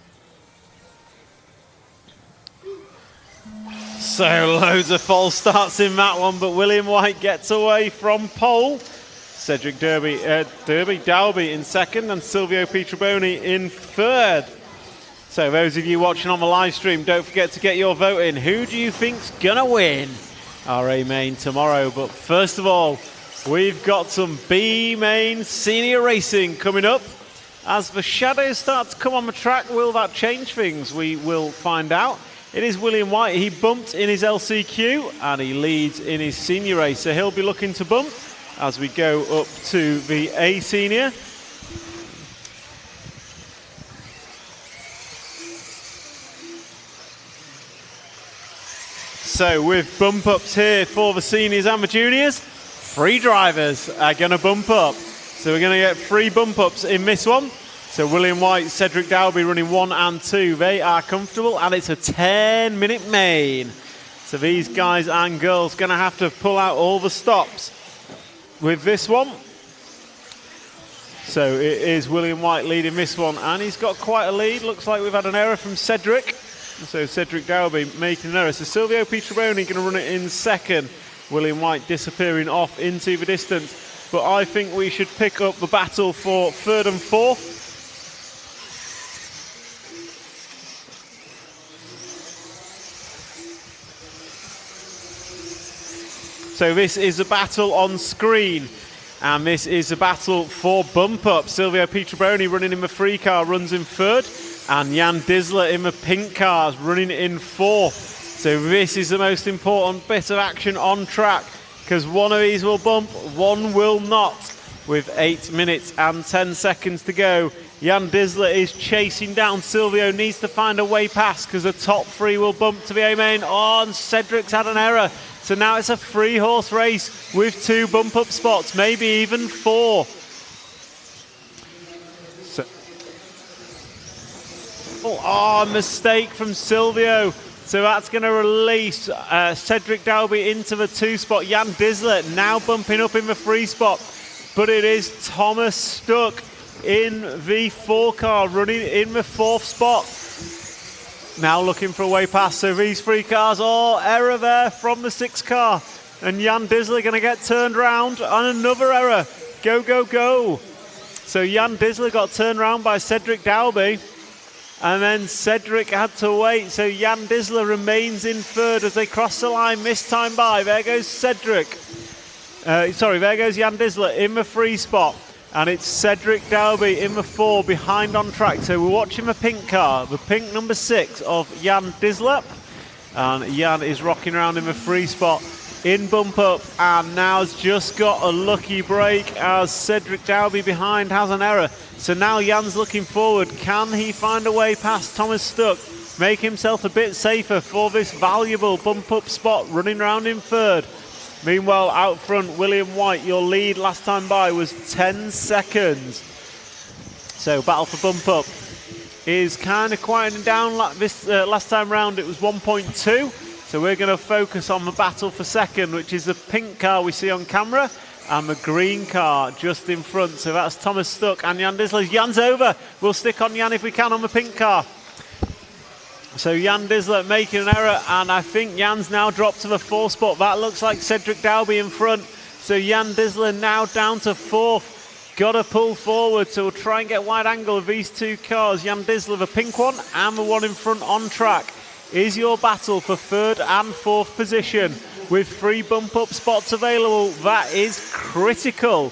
So loads of false starts in that one, but William White gets away from pole. Cedric Dalby in second and Silvio Pietroboni in third. So those of you watching on the live stream, don't forget to get your vote in. Who do you think's gonna win our A main tomorrow? But first of all, we've got some B main senior racing coming up. As the shadows start to come on the track, will that change things? We will find out. It is William White. He bumped in his LCQ and he leads in his senior race. So he'll be looking to bump as we go up to the A senior. So with bump ups here for the seniors and the juniors, 3 drivers are going to bump up. So we're going to get 3 bump ups in this one. So William White, Cedric Dalby running 1 and 2. They are comfortable, and it's a 10-minute main. So these guys and girls going to have to pull out all the stops with this one. So it is William White leading this one, and he's got quite a lead. Looks like we've had an error from Cedric. So Cedric Dalby making an error. So Silvio Pietroboni going to run it in second. William White disappearing off into the distance. But I think we should pick up the battle for 3rd and 4th. So this is a battle on screen. And this is a battle for bump up. Silvio Pietroboni running in the 3 car runs in 3rd. And Jan Disler in the pink cars running in 4th. So this is the most important bit of action on track, because one of these will bump, one will not. With 8 minutes and 10 seconds to go, Jan Disler is chasing down. Silvio needs to find a way past, because the top 3 will bump to the A-main. Oh, and Cedric's had an error. So now it's a 3-horse race with 2 bump-up spots, maybe even 4. So, mistake from Silvio. So that's going to release Cedric Dalby into the 2 spot. Jan Disler now bumping up in the 3 spot. But it is Thomas Stuck in the 4 car, running in the 4th spot. Now looking for a way past. So these 3 cars, error there from the 6 car. And Jan Disler going to get turned round, and another error. Go, go, go. So Jan Disler got turned round by Cedric Dalby. And then Cedric had to wait. So Jan Disler remains in 3rd as they cross the line this time by. There goes Cedric. There goes Jan Disler in the 3 spot. And it's Cedric Dalby in the 4 behind on track. So we're watching the pink car, the pink number 6 of Jan Disler. And Jan is rocking around in the 3 spot in bump up, and now has just got a lucky break as Cedric Dalby behind has an error. So now Jan's looking forward. Can he find a way past Thomas Stuck? Make himself a bit safer for this valuable bump up spot, running around in 3rd. Meanwhile, out front, William White, your lead last time by was 10 seconds. So battle for bump up is kind of quieting down. Like this last time round, it was 1.2. So we're going to focus on the battle for 2nd, which is the pink car we see on camera, and the green car just in front. So that's Thomas Stuck and Jan Disler. Jan's over. We'll stick on Jan if we can on the pink car. So Jan Disler making an error, and I think Jan's now dropped to the 4th spot. That looks like Cedric Dalby in front. So Jan Disler now down to 4th. Got to pull forward, so we'll try and get wide angle of these 2 cars. Jan Disler, the pink one, and the one in front on track, is your battle for 3rd and 4th position. With 3 bump-up spots available, that is critical.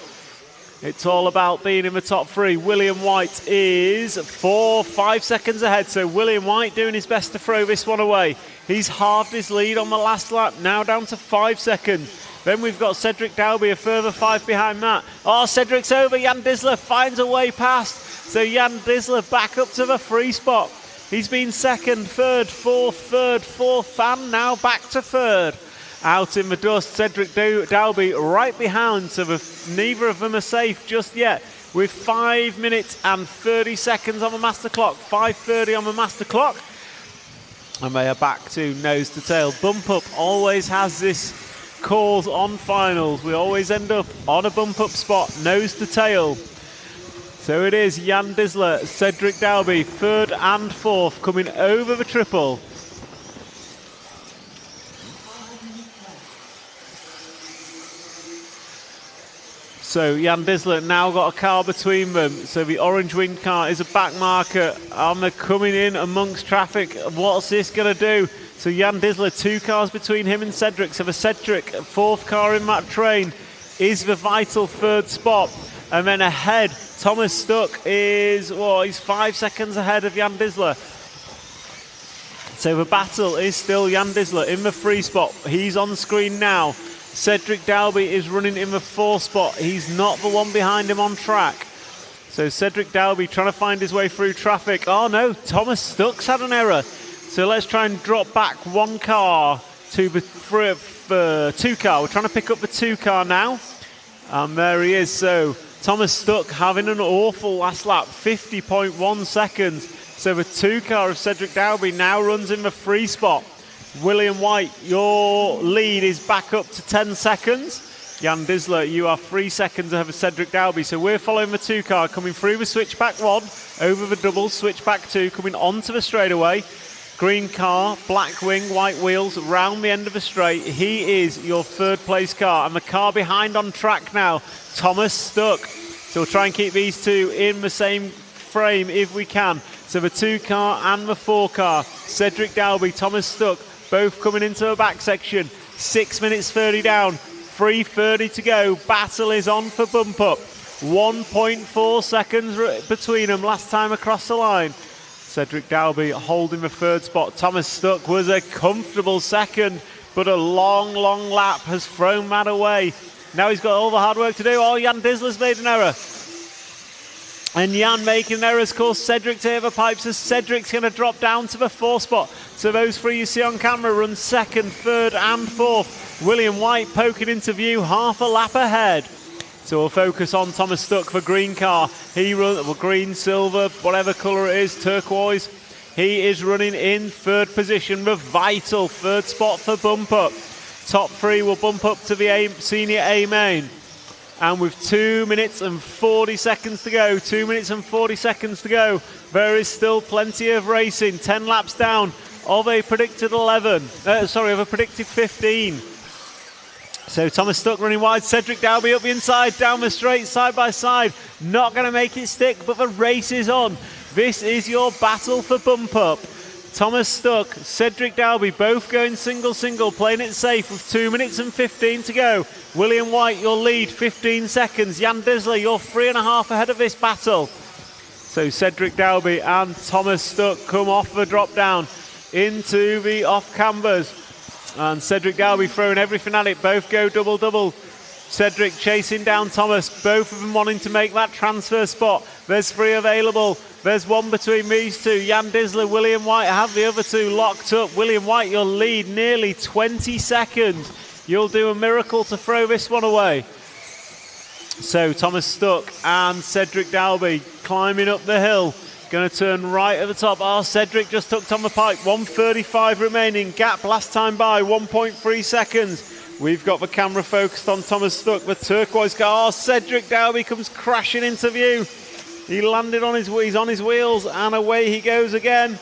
It's all about being in the top 3. William White is 4-5 seconds ahead. So William White doing his best to throw this one away. He's halved his lead on the last lap, now down to 5 seconds. Then we've got Cedric Dalby, a further 5 behind that. Cedric's over. Jan Disler finds a way past. So Jan Disler back up to the 3 spot. He's been 2nd, 3rd, 4th, and now back to 3rd. Out in the dust, Cedric Dalby right behind, so neither of them are safe just yet. With 5 minutes and 30 seconds on the master clock, 5:30 on the master clock. And they are back to nose to tail. Bump up always has this cause on finals. We always end up on a bump up spot, nose to tail. So it is Jan Disler, Cedric Dalby, 3rd and 4th, coming over the triple. So Jan Disler now got a car between them. So the orange winged car is a back marker, and they're coming in amongst traffic. What's this going to do? So Jan Disler, 2 cars between him and Cedric. So the Cedric 4th car in that train is the vital 3rd spot. And then ahead, Thomas Stuck is, he's 5 seconds ahead of Jan Disler. So the battle is still Jan Disler in the 3 spot. He's on screen now. Cedric Dalby is running in the 4th spot. He's not the one behind him on track. So Cedric Dalby trying to find his way through traffic. Oh no, Thomas Stuck's had an error. So let's try and drop back 1 car to the 2 car. We're trying to pick up the 2 car now. And there he is. So Thomas Stuck having an awful last lap, 50.1 seconds. So the 2 car of Cedric Dalby now runs in the 3 spot. William White, your lead is back up to 10 seconds. Jan Disler, you are 3 seconds ahead of Cedric Dalby. So we're following the 2 car, coming through the switchback 1, over the double, switchback 2, coming onto the straightaway. Green car, black wing, white wheels, round the end of the straight. He is your 3rd place car. And the car behind on track now, Thomas Stuck. So we'll try and keep these 2 in the same frame if we can. So the 2 car and the 4 car, Cedric Dalby, Thomas Stuck, both coming into the back section. 6 minutes 30 down. 3:30 to go. Battle is on for bump up. 1.4 seconds between them last time across the line. Cedric Dalby holding the 3rd spot. Thomas Stuck was a comfortable 2nd, but a long lap has thrown that away. Now he's got all the hard work to do. Oh, Jan Disler's made an error. And Jan making an error has caused Cedric to hit the pipes, so Cedric's going to drop down to the 4th spot. So those 3 you see on camera run 2nd, 3rd and 4th. William White poking into view, half a lap ahead. So we'll focus on Thomas Stuck for green car. He runs, well, green, silver, whatever colour it is, turquoise. He is running in 3rd position, the vital 3rd spot for bump up. Top 3 will bump up to the senior A main. And with 2 minutes and 40 seconds to go, 2 minutes and 40 seconds to go, there is still plenty of racing. 10 laps down of a predicted 15. So Thomas Stuck running wide, Cedric Dalby up the inside, down the straight, side by side. Not going to make it stick, but the race is on. This is your battle for bump up. Thomas Stuck, Cedric Dalby, both going single, playing it safe with 2 minutes and 15 to go. William White, your lead, 15 seconds. Jan Disler, you're 3.5 ahead of this battle. So Cedric Dalby and Thomas Stuck come off the drop down into the off cambers. And Cedric Dalby throwing everything at it. Both go double. Cedric chasing down Thomas. Both of them wanting to make that transfer spot. There's 3 available. There's 1 between these 2. Jan Disler, William White have the other 2 locked up. William White, your lead, nearly 20 seconds. You'll do a miracle to throw this one away. So Thomas Stuck and Cedric Dalby climbing up the hill. Going to turn right at the top. Oh, Cedric just tucked on the pipe. 1:35 remaining. Gap last time by 1.3 seconds. We've got the camera focused on Thomas Stuck, the turquoise car. Oh, Cedric Dalby comes crashing into view. He landed on he's on his wheels, and away he goes again.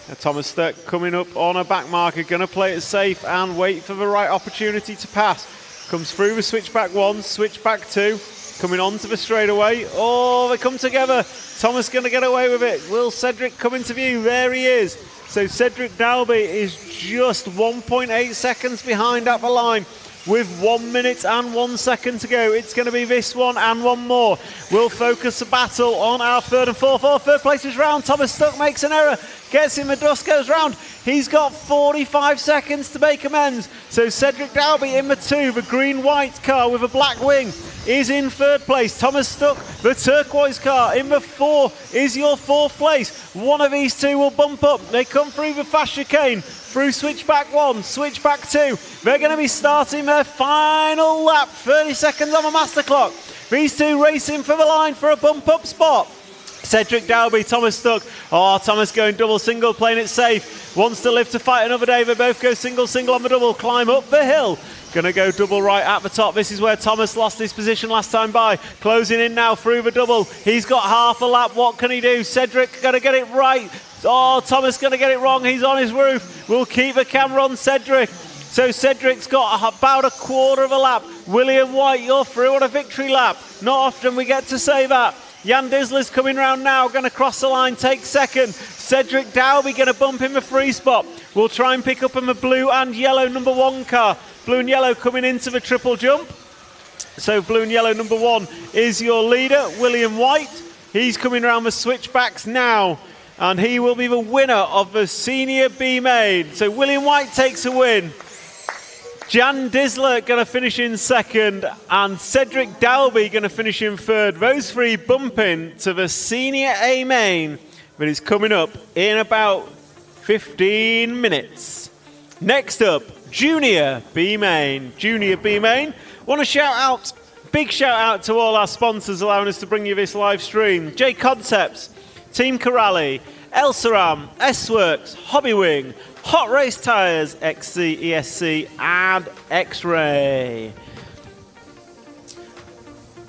Now, Thomas Stuck coming up on a back marker, going to play it safe and wait for the right opportunity to pass. Comes through the switchback 1, switchback 2. Coming on to the straightaway. Oh, they come together. Thomas going to get away with it. Will Cedric come into view? There he is. So Cedric Dalby is just 1.8 seconds behind at the line with 1 minute and 1 second to go. It's going to be this one and one more. We'll focus the battle on our 3rd and 4th. Oh, 3rd place is round. Thomas Stuck makes an error. Gets in the dust, goes round. He's got 45 seconds to make amends. So Cedric Dalby in the 2, the green-white car with a black wing, is in 3rd place. Thomas Stuck, the turquoise car, in the 4 is your 4th place. One of these 2 will bump up. They come through the fast chicane, through switchback 1, switchback 2. They're going to be starting their final lap, 30 seconds on the master clock. These 2 racing for the line for a bump up spot. Cedric Dalby, Thomas Stuck. Oh, Thomas going double single, playing it safe. Wants to live to fight another day. They both go single on the double, climb up the hill. Going to go double right at the top. This is where Thomas lost his position last time by. Closing in now through the double. He's got half a lap. What can he do? Cedric going to get it right. Oh, Thomas going to get it wrong. He's on his roof. We'll keep the camera on Cedric. So Cedric's got about a quarter of a lap. William White, you're through on a victory lap. Not often we get to say that. Jan Disler's coming round now, going to cross the line, take 2nd. Cedric Dalby going to bump in the 3 spot. We'll try and pick up in the blue and yellow number 1 car. Blue and yellow coming into the triple jump. So blue and yellow number 1 is your leader, William White. He's coming around the switchbacks now, and he will be the winner of the senior B main. So William White takes a win. Jan Disler going to finish in 2nd, and Cedric Dalby going to finish in 3rd. Those 3 bumping to the senior A main that is coming up in about 15 minutes. Next up, Junior B Main. Junior B Main. Want to shout out, big shout out to all our sponsors allowing us to bring you this live stream. JConcepts, Team Corrali, Elsaram, S-Works, Hobbywing, Hot Race Tyres, XC, ESC, and X-Ray.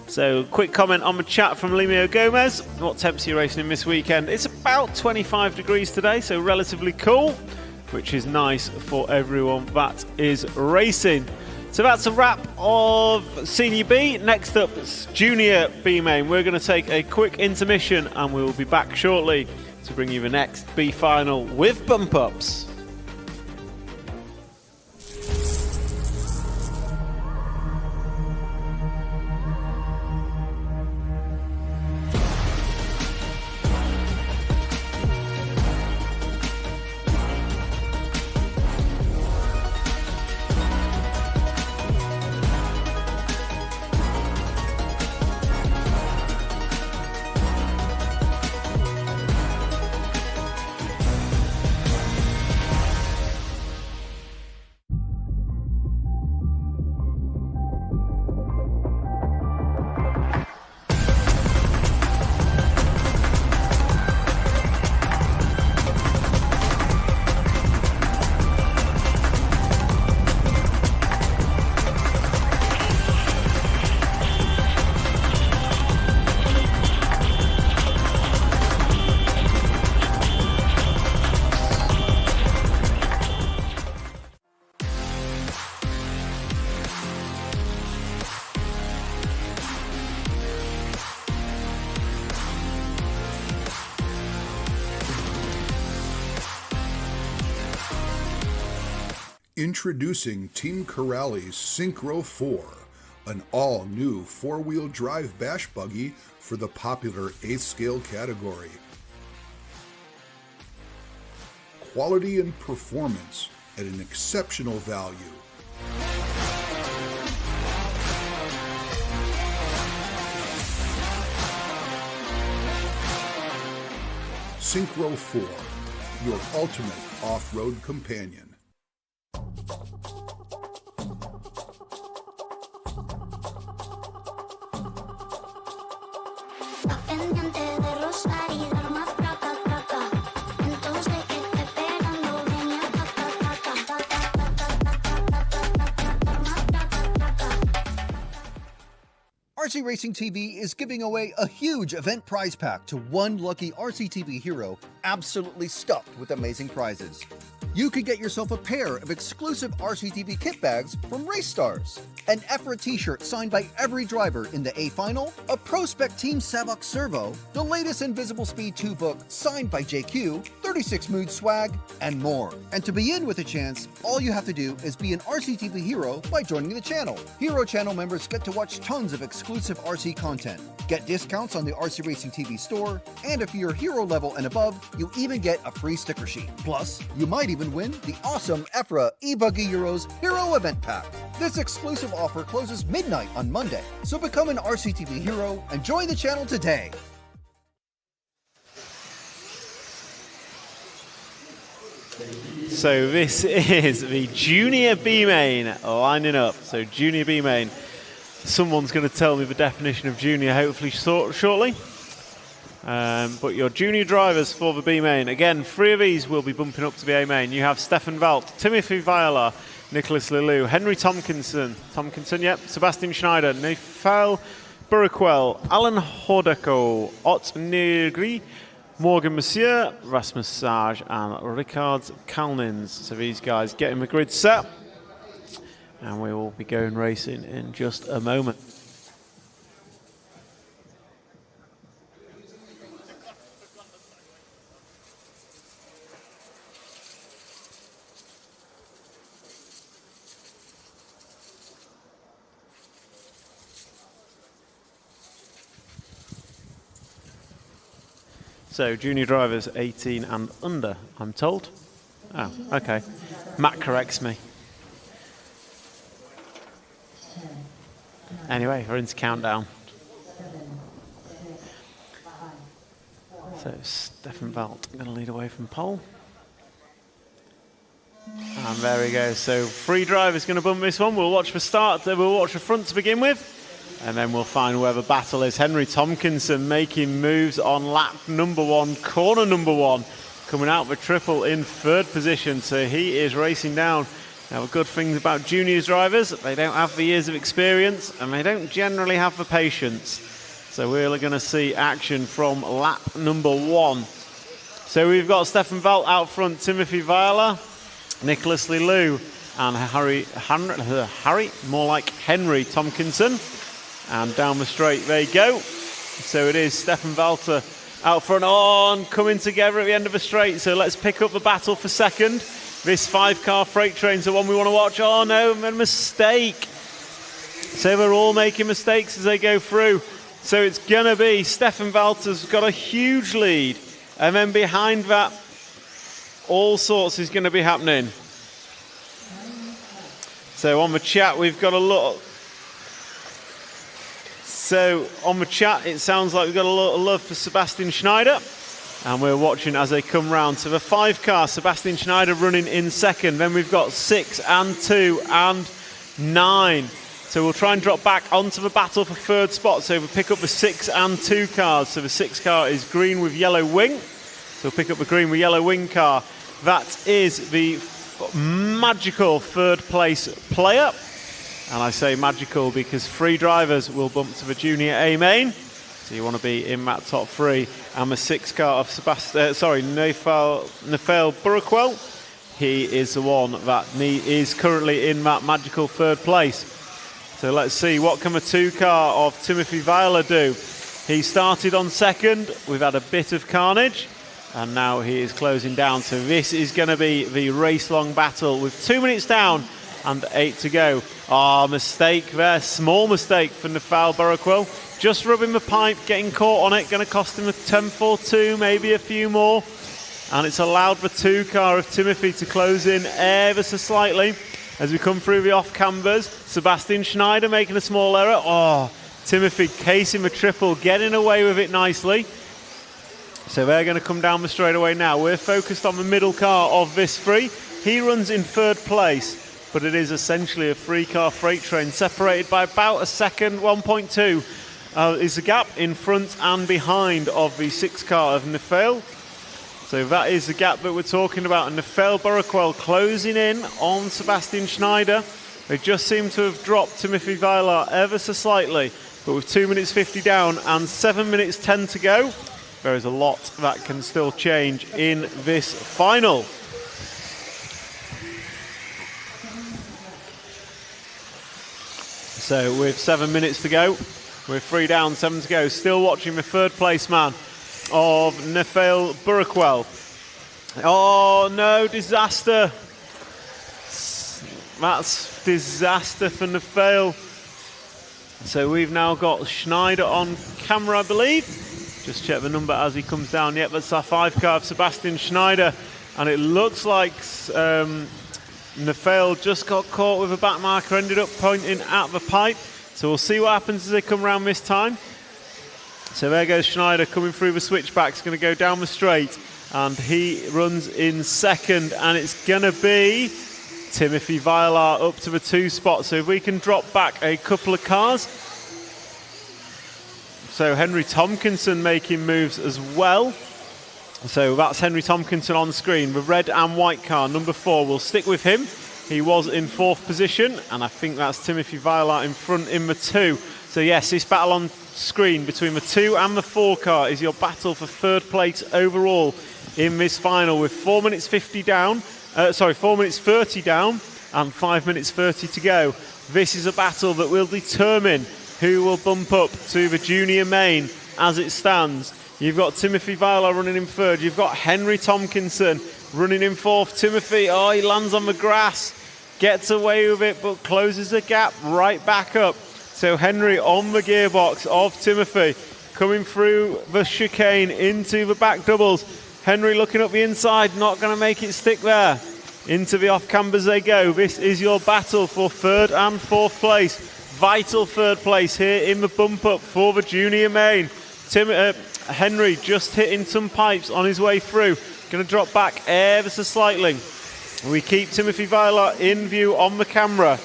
So, quick comment on the chat from Lemio Gomez. What temps are you racing in this weekend? It's about 25 degrees today, so relatively cool, which is nice for everyone that is racing. So that's a wrap of Senior B. Next up, Junior B Main. We're going to take a quick intermission and we will be back shortly to bring you the next B final with bump ups. Introducing Team Corrali's Synchro 4, an all-new four-wheel drive bash buggy for the popular 8th scale category. Quality and performance at an exceptional value. Synchro 4, your ultimate off-road companion. RC Racing TV is giving away a huge event prize pack to one lucky RCTV hero absolutely stuffed with amazing prizes. You could get yourself a pair of exclusive RCTV kit bags from Race Stars, an EFRA t-shirt signed by every driver in the A Final, a Prospect Team Savok Servo, the latest Invisible Speed 2 book signed by JQ, 36 Mood swag, and more. And to be in with a chance, all you have to do is be an RCTV hero by joining the channel. Hero channel members get to watch tons of exclusive RC content, get discounts on the RC Racing TV store, and if you're hero level and above, you even get a free sticker sheet. Plus, you might even win the awesome EFRA eBuggy Euros Hero Event Pack. This exclusive offer closes midnight on Monday, so become an RCTV hero and join the channel today. So this is the Junior B Main lining up. So Junior B Main. Someone's going to tell me the definition of junior hopefully shortly. But your junior drivers for the B Main. Again, 3 of these will be bumping up to the A Main. You have Stefan Valt, Timothy Viola, Nicholas Lelou, Henry Tomkinson, yep, Sebastian Schneider, Neifel Burkwell, Alan Hordeko, Ott Negri, Morgan Monsieur, Rasmus Sage, and Ricard Kalnins. So these guys getting the grid set. And we will be going racing in just a moment. So junior drivers 18 and under, I'm told. Oh, okay. Matt corrects me. Anyway, we're into countdown. So Stefan Valt going to lead away from pole. And there we go. So free drive is going to bump this one. We'll watch for start. We'll watch the front to begin with. And then we'll find where the battle is. Henry Tompkinson making moves on lap number 1, corner number 1. Coming out with triple in 3rd position. So he is racing down. Now, the good thing about juniors drivers, they don't have the years of experience and they don't generally have the patience. So we're going to see action from lap number 1. So we've got Stefan Valt out front, Timothy Viola, Nicholas Lelou, and Harry, more like Henry Tompkinson. And down the straight they go. So it is Stefan Valter out front on, coming together at the end of the straight. So let's pick up the battle for second. This 5-car freight train's the one we want to watch. Oh no, a mistake. So we're all making mistakes as they go through. So it's going to be Stefan Valter's got a huge lead. And then behind that, all sorts is going to be happening. So on the chat, we've got a lot. So on the chat, it sounds like we've got a lot of love for Sebastian Schneider. And we're watching as they come round. So the 5-car, Sebastian Schneider running in second. Then we've got 6 and 2 and 9. So we'll try and drop back onto the battle for 3rd spot. So we'll pick up the 6 and 2 cars. So the 6 car is green with yellow wing. So we'll pick up the green with yellow wing car. That is the magical 3rd place player. And I say magical because 3 drivers will bump to the Junior A main. So you want to be in that top 3. And the 6 car of Nathaniel Burkwell, he is the one that is currently in that magical 3rd place. So let's see, what can the 2 car of Timothy Viola do? He started on 2nd, we've had a bit of carnage, and now he is closing down. So this is going to be the race-long battle with 2 minutes down and 8 to go. Mistake there, small mistake for Nathaniel Burkwell. Just rubbing the pipe, getting caught on it, going to cost him a 10.42, maybe a few more. And it's allowed the 2 car of Timothy to close in ever so slightly as we come through the off-cambers. Sebastian Schneider making a small error. Timothy casing the triple, getting away with it nicely. So they're going to come down the straightaway now. We're focused on the middle car of this 3. He runs in 3rd place, but it is essentially a 3-car freight train separated by about a second, 1.2. Is the gap in front and behind of the 6-car of Nathaniel. So that is the gap that we're talking about. And Nathaniel Burkwell closing in on Sebastian Schneider. They just seem to have dropped Timothy Viola ever so slightly. But with 2 minutes 50 down and 7 minutes 10 to go, there is a lot that can still change in this final. So with 7 minutes to go, we're 3 down, 7 to go. Still watching the 3rd place man of Nathaniel Burkwell. Oh no, disaster. That's disaster for Nathaniel. So we've now got Schneider on camera, I believe. Just check the number as he comes down. Yep, that's our 5-car of Sebastian Schneider. And it looks like Nathaniel just got caught with a back marker, ended up pointing at the pipe. So we'll see what happens as they come round this time. So there goes Schneider coming through the switchback. He's going to go down the straight. And he runs in 2nd. And it's going to be Timothy Viola up to the 2 spot. So if we can drop back a couple of cars. So Henry Tompkinson making moves as well. So that's Henry Tompkinson on screen. The red and white car, number 4, we'll stick with him. He was in 4th position, and I think that's Timothy Viola in front in the 2. So yes, this battle on screen between the 2 and the 4 car is your battle for 3rd place overall in this final with 4 minutes 50 down, 4 minutes 30 down and 5 minutes 30 to go. This is a battle that will determine who will bump up to the junior main as it stands. You've got Timothy Viola running in 3rd. You've got Henry Tompkinson running in 4th. Timothy, he lands on the grass, gets away with it, but closes the gap right back up. So Henry on the gearbox of Timothy, coming through the chicane into the back doubles. Henry looking up the inside, not going to make it stick there. Into the off-cambers they go. This is your battle for 3rd and 4th place. Vital 3rd place here in the bump-up for the junior main. Henry just hitting some pipes on his way through. Going to drop back ever so slightly. We keep Timothy Weiler in view on the camera.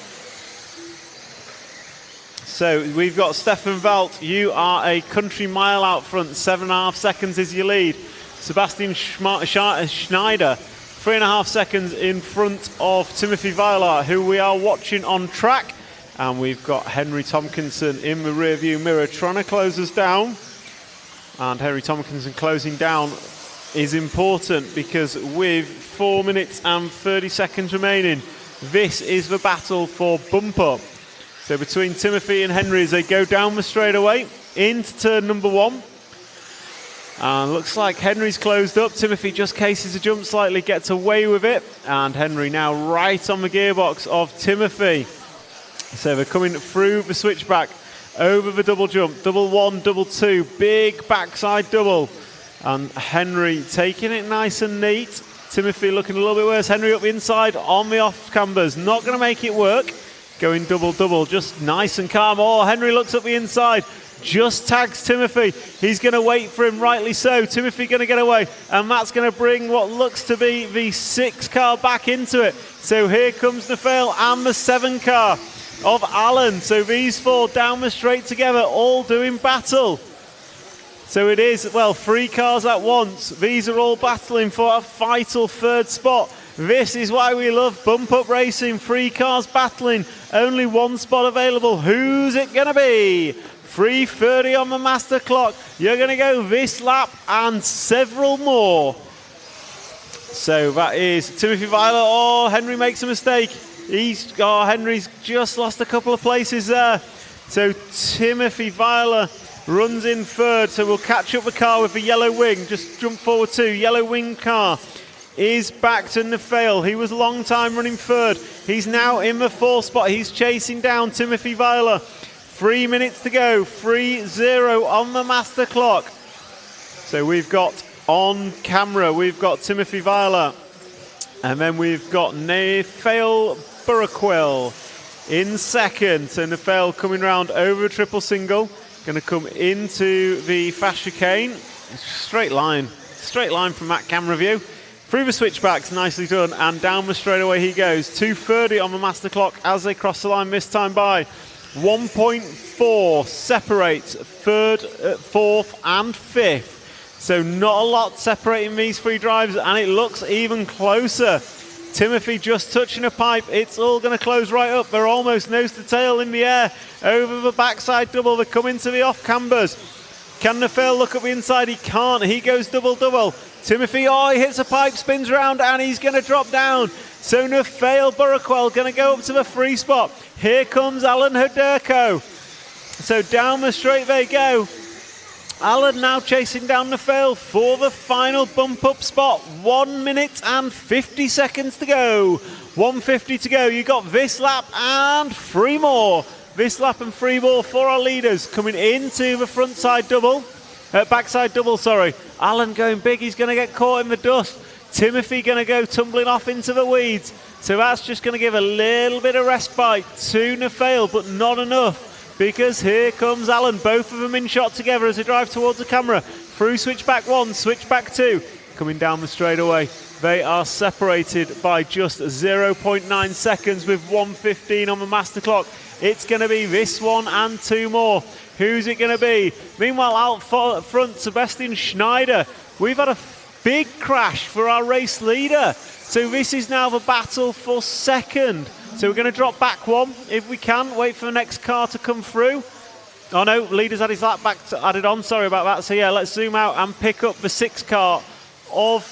So we've got Stefan Welt. You are a country mile out front. 7.5 seconds is your lead. Sebastian Schneider, 3.5 seconds in front of Timothy Weiler, who we are watching on track. And we've got Henry Tompkinson in the rear view mirror trying to close us down. And Henry Tompkinson closing down is important because with 4 minutes and 30 seconds remaining, this is the battle for bump up. So between Timothy and Henry as they go down the straightaway into turn number 1. And looks like Henry's closed up. Timothy just cases a jump slightly, gets away with it. And Henry now right on the gearbox of Timothy. So they're coming through the switchback, over the double jump, double 1, double 2, big backside double. And Henry taking it nice and neat. Timothy looking a little bit worse. Henry up the inside on the off cambers, not going to make it work. Going double, just nice and calm. Oh, Henry looks up the inside, just tags Timothy. He's going to wait for him, rightly so. Timothy going to get away, and that's going to bring what looks to be the 6 car back into it. So here comes Nafale and the 7 car of Alan. So these 4 down the straight together, all doing battle. So it is, well, 3 cars at once. These are all battling for a vital 3rd spot. This is why we love bump up racing. 3 cars battling, only 1 spot available. Who's it going to be? 3:30 on the master clock. You're going to go this lap and several more. So that is Timothy Weiler. Oh, Henry makes a mistake. Henry's just lost a couple of places there. So Timothy Weiler runs in 3rd. So we'll catch up the car with the yellow wing. Just jump forward 2. Yellow wing car is back to Nafale. He was a long time running 3rd. He's now in the 4th spot. He's chasing down Timothy Weiler. 3 minutes to go. 3-0 on the master clock. So we've got on camera, we've got Timothy Weiler. And then we've got Nafale Burraquil in 2nd. So Nafale coming round over a triple single. Going to come into the fast chicane. Straight line from that camera view. Through the switchbacks, nicely done, and down the straightaway he goes. 2:30 on the master clock as they cross the line this time by. 1.4 separates 3rd, 4th and 5th. So not a lot separating these 3 drivers, and it looks even closer. Timothy just touching a pipe. It's all going to close right up. They're almost nose to tail in the air. Over the backside double, they come into the off cambers. Can Nafale look up the inside? He can't. He goes double. Timothy, he hits a pipe, spins around, and he's going to drop down. So Nafale Burraquil going to go up to the 3 spot. Here comes Alan Hederko. So down the straight they go. Alan now chasing down Nafale for the final bump up spot. 1 minute and 50 seconds to go. 1:50 to go. You got this lap and 3 more. This lap and 3 more for our leaders coming into the front side double. Backside double, sorry. Alan going big. He's going to get caught in the dust. Timothy going to go tumbling off into the weeds. So that's just going to give a little bit of respite to Nafale, but not enough. Because here comes Alan, both of them in shot together as they drive towards the camera. Through switchback 1, switchback 2. Coming down the straightaway. They are separated by just 0.9 seconds with 1:15 on the master clock. It's going to be this one and 2 more. Who's it going to be? Meanwhile, out front, Sebastian Schneider. We've had a big crash for our race leader. So this is now the battle for 2nd. So we're going to drop back 1 if we can. Wait for the next car to come through. Oh no, leader's had his lap back added on. Sorry about that. So yeah, let's zoom out and pick up the 6 car of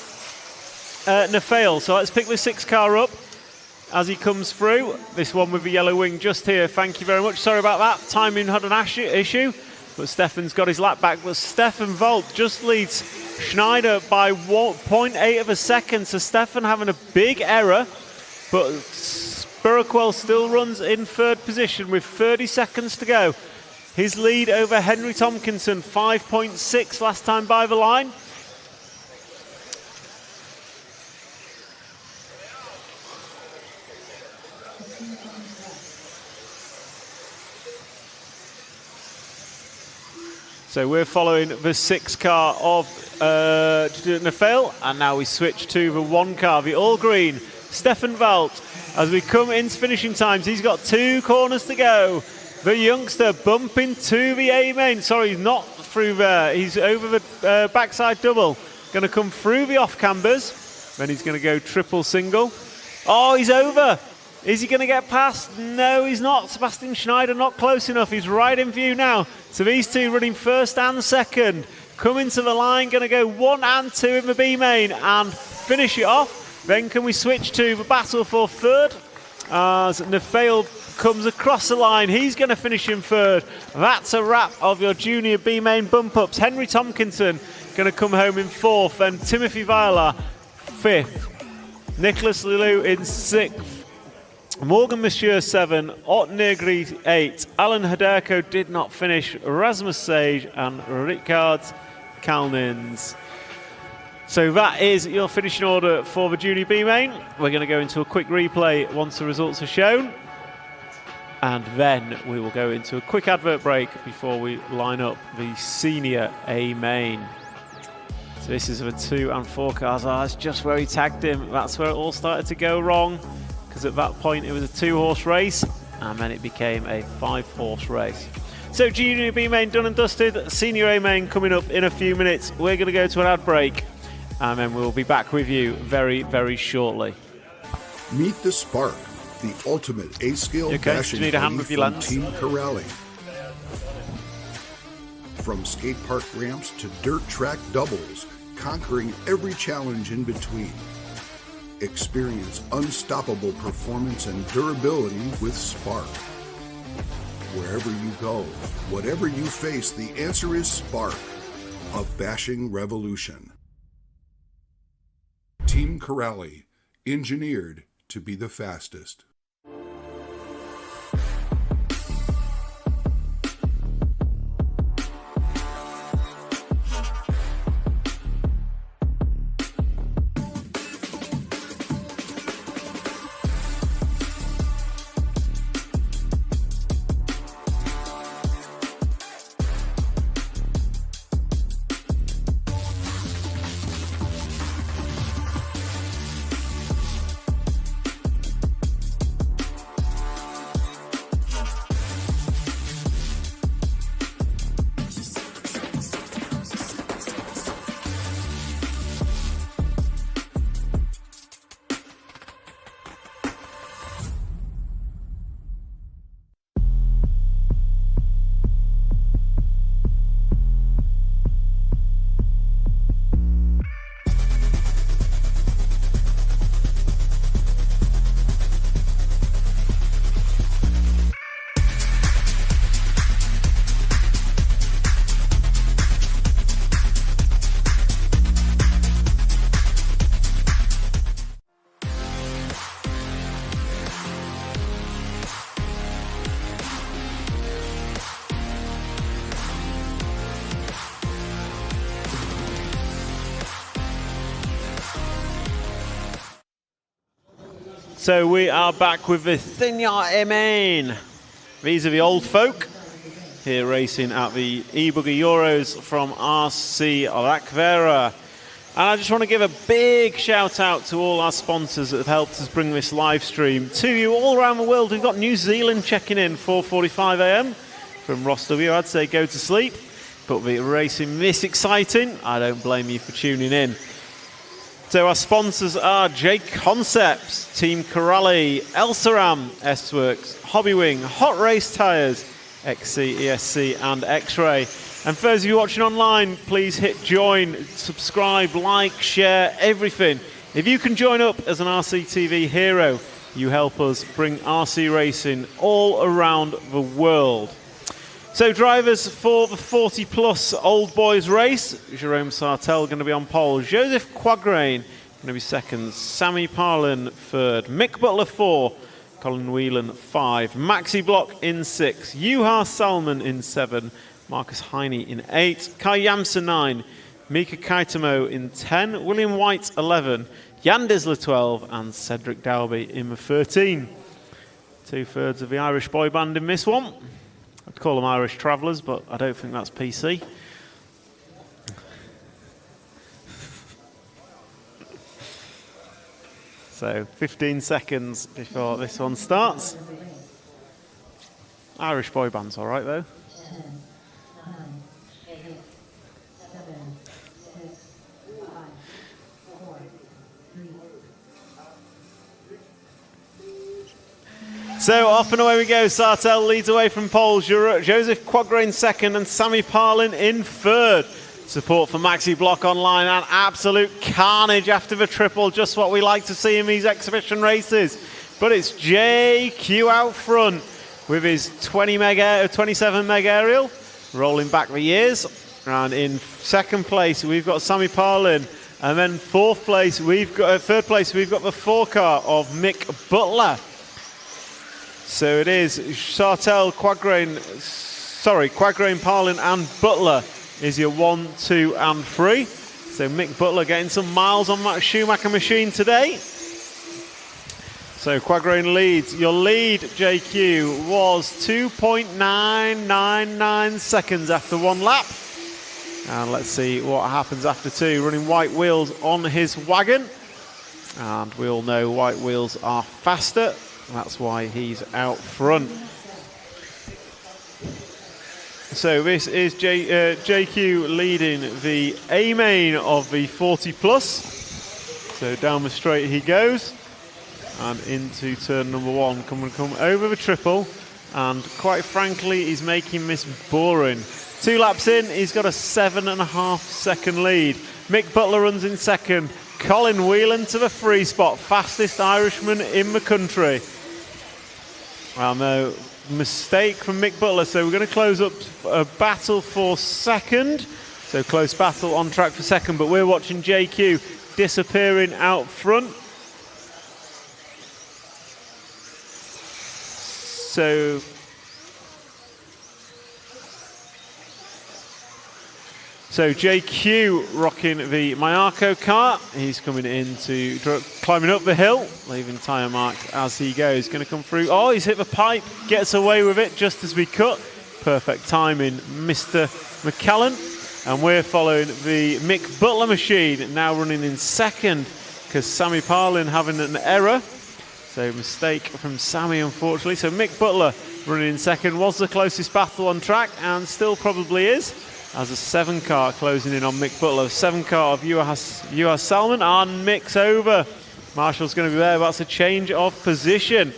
Nafale. So let's pick the 6 car up as he comes through. This one with the yellow wing just here. Thank you very much. Sorry about that. Timing had an issue. But Stefan's got his lap back. But Stefan Welt just leads Schneider by 0.8 of a second. So Stefan having a big error. But Burraquil still runs in 3rd position with 30 seconds to go. His lead over Henry Tompkinson, 5.6 last time by the line. So we're following the 6 car of Nafale, and now we switch to the 1 car, the all green Stefan Valt, as we come into finishing times, he's got 2 corners to go. The youngster bumping to the A-main. Sorry, not through there. He's over the backside double. Going to come through the off-cambers. Then he's going to go triple single. Oh, he's over. Is he going to get past? No, he's not. Sebastian Schneider not close enough. He's right in view now. So these two running first and second. Coming to the line, going to go 1 and 2 in the B-main and finish it off. Then can we switch to the battle for third? As Nefail comes across the line, he's going to finish in third. That's a wrap of your junior B-main bump-ups. Henry Tompkinson going to come home in fourth, and Timothy Viola fifth. Nicholas Lilou in sixth. Morgan Monsieur 7, Ott Negri 8, Alan Haderko did not finish, Rasmus Sage and Ricard Kalnins. So that is your finishing order for the junior B-main. We're going to go into a quick replay once the results are shown, and then we will go into a quick advert break before we line up the senior A-main. So this is the 2 and 4 cars. That's just where he tagged him. That's where it all started to go wrong, because at that point it was a 2-horse race and then it became a 5-horse race. So junior B-main done and dusted, senior A-main coming up in a few minutes. We're going to go to an ad break and then we'll be back with you very, very shortly. Meet the Spark, the ultimate A-scale bashing buddy from Team Corrali. From skate park ramps to dirt track doubles, conquering every challenge in between. Experience unstoppable performance and durability with Spark. Wherever you go, whatever you face, the answer is Spark, a bashing revolution. Team Corrali, engineered to be the fastest. So we are back with the senior A-main. These are the old folk here racing at the E-Buggy Euros from RC Rakvere. And I just want to give a big shout out to all our sponsors that have helped us bring this live stream to you all around the world. We've got New Zealand checking in 4:45 a.m. from Ross W. I'd say go to sleep, but the racing this exciting, I don't blame you for tuning in. So our sponsors are JConcepts, Team Corrali, Elsaram, S-Works, Hobbywing, Hot Race Tyres, XC, ESC and X-Ray. And for those of you watching online, please hit join, subscribe, like, share, everything. If you can join up as an RCTV hero, you help us bring RC racing all around the world. So drivers for the 40-plus Old Boys race, Jerome Sartell going to be on pole, Joseph Quagrain going to be second, Sammy Parlin third, Mick Butler 4, Colin Whelan 5, Maxi Block in 6, Juha Salmon in 7, Marcus Heine in 8, Kai Jamsen 9, Mika Kaitamo in 10, William White 11, Jan Disler 12 and Cedric Dalby in the 13. 2/3 of the Irish boy band in this one. I'd call them Irish Travellers, but I don't think that's PC. So 15 seconds before this one starts. Irish boy band's all right though. 10, 9, 8, 7, 6, 5, 4, 3. So off and away we go. Sartell leads away from pole. Joseph Quagrain second and Sammy Parlin in third. Support for Maxi Block online and absolute carnage after the triple. Just what we like to see in these exhibition races. But it's JQ out front with his 27 meg aerial, rolling back the years. And in second place we've got Sammy Parlin. And then third place we've got the 4 car of Mick Butler. So it is Sartell, Quagrain, Parlin and Butler is your 1, 2 and 3. So Mick Butler getting some miles on that Schumacher machine today. So Quagrain leads. Your lead, JQ, was 2.999 seconds after 1 lap. And let's see what happens after 2. Running white wheels on his wagon. And we all know white wheels are faster. That's why he's out front. So this is JQ leading the A main of the 40 plus. So down the straight he goes. And into turn number 1. Come over the triple. And quite frankly, he's making this boring. 2 laps in, he's got a 7.5 second lead. Mick Butler runs in second. Colin Whelan to the 3 spot. Fastest Irishman in the country. Well, no mistake from Mick Butler. So we're going to close up a battle for second. So close battle on track for second. But we're watching JQ disappearing out front. So JQ rocking the Mayako car. He's coming climbing up the hill, leaving tyre marks as he goes. Going to come through. Oh, he's hit the pipe, gets away with it just as we cut. Perfect timing, Mr. McCallan. And we're following the Mick Butler machine, now running in second because Sammy Parlin having an error. So mistake from Sammy, unfortunately. So Mick Butler running in second was the closest battle on track and still probably is. As a 7 car closing in on Mick Butler. 7 car of Juha Salmon and Mick's over. Marshall's going to be there. That's a change of position.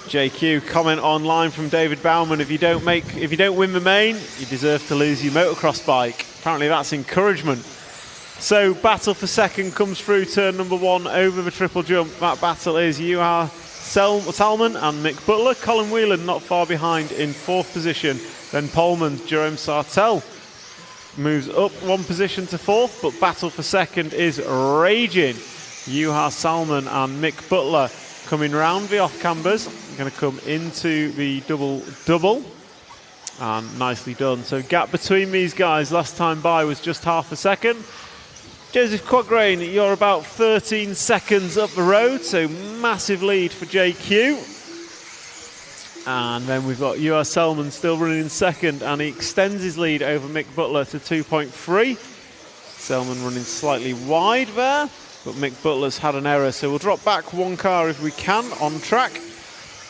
JQ comment online from David Bauman: if you don't win the main, you deserve to lose your motocross bike. Apparently that's encouragement. So battle for second comes through turn number 1 over the triple jump. That battle is Juha Salmon and Mick Butler. Colin Whelan not far behind in 4th position. Then Poleman, Jerome Sartell moves up 1 position to 4th, but battle for second is raging. Juha Salmon and Mick Butler coming round the off-cambers. Going to come into the double, and nicely done. So gap between these guys last time by was just half a second. Joseph Quagrain, you're about 13 seconds up the road, so massive lead for JQ. And then we've got Juha Salmon still running in second, and he extends his lead over Mick Butler to 2.3. Salmon running slightly wide there, but Mick Butler's had an error, so we'll drop back 1 car if we can on track.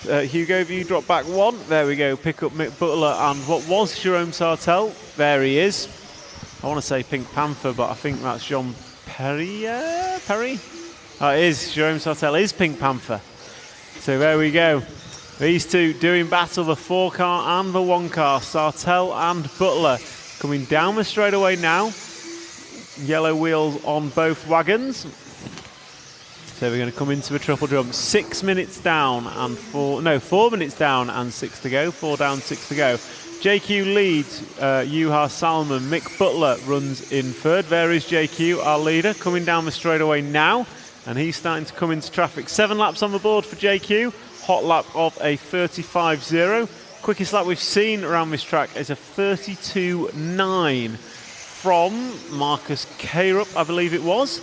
Hugo, if you drop back 1, there we go, pick up Mick Butler and what was Jerome Sartell. There he is. I want to say Pink Panther, but I think that's Jean Perry. Perry? Oh, it is. Jerome Sartell is Pink Panther. So there we go. These two doing battle, the 4 car and the 1 car. Sartell and Butler coming down the straightaway now. Yellow wheels on both wagons. So we're going to come into the triple jump. 6 minutes down and 4 minutes down and 6 to go. 4 down, 6 to go. JQ leads Juha Salmon. Mick Butler runs in third. There is JQ, our leader, coming down the straightaway now. And he's starting to come into traffic. 7 laps on the board for JQ. Hot lap of a 35.0. Quickest lap we've seen around this track is a 32.9 from Marcus Carup, I believe it was.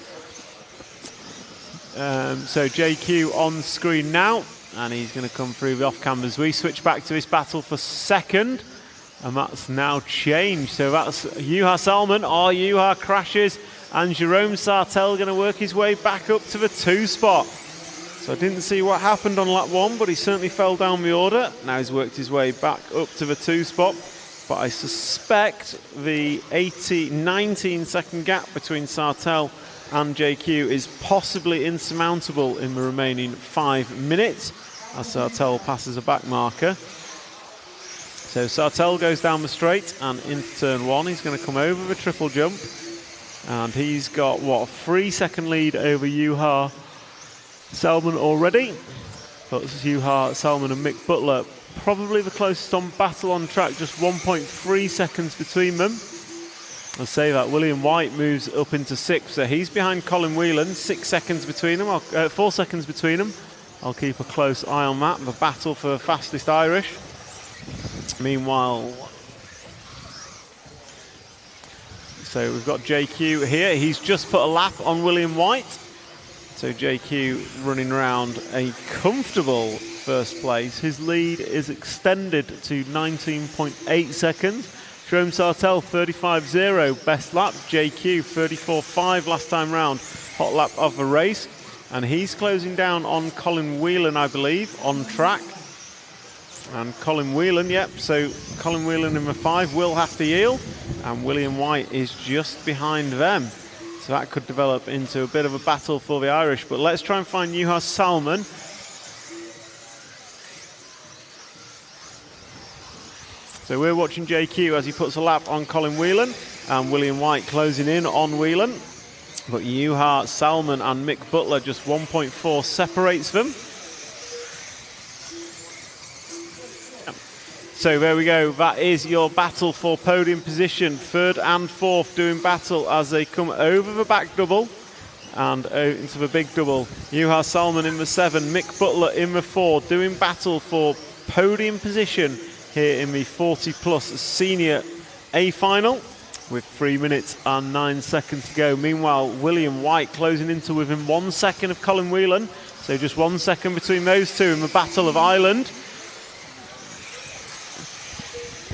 So JQ on screen now, and he's going to come through the off-cam as we switch back to this battle for second. and that's now changed. So that's Juha Salmon, or Juha crashes, and Jerome Sartell going to work his way back up to the 2 spot. So I didn't see what happened on lap 1, but he certainly fell down the order. Now he's worked his way back up to the 2 spot. But I suspect the 19 second gap between Sartell and JQ is possibly insurmountable in the remaining 5 minutes as Sartell passes a back marker. So Sartell goes down the straight and into turn 1. He's going to come over the triple jump, and he's got, what, a 3-second lead over Juha Salmon already. But Juha Salmon and Mick Butler probably the closest on battle on track, just 1.3 seconds between them. I'll say that William White moves up into 6th, so he's behind Colin Whelan, 6 seconds between them, 4 seconds between them. I'll keep a close eye on that, the battle for fastest Irish. Meanwhile, so we've got JQ here, he's just put a lap on William White. So JQ running around a comfortable first place. His lead is extended to 19.8 seconds. Jerome Sartell 35.0 best lap. JQ 34.5 last time round, hot lap of the race. And he's closing down on Colin Whelan, I believe, on track. And Colin Whelan, yep, so Colin Whelan in the 5 will have to yield. And William White is just behind them. So that could develop into a bit of a battle for the Irish. But let's try and find Juha Salmon. So we're watching JQ as he puts a lap on Colin Whelan, and William White closing in on Whelan. But Juha Salmon and Mick Butler, just 1.4 separates them. So there we go, that is your battle for podium position. 3rd and 4th doing battle as they come over the back double and into the big double. Juha Salmon in the 7, Mick Butler in the 4, doing battle for podium position here in the 40+ senior A final with 3 minutes and 9 seconds to go. Meanwhile, William White closing into within 1 second of Colin Whelan. So just 1 second between those two in the Battle of Ireland.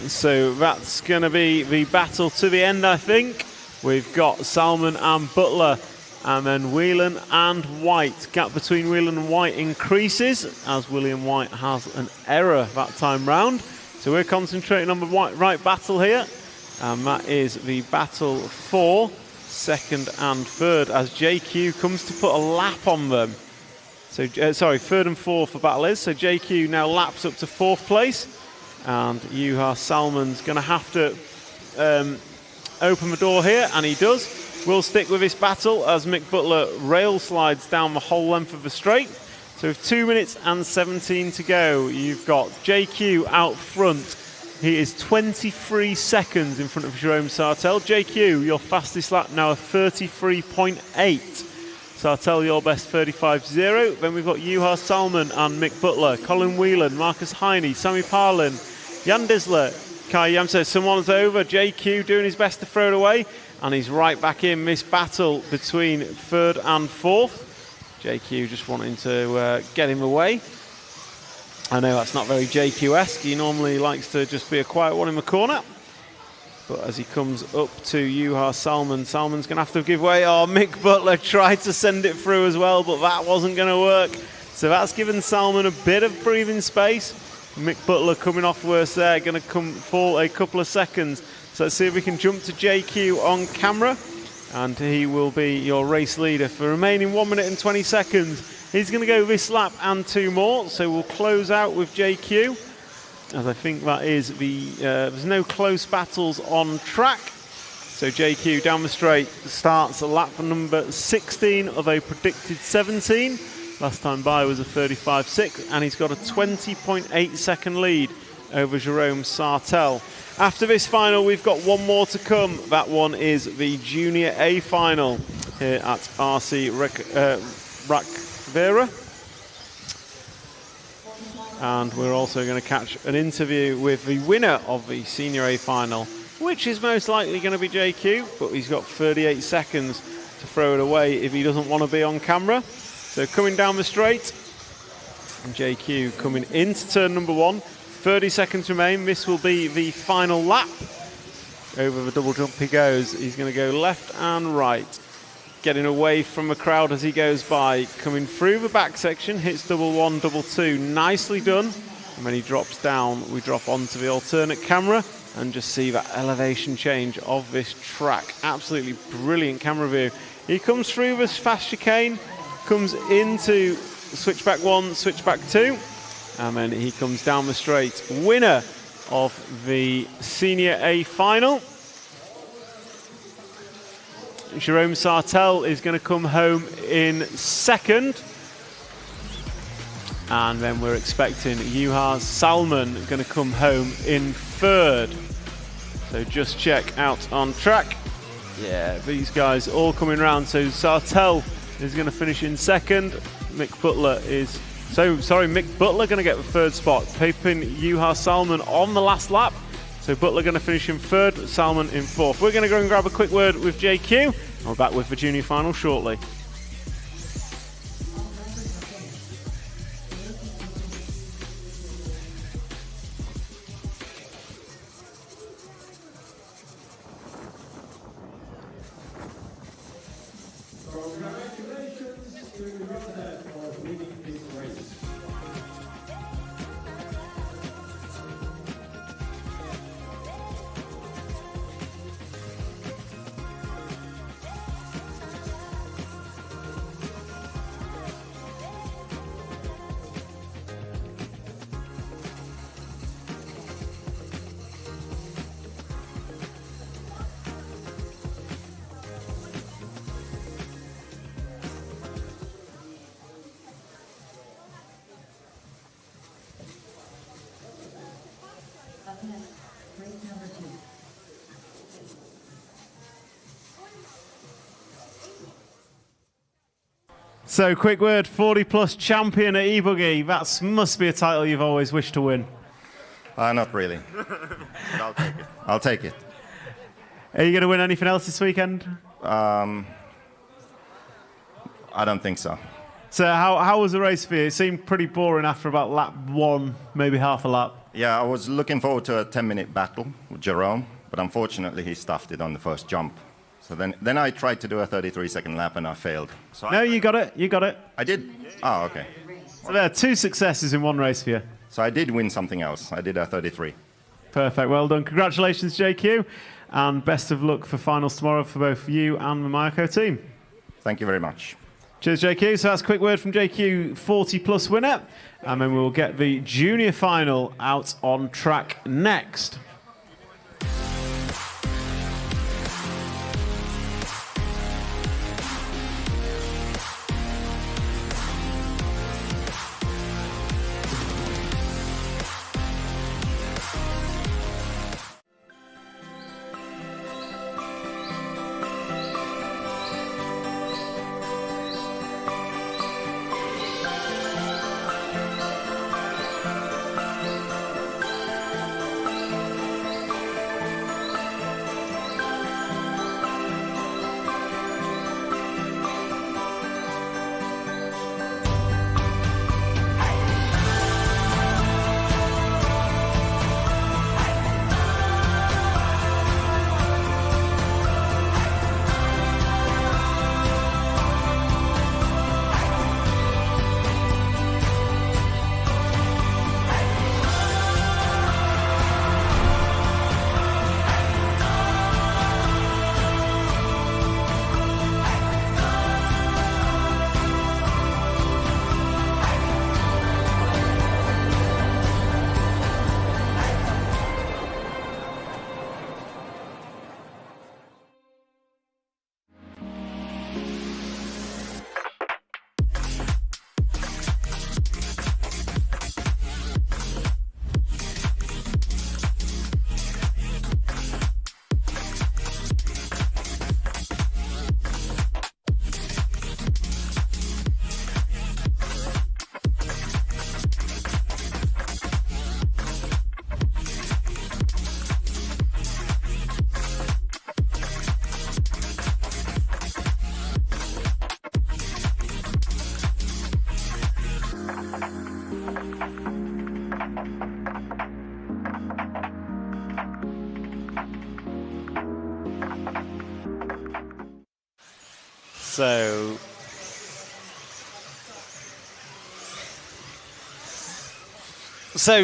So that's going to be the battle to the end, I think. We've got Salmon and Butler, and then Whelan and White. Gap between Whelan and White increases as William White has an error that time round. So we're concentrating on the right battle here, and that is the battle for 2nd and 3rd as JQ comes to put a lap on them. So, sorry, 3rd and 4th for battle is. So JQ now laps up to 4th place. And Juha Salmon's going to have to open the door here, and he does. We'll stick with this battle as Mick Butler rail slides down the whole length of the straight. So with 2 minutes and 17 to go, you've got JQ out front. He is 23 seconds in front of Jerome Sartell. JQ, your fastest lap now, a 33.8. Sartell, your best 35.0. Then we've got Juha Salmon and Mick Butler, Colin Whelan, Marcus Heine, Sammy Parlin, Jan Disler, Kai Yamse. Someone's over. JQ doing his best to throw it away, and he's right back in this battle between 3rd and 4th. JQ just wanting to get him away. I know that's not very JQ-esque. He normally likes to just be a quiet one in the corner. But as he comes up to Juha Salmon, Salmon's going to have to give way. Oh, Mick Butler tried to send it through as well, but that wasn't going to work. So that's given Salmon a bit of breathing space. Mick Butler coming off worse there, going to come fall a couple of seconds. So let's see if we can jump to JQ on camera. And he will be your race leader for remaining 1 minute and 20 seconds. He's going to go this lap and 2 more. So we'll close out with JQ, as I think that is the, there's no close battles on track. So JQ down the straight starts lap number 16 of a predicted 17. Last time by was a 35.6, and he's got a 20.8 second lead over Jerome Sartell. After this final, we've got one more to come. That one is the Junior A final here at RC Rakvere. And we're also going to catch an interview with the winner of the Senior A final, which is most likely going to be JQ, but he's got 38 seconds to throw it away if he doesn't want to be on camera. So coming down the straight, and JQ coming into turn number 1, 30 seconds remain. This will be the final lap. Over the double jump he goes. He's going to go left and right. Getting away from the crowd as he goes by. Coming through the back section, hits double one, double two. Nicely done. And when he drops down, we drop onto the alternate camera and just see that elevation change of this track. Absolutely brilliant camera view. He comes through this fast chicane, comes into switchback one, switchback two, and then he comes down the straight. Winner of the Senior A final. Jerome Sartell is going to come home in second. And then we're expecting Juha Salmon going to come home in third. So just check out on track. Yeah, these guys all coming round. So Sartell is going to finish in second. Mick Butler going to get the third spot, paping Juha Salmon on the last lap. So Butler going to finish in third, Salmon in fourth. We're going to go and grab a quick word with JQ. We're back with the junior final shortly. Congratulations to the winner of winning this race. Up next, race number 2. So quick word, 40 plus champion at eBuggy. That must be a title you've always wished to win. Not really. But I'll take it. I'll take it. Are you going to win anything else this weekend? I don't think so. So how was the race for you? It seemed pretty boring after about lap one, maybe half a lap. Yeah, I was looking forward to a 10-minute battle with Jerome, but unfortunately he stuffed it on the first jump. So then I tried to do a 33-second lap and I failed. So No, you got it. You got it. I did? Oh, okay. So there are 2 successes in one race for you. So I did win something else. I did a 33. Perfect. Well done. Congratulations, JQ. And best of luck for finals tomorrow for both you and the Mayako team. Thank you very much. Cheers, JQ. So that's a quick word from JQ, 40 plus winner. And then we'll get the junior final out on track next. So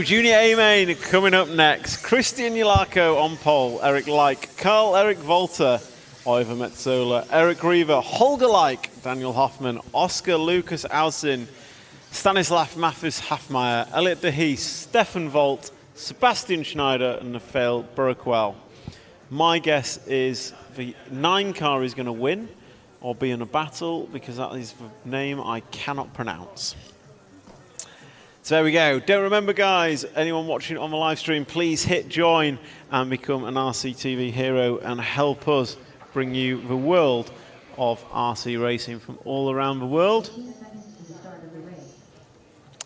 Junior A main coming up next. Christian Ylarko on pole, Eric Like, Karl-Erik Volter, Oiver Metzola, Eric Reaver, Holger Like, Daniel Hoffman, Oscar Lucas Ausin, Stanislav Mathis Hafmeyer, Elliot De Hees, Stefan Volt, Sebastian Schneider, and Nafael Burkwell. My guess is the 9 car is going to win or be in a battle, because that is the name I cannot pronounce. So there we go. Don't remember, guys, anyone watching on the live stream, please hit join and become an RCTV hero and help us bring you the world of RC racing from all around the world.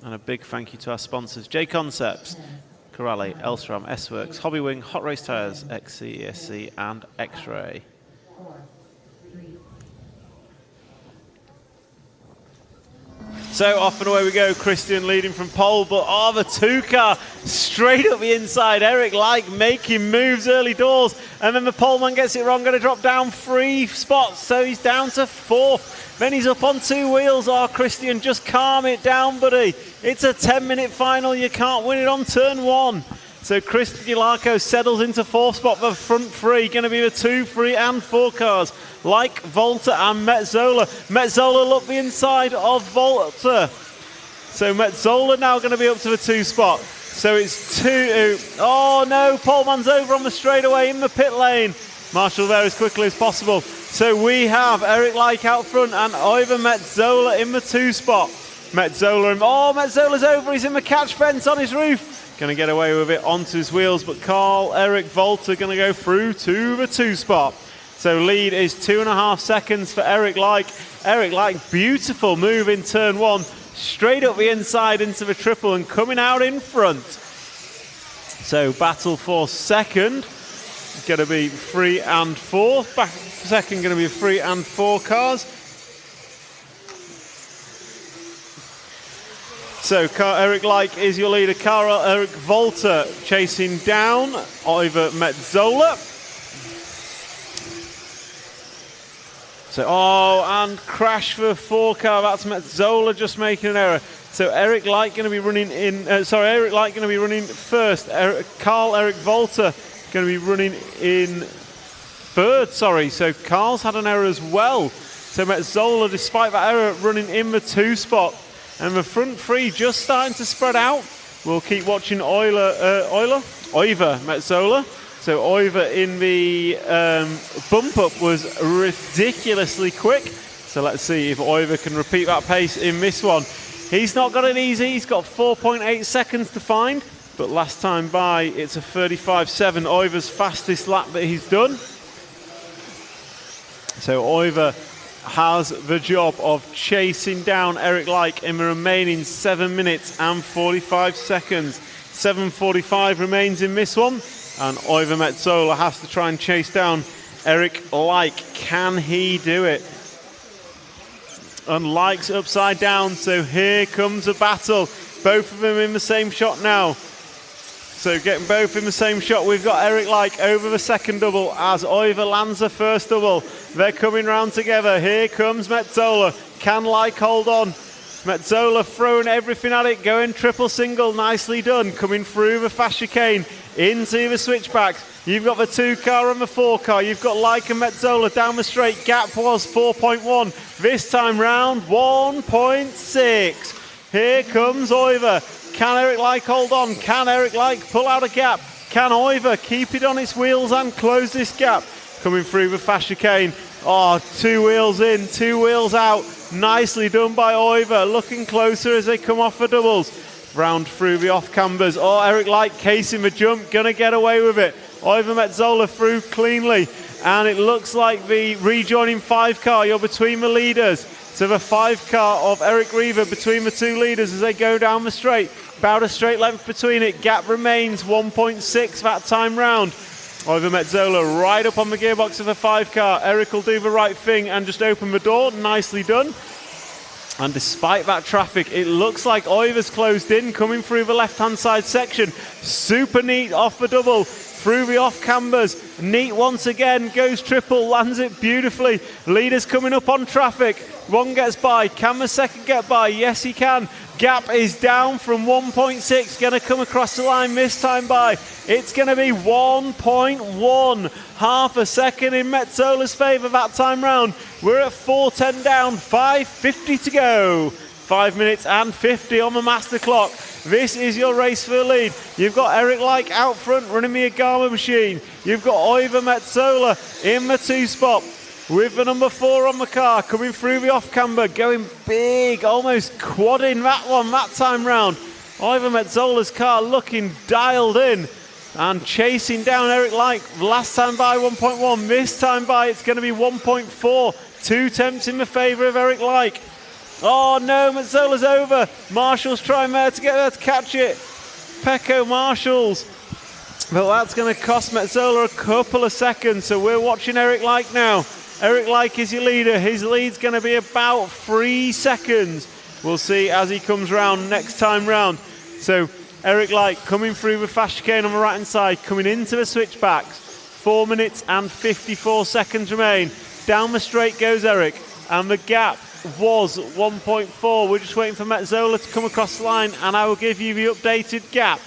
And a big thank you to our sponsors, JConcepts, Corale, Elstrom, S-Works, Hobbywing, Hot Race Tires, XC, ESC, and X-Ray. So off and away we go. Christian leading from pole, but the 2 car straight up the inside. Eric Like making moves early doors, and then the poleman gets it wrong, going to drop down 3 spots, so he's down to 4th. Then he's up on 2 wheels. Christian, just calm it down, buddy. It's a 10-minute final. You can't win it on turn 1. So Christian Ylarko settles into 4th spot for the front 3. Going to be the 2, 3, and 4 cars. Like Volter and Metzola. Metzola look the inside of Volter. So Metzola now going to be up to the 2 spot. So it's 2. Oh no, poleman's over on the straightaway in the pit lane. Marshall there as quickly as possible. So we have Eric Like out front and Oiver Metzola in the 2 spot. Metzola's over. He's in the catch fence on his roof. Going to get away with it onto his wheels, but Karl-Erik Volter going to go through to the 2 spot. So lead is 2.5 seconds for Eric Like. Eric Like, beautiful move in turn 1, straight up the inside into the triple and coming out in front. So battle for second, going to be 3 and 4. Back second going to be 3 and 4 cars. So Eric Like is your leader. Karl-Erik Volter chasing down Oiver Metzola. So, and crash for 4 car. That's Metzola just making an error. So Eric Like going to be running in. Eric Like going to be running first. Karl-Erik Volter going to be running in 3rd. So Karl's had an error as well. So Metzola, despite that error, running in the 2 spot. And the front 3 just starting to spread out. We'll keep watching Oiver Metzola. So Oiver in the bump up was ridiculously quick. So let's see if Oiver can repeat that pace in this one. He's not got it easy. He's got 4.8 seconds to find. But last time by, it's a 35.7. Oiver's fastest lap that he's done. So Oiver has the job of chasing down Eric Like in the remaining 7 minutes and 45 seconds. 7:45 remains in this one, and Oiver Metzola has to try and chase down Eric Like. Can he do it? And Like's upside down, so here comes a battle. Both of them in the same shot now. So getting both in the same shot, we've got Eric Like over the second double as Oiver lands the first double. They're coming round together. Here comes Metzola. Can Like hold on? Metzola throwing everything at it, going triple single. Nicely done. Coming through the fast chicane into the switchbacks. You've got the 2 car and the 4 car. You've got Like and Metzola down the straight. Gap was 4.1. This time round, 1.6. Here comes Oiver. Can Eric Like hold on? Can Eric Like pull out a gap? Can Oiver keep it on its wheels and close this gap? Coming through the fast chicane. 2 wheels in, 2 wheels out. Nicely done by Oiver. Looking closer as they come off the doubles. Round through the off cambers. Eric Like casing the jump. Gonna get away with it. Oiver Metzola through cleanly. And it looks like the rejoining 5 car. You're between the leaders. So the 5 car of Eric Reaver between the 2 leaders as they go down the straight. About a straight length between it. Gap remains 1.6 that time round. Oiver Metzola right up on the gearbox of the 5 car. Eric will do the right thing and just open the door. Nicely done. And despite that traffic, it looks like Oiver's closed in, coming through the left-hand side section. Super neat off the double. through the off cambers. Neat once again, goes triple, lands it beautifully. Leader's coming up on traffic. One gets by. Can the second get by? Yes, he can. Gap is down from 1.6. Going to come across the line this time by. It's going to be 1.1. Half a second in Metzola's favour that time round. We're at 4:10 down. 5:50 to go. 5 minutes and 50 on the master clock. This is your race for the lead. You've got Eric Like out front running the Agama machine. You've got Oiva Metzola in the 2 spot with the number 4 on the car coming through the off camber, going big, almost quadding that one that time round. Oiva Metzola's car looking dialed in and chasing down Eric Like. Last time by 1.1, this time by it's going to be 1.4. 2 tenths in the favour of Eric Like. Oh no, Metzola's over. Marshall's trying there to get there to catch it. Pecco Marshalls. But that's going to cost Metzola a couple of seconds. So we're watching Eric Like now. Eric Like is your leader. His lead's going to be about 3 seconds. We'll see as he comes round next time round. So Eric Like coming through the fast chicane on the right hand side, coming into the switchbacks. 4 minutes and 54 seconds remain. Down the straight goes Eric. And the gap was 1.4. We're just waiting for Metzola to come across the line, and I will give you the updated gap.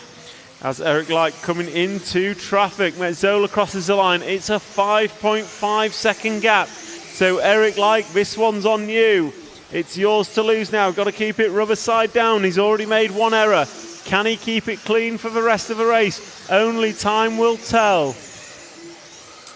As Eric Like coming into traffic, Metzola crosses the line. It's a 5.5 second gap. So Eric Like, this one's on you. It's yours to lose now. Got to keep it rubber side down. He's already made one error. Can he keep it clean for the rest of the race? Only time will tell.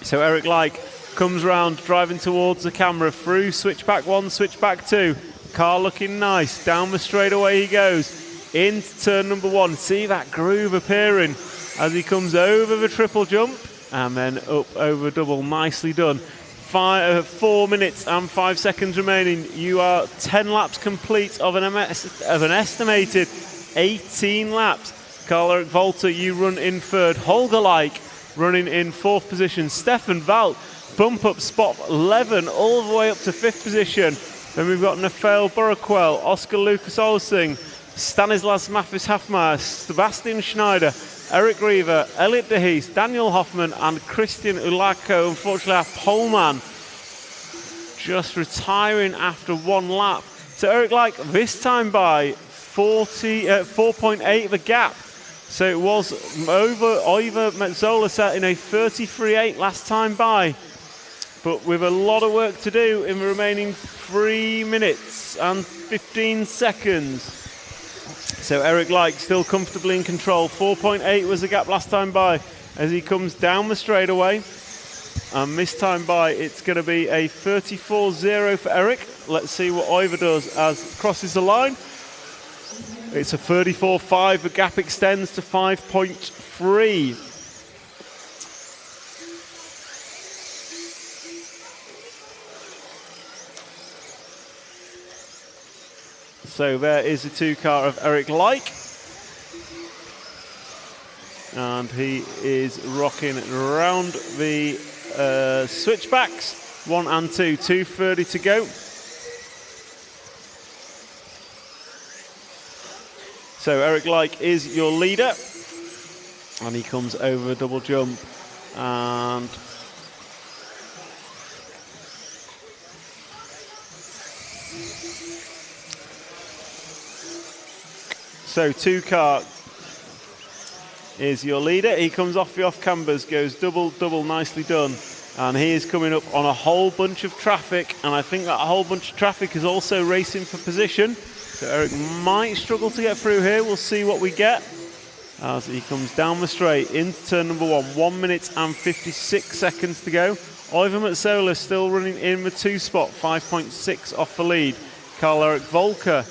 So Eric Like comes round, driving towards the camera, through switchback 1, switchback 2. Car looking nice. Down the straightaway he goes. Into turn number 1. See that groove appearing as he comes over the triple jump and then up over double. Nicely done. 4 minutes and 5 seconds remaining. You are 10 laps complete of an estimated 18 laps. Karl-Erik Volter, you run in 3rd. Holger Like running in 4th position. Stefan Valt bump up spot 11 all the way up to 5th position. Then we've got Nafael Buraquel, Oscar Lucas Olsing, Stanislas Mathis Hafmeier, Sebastian Schneider, Eric Reaver, Elliot De Hees, Daniel Hoffman and Christian Ulako. Unfortunately our poleman just retiring after 1 lap. So Eric Like this time by 4.8 of a gap. So it was over Oiva Metzola set in a 33.8 last time by. But with a lot of work to do in the remaining 3 minutes and 15 seconds. So Eric Like still comfortably in control. 4.8 was the gap last time by as he comes down the straightaway. And this time by it's going to be a 34.0 for Eric. Let's see what Oiva does as crosses the line. It's a 34.5. The gap extends to 5.3. So there is the 2 car of Eric Like. And he is rocking around the switchbacks. 1 and 2, 2:30 to go. So Eric Like is your leader. And he comes over a double jump. And so 2 car is your leader. He comes off the off cambers, goes double, double, nicely done. And he is coming up on a whole bunch of traffic. And I think that whole bunch of traffic is also racing for position. So Eric might struggle to get through here. We'll see what we get as he comes down the straight into turn number 1. 1 minute and 56 seconds to go. Oiva Metzola still running in the 2 spot, 5.6 off the lead. Karl-Erik Volter,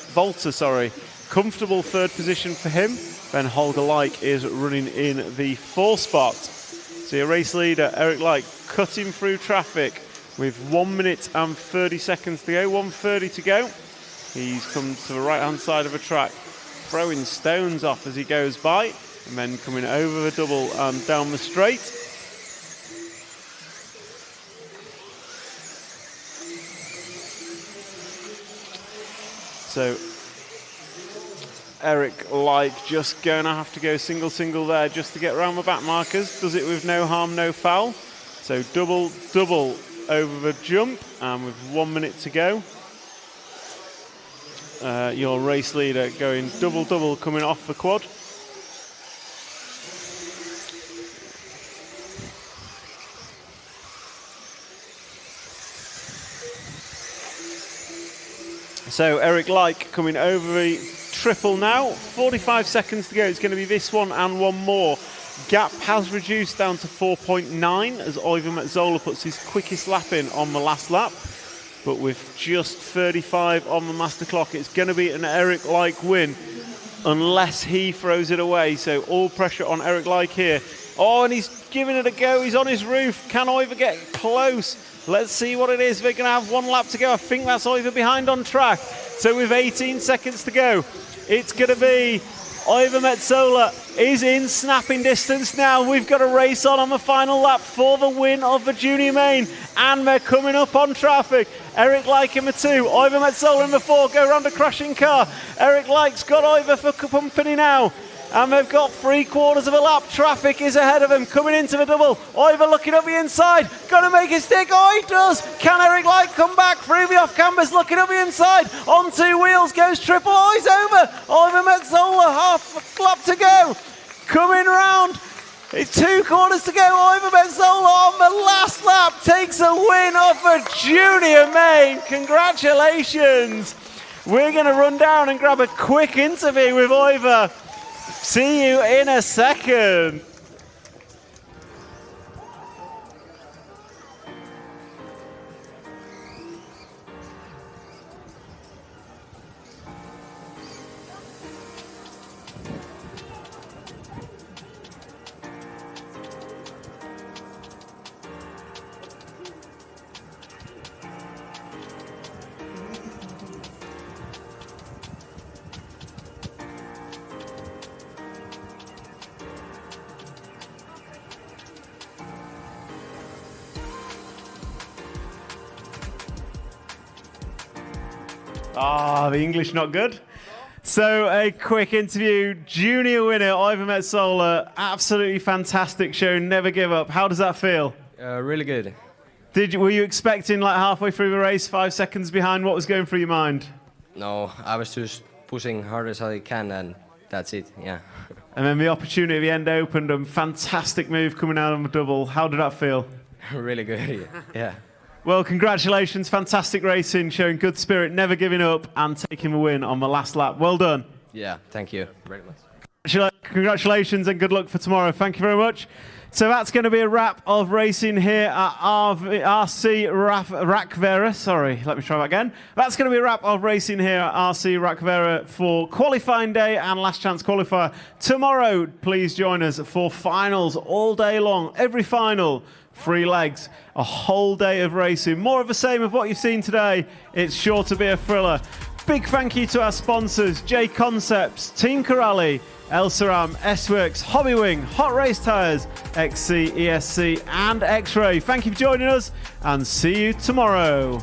comfortable 3rd position for him. Then Holger Like is running in the 4 spot. So your race leader, Eric Like, cutting through traffic with 1 minute and 30 seconds to go. 1:30 to go. He's come to the right-hand side of the track, throwing stones off as he goes by, and then coming over the double and down the straight. So Eric Like just going to have to go single there just to get around the back markers. Does it with no harm, no foul. So double over the jump, and with 1 minute to go. Your race leader going double coming off the quad. So Eric Like coming over the triple now. 45 seconds to go. It's going to be this one and one more. Gap has reduced down to 4.9 as Oiver Metzola puts his quickest lap in on the last lap. But with just 35 on the master clock, it's going to be an Eric Like win unless he throws it away. So all pressure on Eric Like here. Oh, and he's giving it a go. He's on his roof. Can Oiver get close? Let's see what it is. They're going to have 1 lap to go. I think that's Oiver behind on track. So with 18 seconds to go, it's going to be Oiver Metzola is in snapping distance now. We've got a race on the final lap for the win of the junior main, and they're coming up on traffic. Eric Like in the 2, Oiver Metzola in the 4, go around a crashing car. Eric Like's got Oiver for company now. And they've got 3/4 of a lap. Traffic is ahead of him, coming into the double. Oiver looking up the inside, gonna make it stick. Oh, he does. Can Eric Like come back through the off canvas, looking up the inside? On 2 wheels goes triple. Oh, he's over. Oiver Metzola, half lap to go. Coming round. It's 2/4 to go. Oiver Metzola on the last lap takes a win off a junior main. Congratulations. We're gonna run down and grab a quick interview with Oiver. See you in a second. Ah, the English not good. So a quick interview. Junior winner, Oiver Metzola. Absolutely fantastic show. Never give up. How does that feel? Really good. Were you expecting like halfway through the race, 5 seconds behind? What was going through your mind? No, I was just pushing hard as I can, and that's it. Yeah. And then the opportunity at the end opened. A fantastic move coming out on the double. How did that feel? Really good. Yeah. Well, congratulations. Fantastic racing, showing good spirit, never giving up, and taking the win on the last lap. Well done. Yeah, thank you very much. Congratulations and good luck for tomorrow. Thank you very much. So that's going to be a wrap of racing here at RC Rakvere. Sorry, let me try that again. That's going to be a wrap of racing here at RC Rakvere for qualifying day and last chance qualifier. Tomorrow, please join us for finals all day long. Every final, 3 legs, a whole day of racing. More of the same of what you've seen today. It's sure to be a thriller. Big thank you to our sponsors, JConcepts, Team Corrali, Elsaram, S-Works, Hobbywing, Hot Race Tyres, XC, ESC and X-Ray. Thank you for joining us and see you tomorrow.